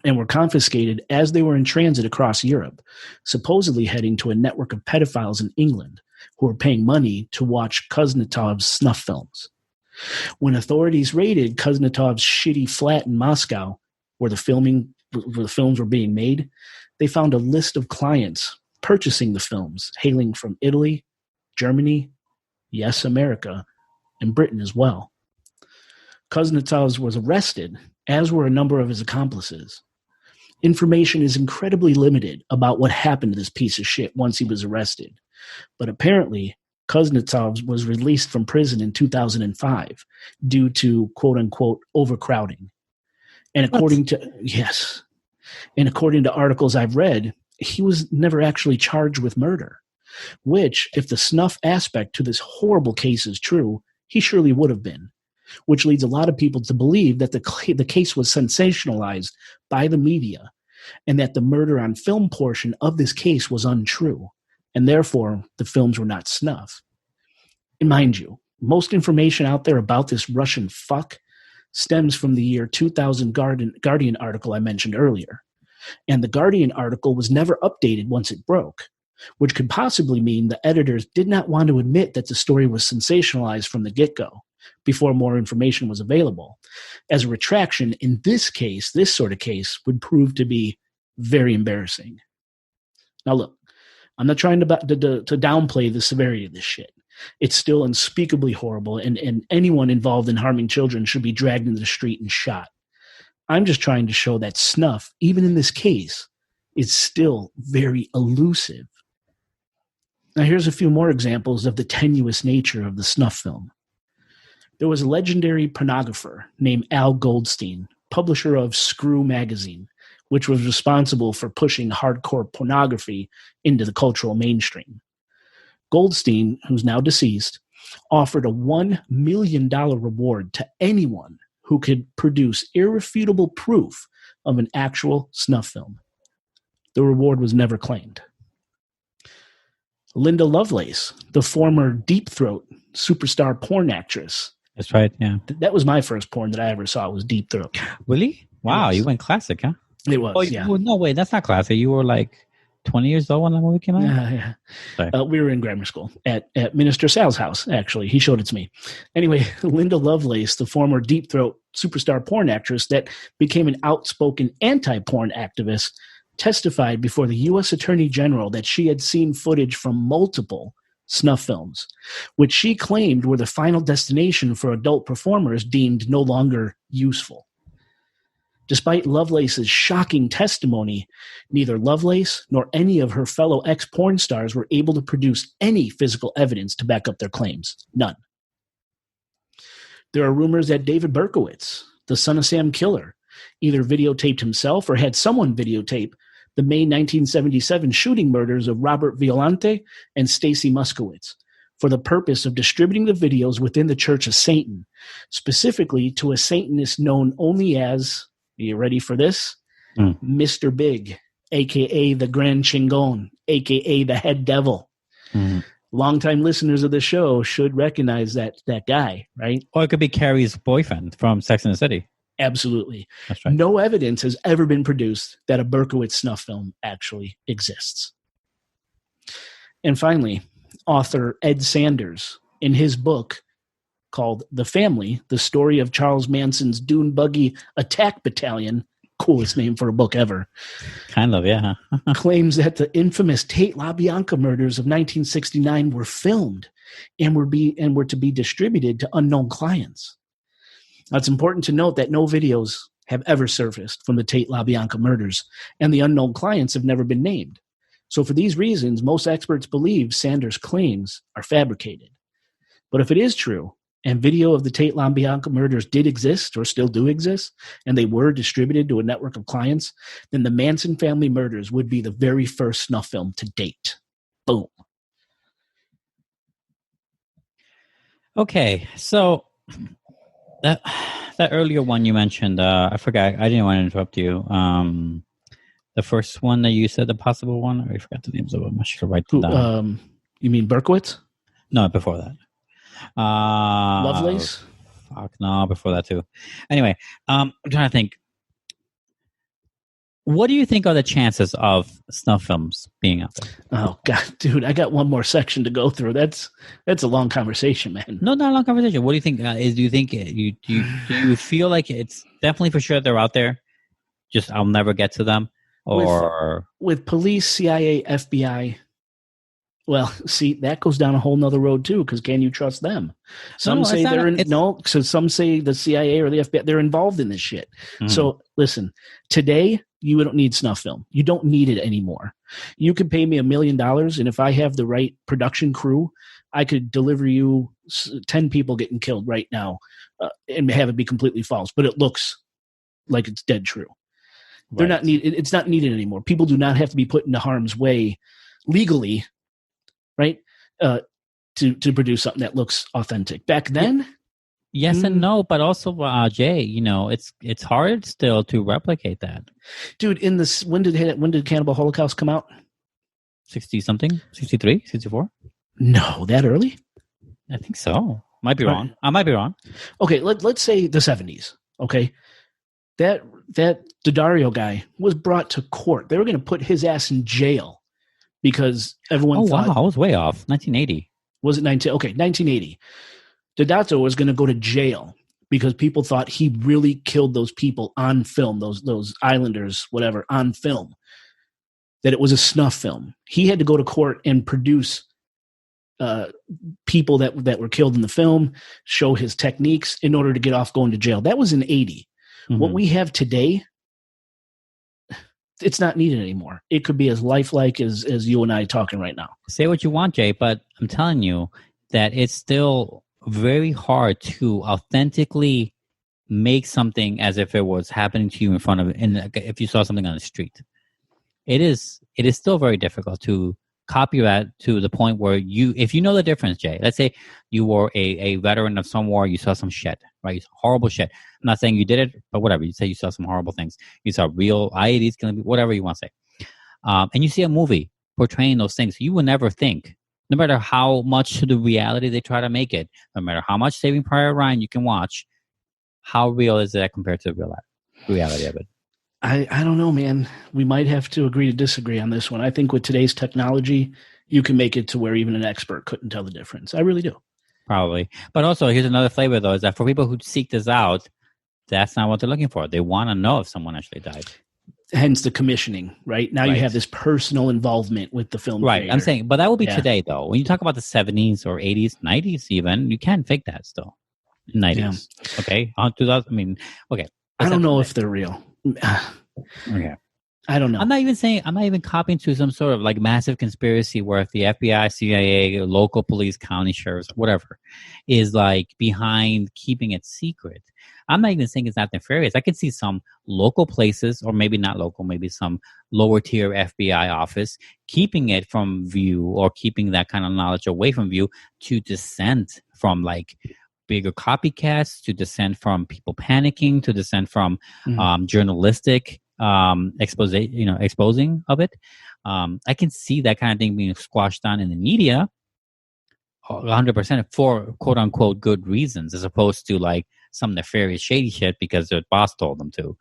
and were confiscated as they were in transit across Europe, supposedly heading to a network of pedophiles in England who were paying money to watch Kuznetsov's snuff films. When authorities raided Kuznetsov's shitty flat in Moscow, where the films were being made, they found a list of clients purchasing the films, hailing from Italy, Germany, yes, America, and Britain as well. Kuznetsov was arrested, as were a number of his accomplices. Information is incredibly limited about what happened to this piece of shit once he was arrested, but apparently Kuznetsov was released from prison in 2005 due to quote-unquote overcrowding. And according to articles I've read, he was never actually charged with murder, which, if the snuff aspect to this horrible case is true, he surely would have been, which leads a lot of people to believe that the case was sensationalized by the media and that the murder on film portion of this case was untrue, and therefore the films were not snuff. And mind you, most information out there about this Russian fuck stems from the year 2000 Guardian article I mentioned earlier. And the Guardian article was never updated once it broke, which could possibly mean the editors did not want to admit that the story was sensationalized from the get-go before more information was available, as a retraction in this sort of case, would prove to be very embarrassing. Now look, I'm not trying to downplay the severity of this shit. It's still unspeakably horrible, and anyone involved in harming children should be dragged into the street and shot. I'm just trying to show that snuff, even in this case, is still very elusive. Now here's a few more examples of the tenuous nature of the snuff film. There was a legendary pornographer named Al Goldstein, publisher of Screw magazine, which was responsible for pushing hardcore pornography into the cultural mainstream. Goldstein, who's now deceased, offered a $1 million reward to anyone who could produce irrefutable proof of an actual snuff film. The reward was never claimed. Linda Lovelace, the former Deep Throat superstar porn actress. That's right, yeah. That was my first porn that I ever saw, was Deep Throat. Really? Wow, you went classic, huh? It was, yeah. Well, no, wait, that's not classic. You were like 20 years old when that movie came out? Yeah. We were in grammar school at Minister Sal's house, actually. He showed it to me. Anyway, Linda Lovelace, the former Deep Throat superstar porn actress that became an outspoken anti-porn activist, testified before the U.S. Attorney General that she had seen footage from multiple snuff films, which she claimed were the final destination for adult performers deemed no longer useful. Despite Lovelace's shocking testimony, neither Lovelace nor any of her fellow ex-porn stars were able to produce any physical evidence to back up their claims. None. There are rumors that David Berkowitz, the son of Sam Killer, either videotaped himself or had someone videotape the May 1977 shooting murders of Robert Violante and Stacy Muskowitz for the purpose of distributing the videos within the Church of Satan, specifically to a Satanist known only as, are you ready for this? Mr. Big, a.k.a. the Grand Chingon, a.k.a. the Head Devil. Longtime listeners of the show should recognize that guy, right? Or it could be Carrie's boyfriend from Sex and the City. Absolutely. That's right. No evidence has ever been produced that a Berkowitz snuff film actually exists. And finally, author Ed Sanders, in his book called The Family, The Story of Charles Manson's Dune Buggy Attack Battalion, coolest name for a book ever, kind of, yeah, claims that the infamous Tate LaBianca murders of 1969 were filmed and were to be distributed to unknown clients. Now, it's important to note that no videos have ever surfaced from the Tate LaBianca murders, and the unknown clients have never been named. So for these reasons, most experts believe Sanders' claims are fabricated. But if it is true, and video of the Tate LaBianca murders did exist or still do exist, and they were distributed to a network of clients, then the Manson family murders would be the very first snuff film to date. Boom. Okay, so that earlier one you mentioned, I forgot. I didn't want to interrupt you. The first one that you said, the possible one, I forgot the names of them. I should write them down. You mean Berkowitz? No, before that. Lovelace? Fuck, no, before that too. Anyway, I'm trying to think. What do you think are the chances of snuff films being out there? Oh God, dude, I got one more section to go through. That's a long conversation, man. No, not a long conversation. What do you think? Do you think do you feel like it's definitely for sure they're out there? Just I'll never get to them, or with police, CIA, FBI. Well, see, that goes down a whole nother road too. Because can you trust them? Some say some say the CIA or the FBI they're involved in this shit. Mm-hmm. So listen, today you don't need snuff film. You don't need it anymore. You could pay me $1 million, and if I have the right production crew, I could deliver you 10 people getting killed right now, and have it be completely false. But it looks like it's dead true. Right. They're not need. It's not needed anymore. People do not have to be put into harm's way legally. Right, to produce something that looks authentic. Back then, yes and no, but also Jay, it's hard still to replicate that. Dude, when did Cannibal Holocaust come out? 60 something, 63, 64? No, that early? I think so. Might be wrong. I might be wrong. Okay, let's say the 70s. Okay, that Daddario guy was brought to court. They were going to put his ass in jail. Because everyone thought... wow, I was way off. 1980. Was it 1980. Deodato was going to go to jail because people thought he really killed those people on film, those islanders, whatever, on film, that it was a snuff film. He had to go to court and produce people that were killed in the film, show his techniques in order to get off going to jail. That was in 80. Mm-hmm. What we have today... it's not needed anymore. It could be as lifelike as you and I talking right now. Say what you want, Jay, but I'm telling you that it's still very hard to authentically make something as if it was happening to you in front of it. And if you saw something on the street, it is still very difficult to copy that to the point where if you know the difference, Jay, let's say you were a veteran of some war, you saw some shit, right? Horrible shit. I'm not saying you did it, but whatever. You say you saw some horrible things. You saw real IEDs, whatever you want to say. And you see a movie portraying those things. You will never think, no matter how much to the reality they try to make it, no matter how much Saving Private Ryan you can watch, how real is that compared to the real reality of it? I don't know, man. We might have to agree to disagree on this one. I think with today's technology, you can make it to where even an expert couldn't tell the difference. I really do. Probably. But also, here's another flavor, though, is that for people who seek this out, that's not what they're looking for. They want to know if someone actually died. Hence the commissioning, right? Now you have this personal involvement with the film. Right. creator. I'm saying, but that will be today, though. When you talk about the 70s or 80s, 90s even, you can't fake that still. 90s. Yeah. Okay. 2000, I mean, okay. I don't know if they're real. Okay. I don't know. I'm not even copying to some sort of like massive conspiracy where if the FBI, CIA, local police, county sheriffs, whatever, is like behind keeping it secret. I'm not even saying it's not nefarious. I could see some local places, or maybe not local, maybe some lower tier FBI office keeping it from view or keeping that kind of knowledge away from view to dissent from like bigger copycats, to dissent from people panicking, to dissent from journalistic exposing of it. I can see that kind of thing being squashed down in the media 100% for quote unquote good reasons, as opposed to like some nefarious shady shit because their boss told them to.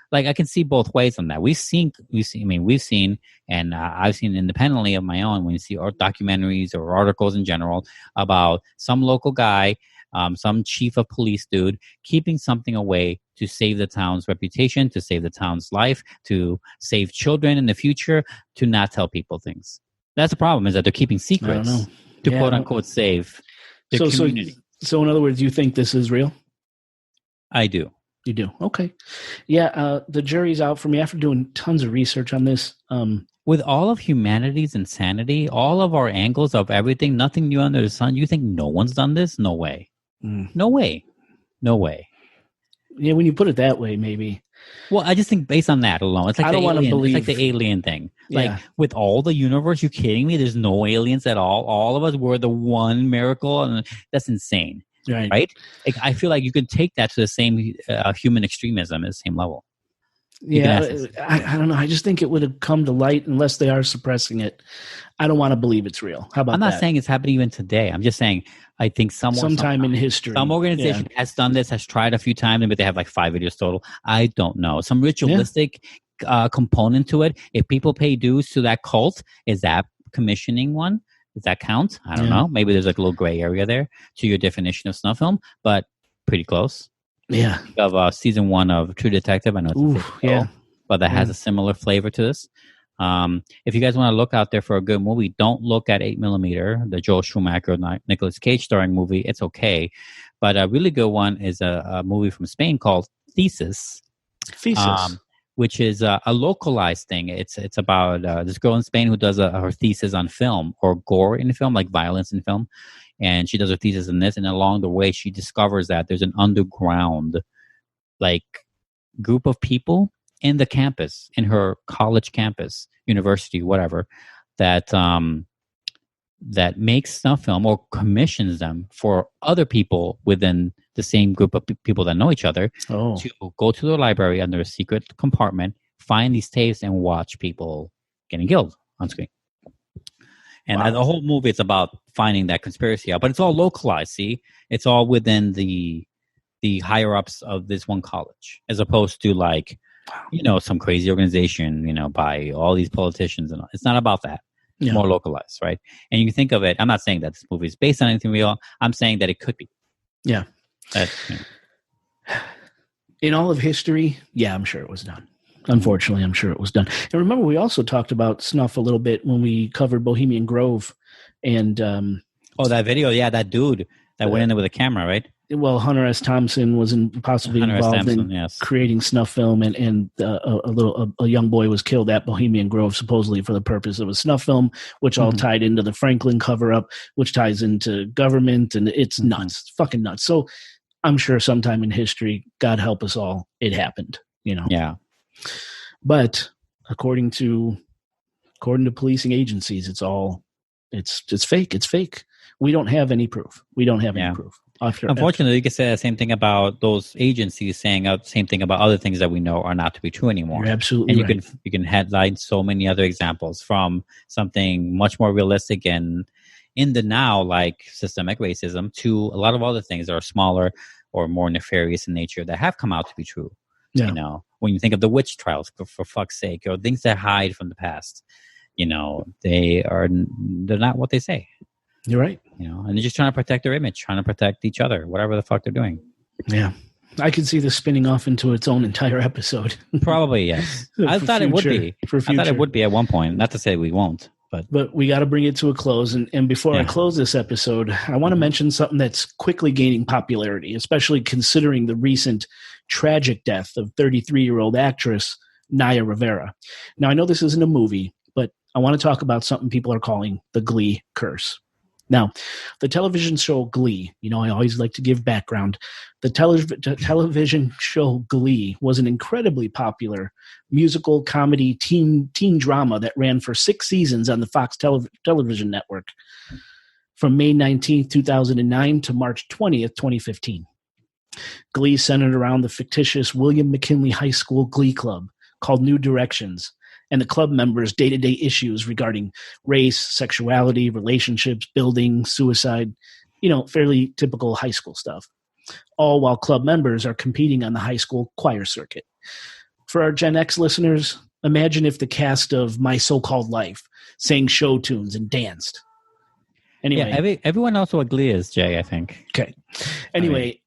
Like I can see both ways on that. We've seen, and I've seen independently of my own when you see documentaries or articles in general about some local guy, some chief of police dude keeping something away to save the town's reputation, to save the town's life, to save children in the future, to not tell people things. That's the problem, is that they're keeping secrets to quote unquote save their community. So in other words, you think this is real? I do. You do? Okay. Yeah, the jury's out for me after doing tons of research on this. With all of humanity's insanity, all of our angles of everything, nothing new under the sun, you think no one's done this? No way. No way. No way. Yeah, when you put it that way, maybe. Well, I just think based on that alone, it's like I don't want to believe. It's like the alien thing. Like with all the universe, you kidding me? There's no aliens at all. All of us were the one miracle, and that's insane. Right? Like, I feel like you could take that to the same human extremism at the same level. Yeah, I don't know. I just think it would have come to light unless they are suppressing it. I don't want to believe it's real. How about that? I'm not saying it's happening even today. I'm just saying I think sometime in history, some organization has done this, has tried a few times, but they have like 5 videos total. I don't know. Some ritualistic component to it. If people pay dues to that cult, is that commissioning one? Does that count? I don't know. Maybe there's like a little gray area there to your definition of snuff film, but pretty close. Yeah. Of season 1 of True Detective. I know it's a show, but that has a similar flavor to this. If you guys want to look out there for a good movie, don't look at 8mm, the Joel Schumacher, Nicolas Cage starring movie. It's okay. But a really good one is a movie from Spain called Thesis. Which is a localized thing. It's about this girl in Spain who does her thesis on film, or gore in film, like violence in film. And she does her thesis in this, and along the way, she discovers that there's an underground, like, group of people in the campus, in her college campus, university, whatever, that that makes snuff film or commissions them for other people within the same group of people that know each other to go to the library under a secret compartment, find these tapes, and watch people getting killed on screen. And the whole movie is about finding that conspiracy out, but it's all localized. See, it's all within the higher ups of this one college, as opposed to like, some crazy organization, by all these politicians and all. It's not about that. It's more localized, right? And you can think of it. I'm not saying that this movie is based on anything real. I'm saying that it could be. Yeah. In all of history, I'm sure it was done. Unfortunately, I'm sure it was done. And remember, we also talked about snuff a little bit when we covered Bohemian Grove. And that video, that dude that went in there with a camera, right? Well, Hunter S. Thompson was possibly involved in creating snuff film, and a young boy was killed at Bohemian Grove, supposedly for the purpose of a snuff film, which all tied into the Franklin cover-up, which ties into government, and it's nuts, it's fucking nuts. So I'm sure sometime in history, God help us all, it happened, Yeah. But according to policing agencies, it's fake. It's fake. We don't have any proof. Any proof. Unfortunately, you can say the same thing about those agencies saying the same thing about other things that we know are not to be true anymore. You're absolutely right. You can headline so many other examples from something much more realistic and in the now, like systemic racism, to a lot of other things that are smaller or more nefarious in nature that have come out to be true. Yeah. You know, when you think of the witch trials, for fuck's sake, or things that hide from the past, you know, they're not what they say. You're right. You know, and they're just trying to protect their image, trying to protect each other, whatever the fuck they're doing. Yeah. I could see this spinning off into its own entire episode. Probably, yes. I thought it would be. I thought it would be at one point. Not to say we won't, but we got to bring it to a close. And before I close this episode, I want to mention something that's quickly gaining popularity, especially considering the recent tragic death of 33-year-old actress Naya Rivera. Now, I know this isn't a movie, but I want to talk about something people are calling the Glee Curse. Now, the television show Glee, you know, I always like to give background. The television show Glee was an incredibly popular musical comedy teen drama that ran for 6 seasons on the Fox television network from May 19th, 2009 to March 20th, 2015. Glee centered around the fictitious William McKinley High School Glee Club called New Directions, and the club members' day-to-day issues regarding race, sexuality, relationships, building, suicide, you know, fairly typical high school stuff, all while club members are competing on the high school choir circuit. For our Gen X listeners, imagine if the cast of My So-Called Life sang show tunes and danced. Anyway, yeah, everyone knows what Glee is, Jay, I think. Okay. Anyway,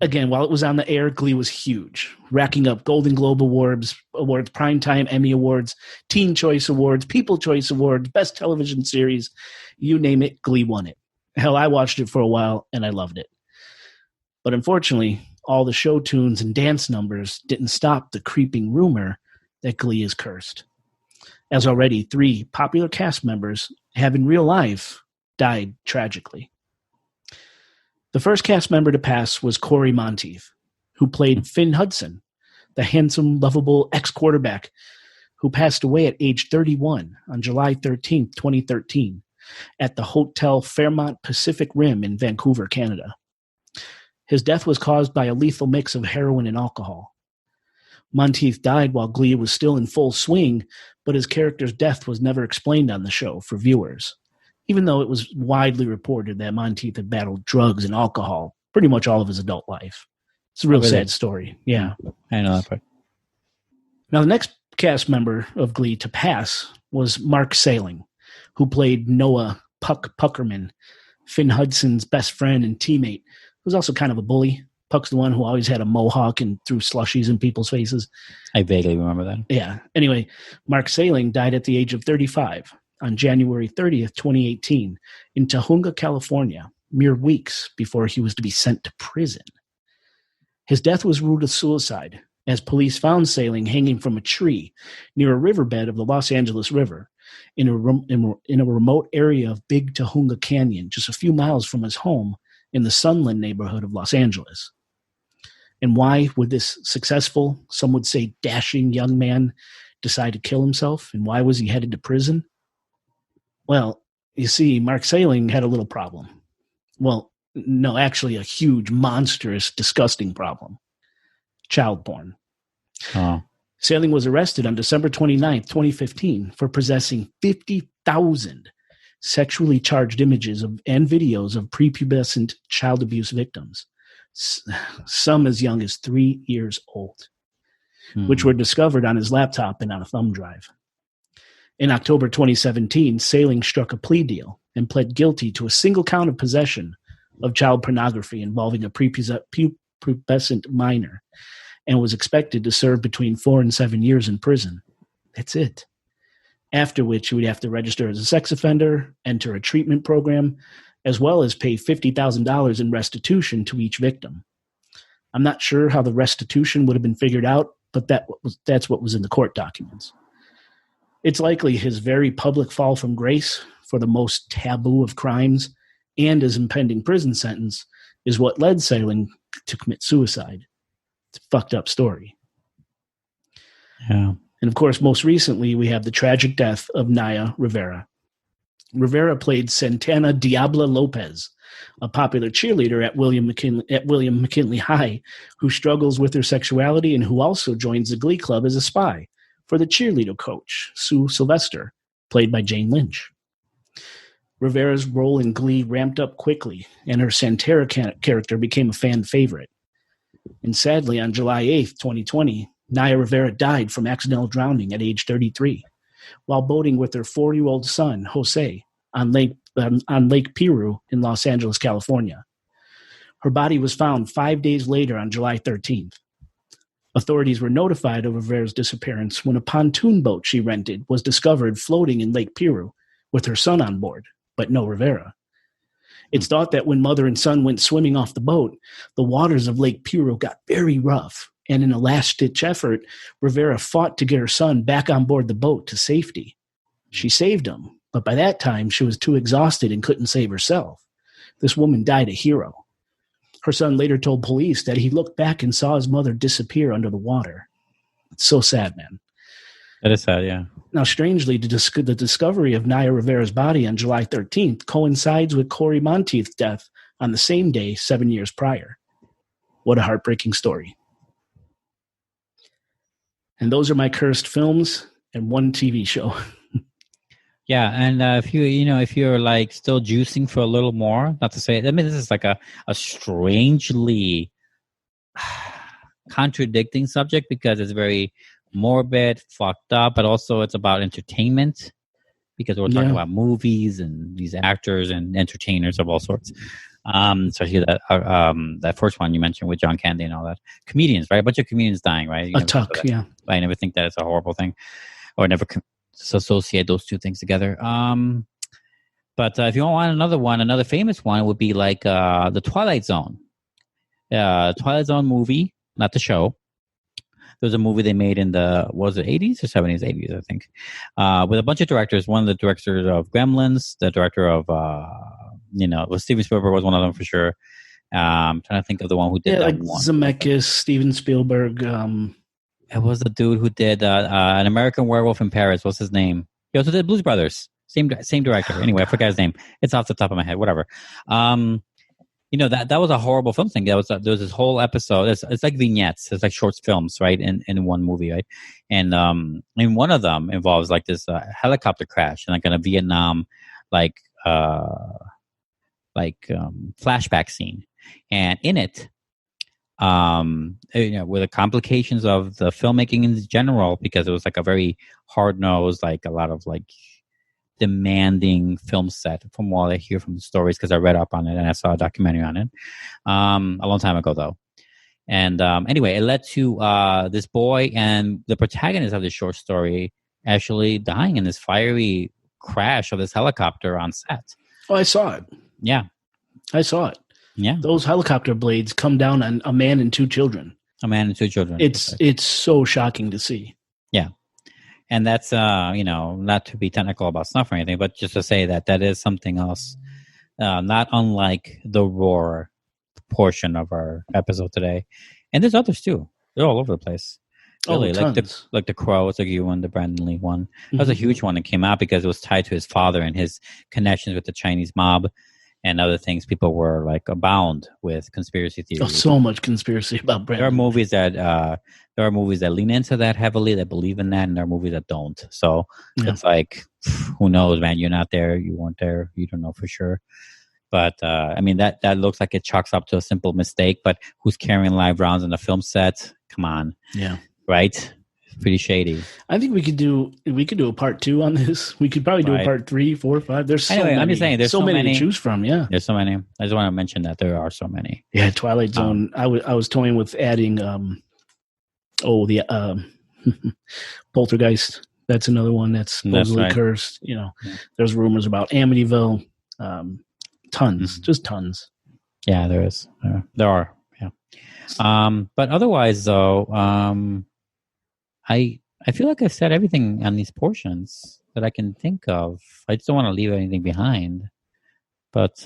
again, while it was on the air, Glee was huge, racking up Golden Globe Awards, Primetime Emmy Awards, Teen Choice Awards, People Choice Awards, Best Television Series, you name it, Glee won it. Hell, I watched it for a while, and I loved it. But unfortunately, all the show tunes and dance numbers didn't stop the creeping rumor that Glee is cursed, as already 3 popular cast members have in real life died tragically. The first cast member to pass was Cory Monteith, who played Finn Hudson, the handsome, lovable ex-quarterback who passed away at age 31 on July 13th, 2013, at the Hotel Fairmont Pacific Rim in Vancouver, Canada. His death was caused by a lethal mix of heroin and alcohol. Monteith died while Glee was still in full swing, but his character's death was never explained on the show for viewers, even though it was widely reported that Monteith had battled drugs and alcohol pretty much all of his adult life. It's a real sad story. Yeah. I know that part. Now, the next cast member of Glee to pass was Mark Salling, who played Noah Puck Puckerman, Finn Hudson's best friend and teammate, who's also kind of a bully. Puck's the one who always had a mohawk and threw slushies in people's faces. I vaguely remember that. Yeah. Anyway, Mark Salling died at the age of 35. On January 30th, 2018, in Tahunga, California, mere weeks before he was to be sent to prison. His death was ruled a suicide, as police found Salling hanging from a tree near a riverbed of the Los Angeles River in a remote area of Big Tahunga Canyon, just a few miles from his home in the Sunland neighborhood of Los Angeles. And why would this successful, some would say dashing young man decide to kill himself? And why was he headed to prison? Well, you see, Mark Salling had a little problem. Well, no, actually a huge, monstrous, disgusting problem. Child porn. Oh. Salling was arrested on December 29th, 2015 for possessing 50,000 sexually charged images and videos of prepubescent child abuse victims, some as young as 3 years old, which were discovered on his laptop and on a thumb drive. In October 2017, Salling struck a plea deal and pled guilty to a single count of possession of child pornography involving a prepubescent minor and was expected to serve between 4 and 7 years in prison. That's it. After which he would have to register as a sex offender, enter a treatment program, as well as pay $50,000 in restitution to each victim. I'm not sure how the restitution would have been figured out, but that's what was in the court documents. It's likely his very public fall from grace for the most taboo of crimes and his impending prison sentence is what led Salling to commit suicide. It's a fucked up story. Yeah. And of course, most recently, we have the tragic death of Naya Rivera. Rivera played Santana Diabla Lopez, a popular cheerleader at William McKinley High, who struggles with her sexuality and who also joins the Glee Club as a spy for the cheerleader coach, Sue Sylvester, played by Jane Lynch. Rivera's role in Glee ramped up quickly, and her Santana character became a fan favorite. And sadly, on July 8th, 2020, Naya Rivera died from accidental drowning at age 33 while boating with her 4-year-old son, Jose, on Lake Piru in Los Angeles, California. Her body was found 5 days later on July 13th. Authorities were notified of Rivera's disappearance when a pontoon boat she rented was discovered floating in Lake Piru with her son on board, but no Rivera. It's thought that when mother and son went swimming off the boat, the waters of Lake Piru got very rough, and in a last-ditch effort, Rivera fought to get her son back on board the boat to safety. She saved him, but by that time, she was too exhausted and couldn't save herself. This woman died a hero. Her son later told police that he looked back and saw his mother disappear under the water. It's so sad, man. That is sad, yeah. Now, strangely, the discovery of Naya Rivera's body on July 13th coincides with Cory Monteith's death on the same day 7 years prior. What a heartbreaking story. And those are my cursed films and one TV show. Yeah, and if you're like still juicing for a little more, not to say, I mean, this is like a strangely contradicting subject because it's very morbid, fucked up, but also it's about entertainment because we're talking about movies and these actors and entertainers of all sorts. Especially that first one you mentioned with John Candy and all that. Comedians, right? A bunch of comedians dying, right? Atuk, yeah. I never think that it's a horrible thing, or never associate those two things together. But if you want another famous one would be like the Twilight Zone. Twilight Zone movie, not the show. There was a movie they made in the, was it 80s or 70s? 80s, I think. With a bunch of directors. One of the directors of Gremlins, the director of, Steven Spielberg was one of them for sure. I'm trying to think of the one who did that like one. Zemeckis, Steven Spielberg. It was the dude who did An American Werewolf in Paris. What's his name? He also did Blues Brothers. Same director. Anyway, I forgot his name. It's off the top of my head. Whatever. That was a horrible film thing. There was this whole episode. It's like vignettes. It's like short films, right? In one movie, right? And one of them involves like this helicopter crash and like in a Vietnam flashback scene. And in it, with the complications of the filmmaking in general, because it was like a very hard-nosed, like a lot of like demanding film set from what I hear from the stories, because I read up on it and I saw a documentary on it a long time ago though. And anyway, it led to this boy and the protagonist of this short story actually dying in this fiery crash of this helicopter on set. Oh, I saw it. Yeah. I saw it. Yeah. Those helicopter blades come down on a man and two children. It's so shocking to see. Yeah. And that's, not to be technical about snuff or anything, but just to say that is something else, not unlike the roar portion of our episode today. And there's others too. They're all over the place. Really, like the Crow, it's like you one, the Brandon Lee one. That was a huge one that came out because it was tied to his father and his connections with the Chinese mob and other things. People were like abound with conspiracy theories. Oh, so much conspiracy about Brandon. There are movies that lean into that heavily, that believe in that, and there are movies that don't. So it's like, who knows, man? You're not there. You weren't there. You don't know for sure. But, that looks like it chalks up to a simple mistake. But who's carrying live rounds on a film set? Come on. Yeah. Right? Pretty shady. I think we could do a part 2 on this. We could probably do a part 3, 4, 5. There's so many. I'm just saying, there's so many to choose from. Yeah, there's so many. I just want to mention that there are so many. Yeah, Twilight Zone. I was toying with adding. Poltergeist. That's another one that's supposedly cursed. There's rumors about Amityville. Tons, just tons. Yeah, there is. There are. Yeah. But otherwise, though, I feel like I've said everything on these portions that I can think of. I just don't want to leave anything behind. But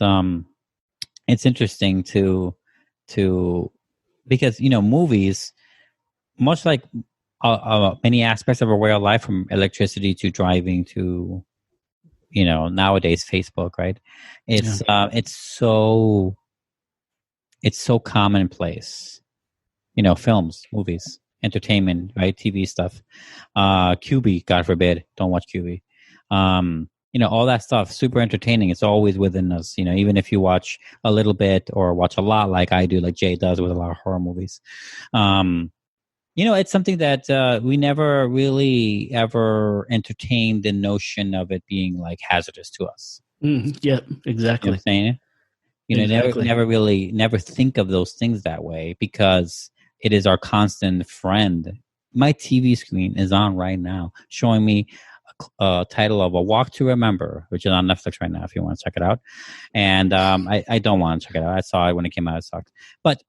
it's interesting to because movies, much like many aspects of our way of life, from electricity to driving to nowadays Facebook, right? It's so commonplace. Films, movies, entertainment, right? TV stuff. QB, God forbid, don't watch QB. all that stuff, super entertaining. It's always within us, even if you watch a little bit or watch a lot like I do, like Jay does with a lot of horror movies. It's something that we never really ever entertained the notion of it being like hazardous to us. Yeah, exactly. You know what I'm saying? Exactly. Never think of those things that way because it is our constant friend. My TV screen is on right now showing me a title of A Walk to Remember, which is on Netflix right now if you want to check it out. And I don't want to check it out. I saw it when it came out. It sucked. But,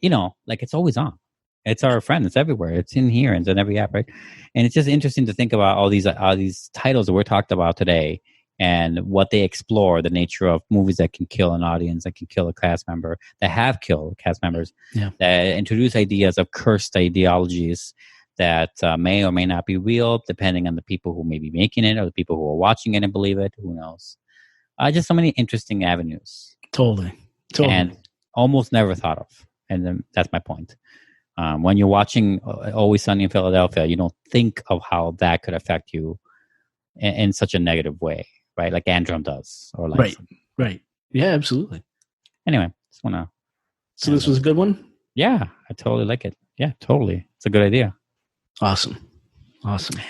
it's always on. It's our friend. It's everywhere. It's in here. It's in every app, right? And it's just interesting to think about all these titles that we're talked about today and what they explore, the nature of movies that can kill an audience, that can kill a cast member, that have killed cast members, that introduce ideas of cursed ideologies that may or may not be real, depending on the people who may be making it or the people who are watching it and believe it. Who knows? Just so many interesting avenues. Totally. And almost never thought of. And that's my point. When you're watching Always Sunny in Philadelphia, you don't think of how that could affect you in such a negative way, right? Like Antrum does. Or like Right. Yeah, absolutely. Anyway, just want to... So this was a good one? Yeah, I totally like it. Yeah, totally. It's a good idea. Awesome.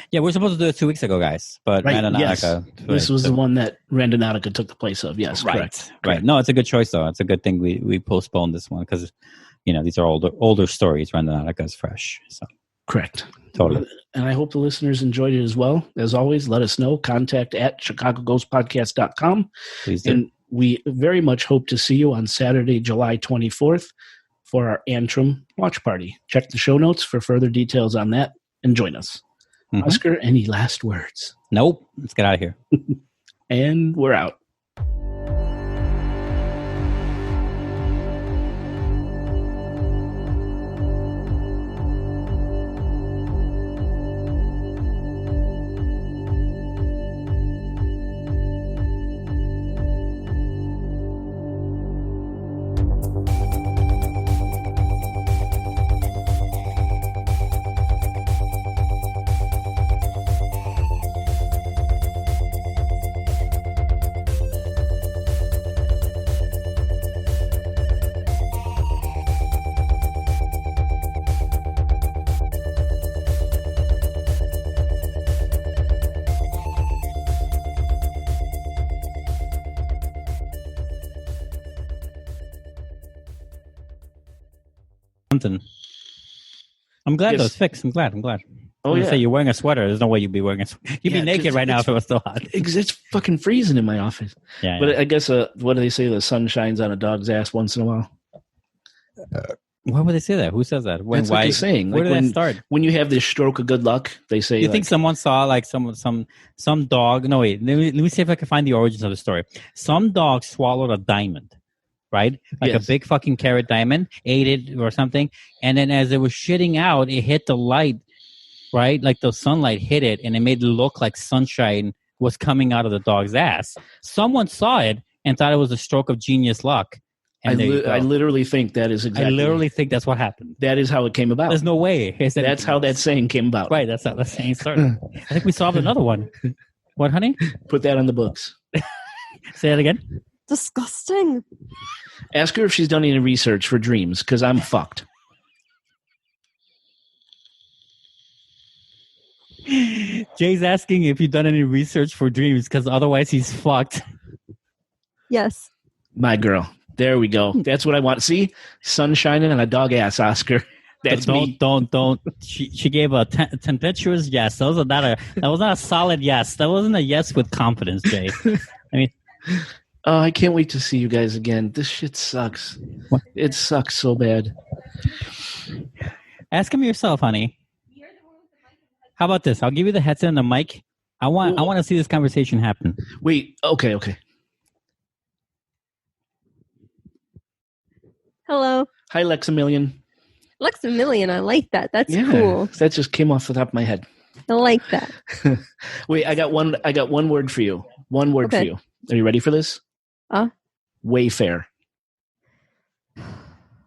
Yeah, we're supposed to do it 2 weeks ago, guys. But Randonautica, this was the one that Randonautica took the place of. Yes, correct. No, it's a good choice, though. It's a good thing we postponed this one because... these are older stories. Randonautica is fresh. So correct. Totally. And I hope the listeners enjoyed it as well. As always, let us know. Contact at chicagoghostpodcast.com. Please do. And we very much hope to see you on Saturday, July 24th for our Antrum watch party. Check the show notes for further details on that and join us. Mm-hmm. Oscar, any last words? Nope. Let's get out of here. And we're out. I'm glad that was fixed. I'm glad. Oh, yeah. Say you're wearing a sweater. There's no way you'd be wearing a sweater. You'd be naked right now if it was still hot. It's fucking freezing in my office. Yeah. But I guess, what do they say? The sun shines on a dog's ass once in a while. Why would they say that? Who says that? That's what they're saying. Where did that start? When you have this stroke of good luck, they say. You think someone saw like some dog? No, wait. Let me see if I can find the origins of the story. Some dog swallowed a diamond. Right? Like a big fucking carat diamond, ate it or something. And then as it was shitting out, it hit the light, right? Like the sunlight hit it and it made it look like sunshine was coming out of the dog's ass. Someone saw it and thought it was a stroke of genius luck. And I literally think that is exactly. I literally think that's what happened. That is how it came about. There's no way. That's how that saying came about. Right. That's how that saying started. I think we solved another one. What, honey? Put that on the books. Say it again. Disgusting. Ask her if she's done any research for dreams, because I'm fucked. Jay's asking if you've done any research for dreams, because otherwise he's fucked. Yes. My girl. There we go. That's what I want. See? Sun shining on a dog ass, Oscar. That's me. Don't. She gave a tempestuous yes. That was not a solid yes. That wasn't a yes with confidence, Jay. I mean... Oh, I can't wait to see you guys again. This shit sucks. What? It sucks so bad. Ask him yourself, honey. How about this? I'll give you the headset and the mic. I want to see this conversation happen. Wait. Okay. Hello. Hi, Lexamillion. Lexamillion. I like that. That's cool. That just came off the top of my head. I like that. Wait, I got one word for you. One word for you. Are you ready for this? Wayfair.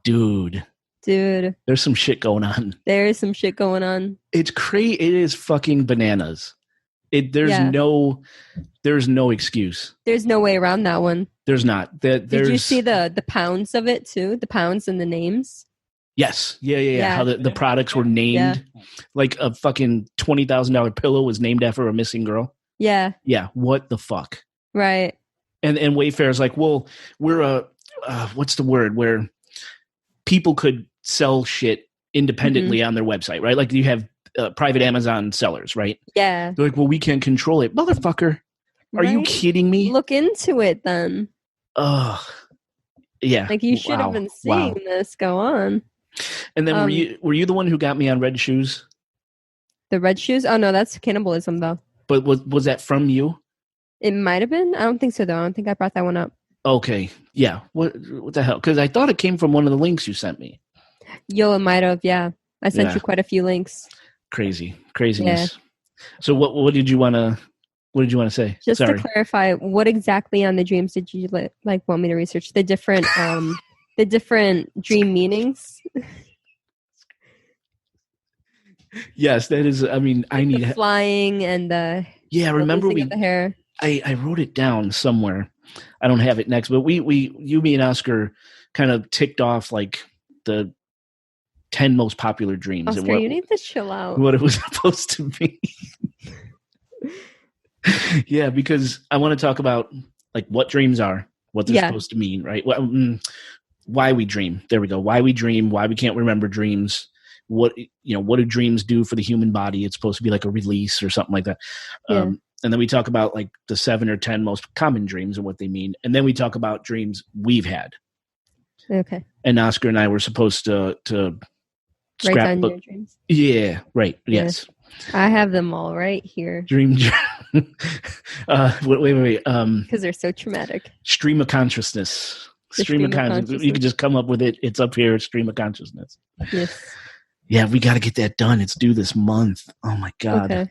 Dude. There's some shit going on. There is some shit going on. It's crazy. It is fucking bananas. There's no excuse. There's no way around that one. There's not. Did you see the pounds of it too? The pounds and the names? Yes. Yeah. How the products were named. Yeah. Like a fucking $20,000 pillow was named after a missing girl. Yeah. Yeah. What the fuck? Right. And Wayfair's like, well, we're what's the word? Where people could sell shit independently on their website, right? Like you have private Amazon sellers, right? Yeah. They're like, well, we can't control it. Motherfucker. Are you kidding me? Look into it then. Ugh. Yeah. Like you should have been seeing this go on. And then were you the one who got me on red shoes? The red shoes? Oh no, that's cannibalism though. But was that from you? It might have been. I don't think so though. I don't think I brought that one up. Okay. Yeah. What the hell? Because I thought it came from one of the links you sent me. Yo, it might have. Yeah. I sent you quite a few links. Craziness. Yeah. So what did you want to say? Just to clarify, what exactly on the dreams did you want me to research? The different dream meanings. Yes, that is. I mean, I need the flying and the remember the hair. I wrote it down somewhere. I don't have it next, but me and Oscar kind of ticked off like the 10 most popular dreams. Oscar, you need to chill out. What it was supposed to be. Yeah, because I want to talk about like what dreams are, what they're supposed to mean, right? Why we dream. There we go. Why we dream, why we can't remember dreams. What do dreams do for the human body? It's supposed to be like a release or something like that. Yeah. And then we talk about like the 7 or 10 most common dreams and what they mean. And then we talk about dreams we've had. Okay. And Oscar and I were supposed to write down your dreams. Yeah, right. Yes. I have them all right here. Wait. Because they're so traumatic. Stream of consciousness. Stream of consciousness. You can just come up with it. It's up here. Stream of consciousness. Yes. Yeah, we got to get that done. It's due this month. Oh my God. Okay.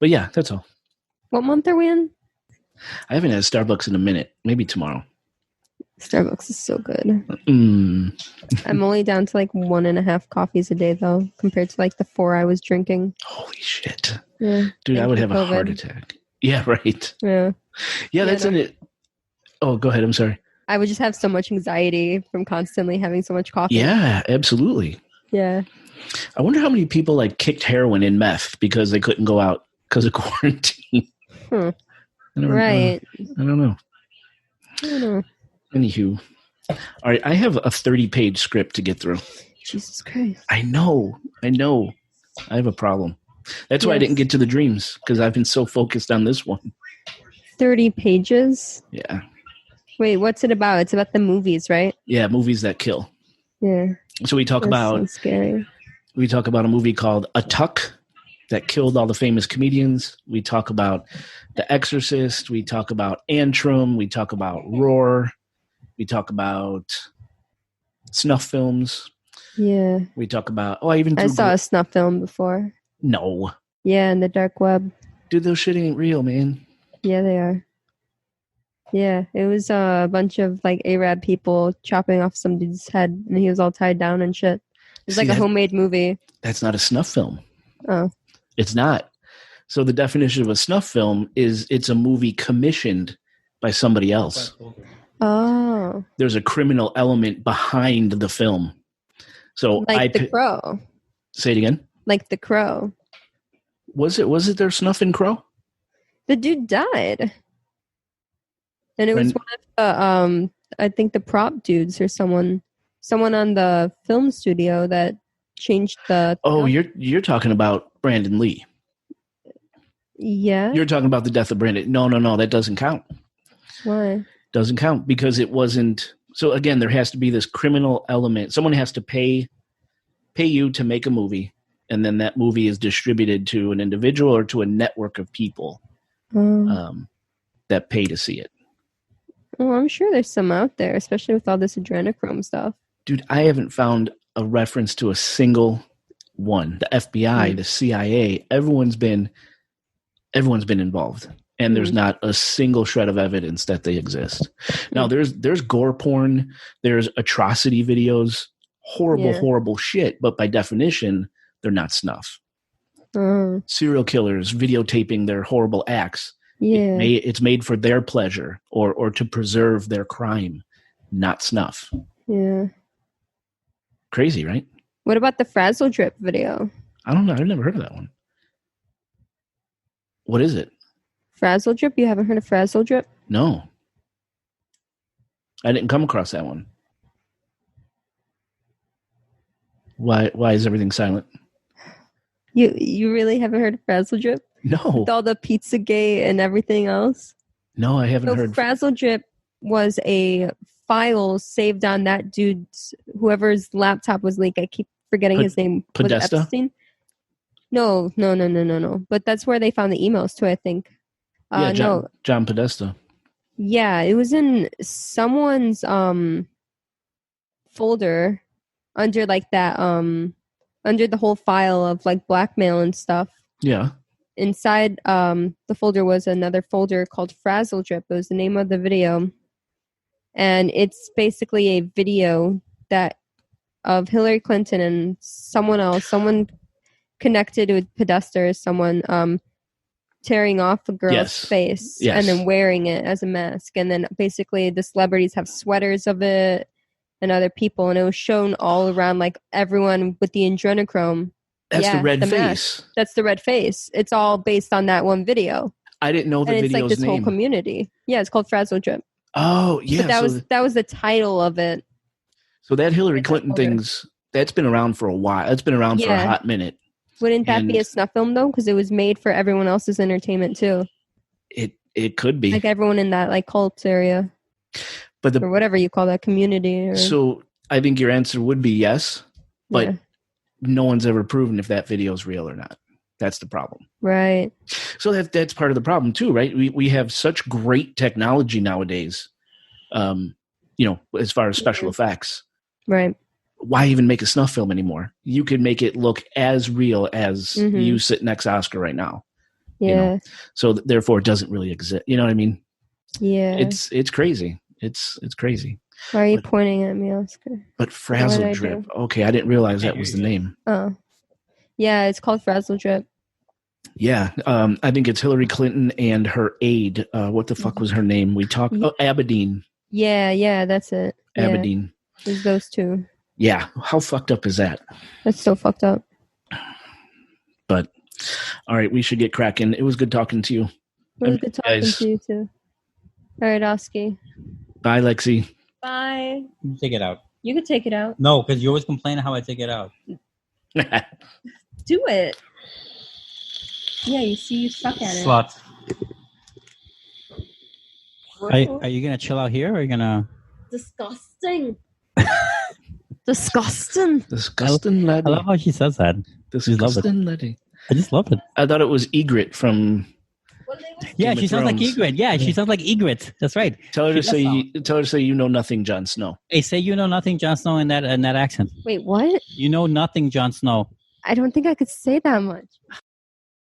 But yeah, that's all. What month are we in? I haven't had Starbucks in a minute. Maybe tomorrow. Starbucks is so good. I'm only down to like 1.5 coffees a day though, compared to like the 4 I was drinking. Holy shit. Yeah. Dude, I would have a heart attack. Yeah, right. Yeah. Yeah, that's in it. Oh, go ahead. I'm sorry. I would just have so much anxiety from constantly having so much coffee. Yeah, absolutely. Yeah. I wonder how many people like kicked heroin in meth because they couldn't go out because of quarantine. Right. I don't know. Anywho. All right, I have a 30-page script to get through. Jesus Christ. I know. I have a problem. That's why I didn't get to the dreams, because I've been so focused on this one. 30 pages? Yeah. Wait, what's it about? It's about the movies, right? Yeah, movies that kill. Yeah. So we talk about... so scary. We talk about a movie called Atuk that killed all the famous comedians. We talk about The Exorcist. We talk about Antrum. We talk about Roar. We talk about Snuff Films. Yeah. We talk about... I saw a Snuff film before. No. Yeah, in the dark web. Dude, those shit ain't real, man. Yeah, they are. Yeah, it was a bunch of like Arab people chopping off some dude's head, and he was all tied down and shit. It's like a homemade movie. That's not a snuff film. Oh. It's not. So the definition of a snuff film is it's a movie commissioned by somebody else. Oh. There's a criminal element behind the film. So like The Crow. Say it again. Like The Crow. Was it their snuff in Crow? The dude died. And it was one of the, I think the prop dudes or someone on the film studio that changed the... Oh, you're talking about Brandon Lee. Yeah. You're talking about the death of Brandon. No, that doesn't count. Why? Doesn't count because it wasn't... So again, there has to be this criminal element. Someone has to pay you to make a movie, and then that movie is distributed to an individual or to a network of people that pay to see it. Well, I'm sure there's some out there, especially with all this adrenochrome stuff. Dude, I haven't found a reference to a single one. The FBI, the CIA, everyone's been involved, and there's not a single shred of evidence that they exist. Now, there's gore porn, there's atrocity videos, horrible shit, but by definition, they're not snuff. Serial killers videotaping their horrible acts. Yeah. It's made for their pleasure or to preserve their crime, not snuff. Yeah. Crazy, right? What about the Frazzle Drip video? I don't know. I've never heard of that one. What is it? Frazzle Drip? You haven't heard of Frazzle Drip? No. I didn't come across that one. Why is everything silent? You really haven't heard of Frazzle Drip? No. With all the Pizzagate and everything else? No, I haven't heard. Frazzle Drip was a file saved on that dude's, whoever's laptop was leaked. I keep forgetting his name. Podesta? Was it Epstein? No. But that's where they found the emails too, I think. John Podesta. Yeah, it was in someone's folder under like that under the whole file of like blackmail and stuff. Yeah. Inside the folder was another folder called Frazzle Drip. It was the name of the video. And it's basically a video that of Hillary Clinton and someone else, someone connected with Podesta or someone tearing off a girl's face and then wearing it as a mask. And then basically the celebrities have sweaters of it and other people. And it was shown all around, like everyone with the adrenochrome. That's the red face. Mask. That's the red face. It's all based on that one video. I didn't know the video's name. It's like this whole community. Yeah, it's called Frazzle Drip. Oh, yeah. But that was the title of it. So that Hillary Clinton thing's, that's been around for a while. It's been around for a hot minute. Wouldn't that be a snuff film though? Because it was made for everyone else's entertainment too. It could be. Like everyone in that like cult area. But or whatever you call that community. Or... So I think your answer would be yes, but no one's ever proven if that video is real or not. That's the problem. Right. So that's part of the problem too, right? We have such great technology nowadays, as far as special effects. Right. Why even make a snuff film anymore? You could make it look as real as you sit next to Oscar right now. Yeah. You know? So therefore it doesn't really exist. You know what I mean? Yeah. It's crazy. It's crazy. Why are you pointing at me, Oscar? But Frazzle Drip. Okay, I didn't realize that was the name. Oh. Yeah, it's called Frazzle Drip. Yeah, I think it's Hillary Clinton and her aide. What the fuck was her name? We talked. Oh, Abedin. Yeah, that's it. Abedin. Yeah. There's those two. Yeah, how fucked up is that? That's so fucked up. But, all right, we should get cracking. It was good talking to you. It was good talking to you, too. All right, Oski. Bye, Lexi. Bye. Take it out. You could take it out. No, because you always complain how I take it out. Do it. Yeah, you see, you suck at it. Slut. Are you going to chill out here or are you going to... Disgusting. Disgusting laddie. I love how she says that. Disgusting laddie. I just love it. I thought it was Egret from... Yeah, she sounds like Egret. Yeah, she sounds like Egret. That's right. Tell her to say you know nothing, Jon Snow. Hey, say you know nothing, Jon Snow in that accent. Wait, what? You know nothing, Jon Snow. I don't think I could say that much.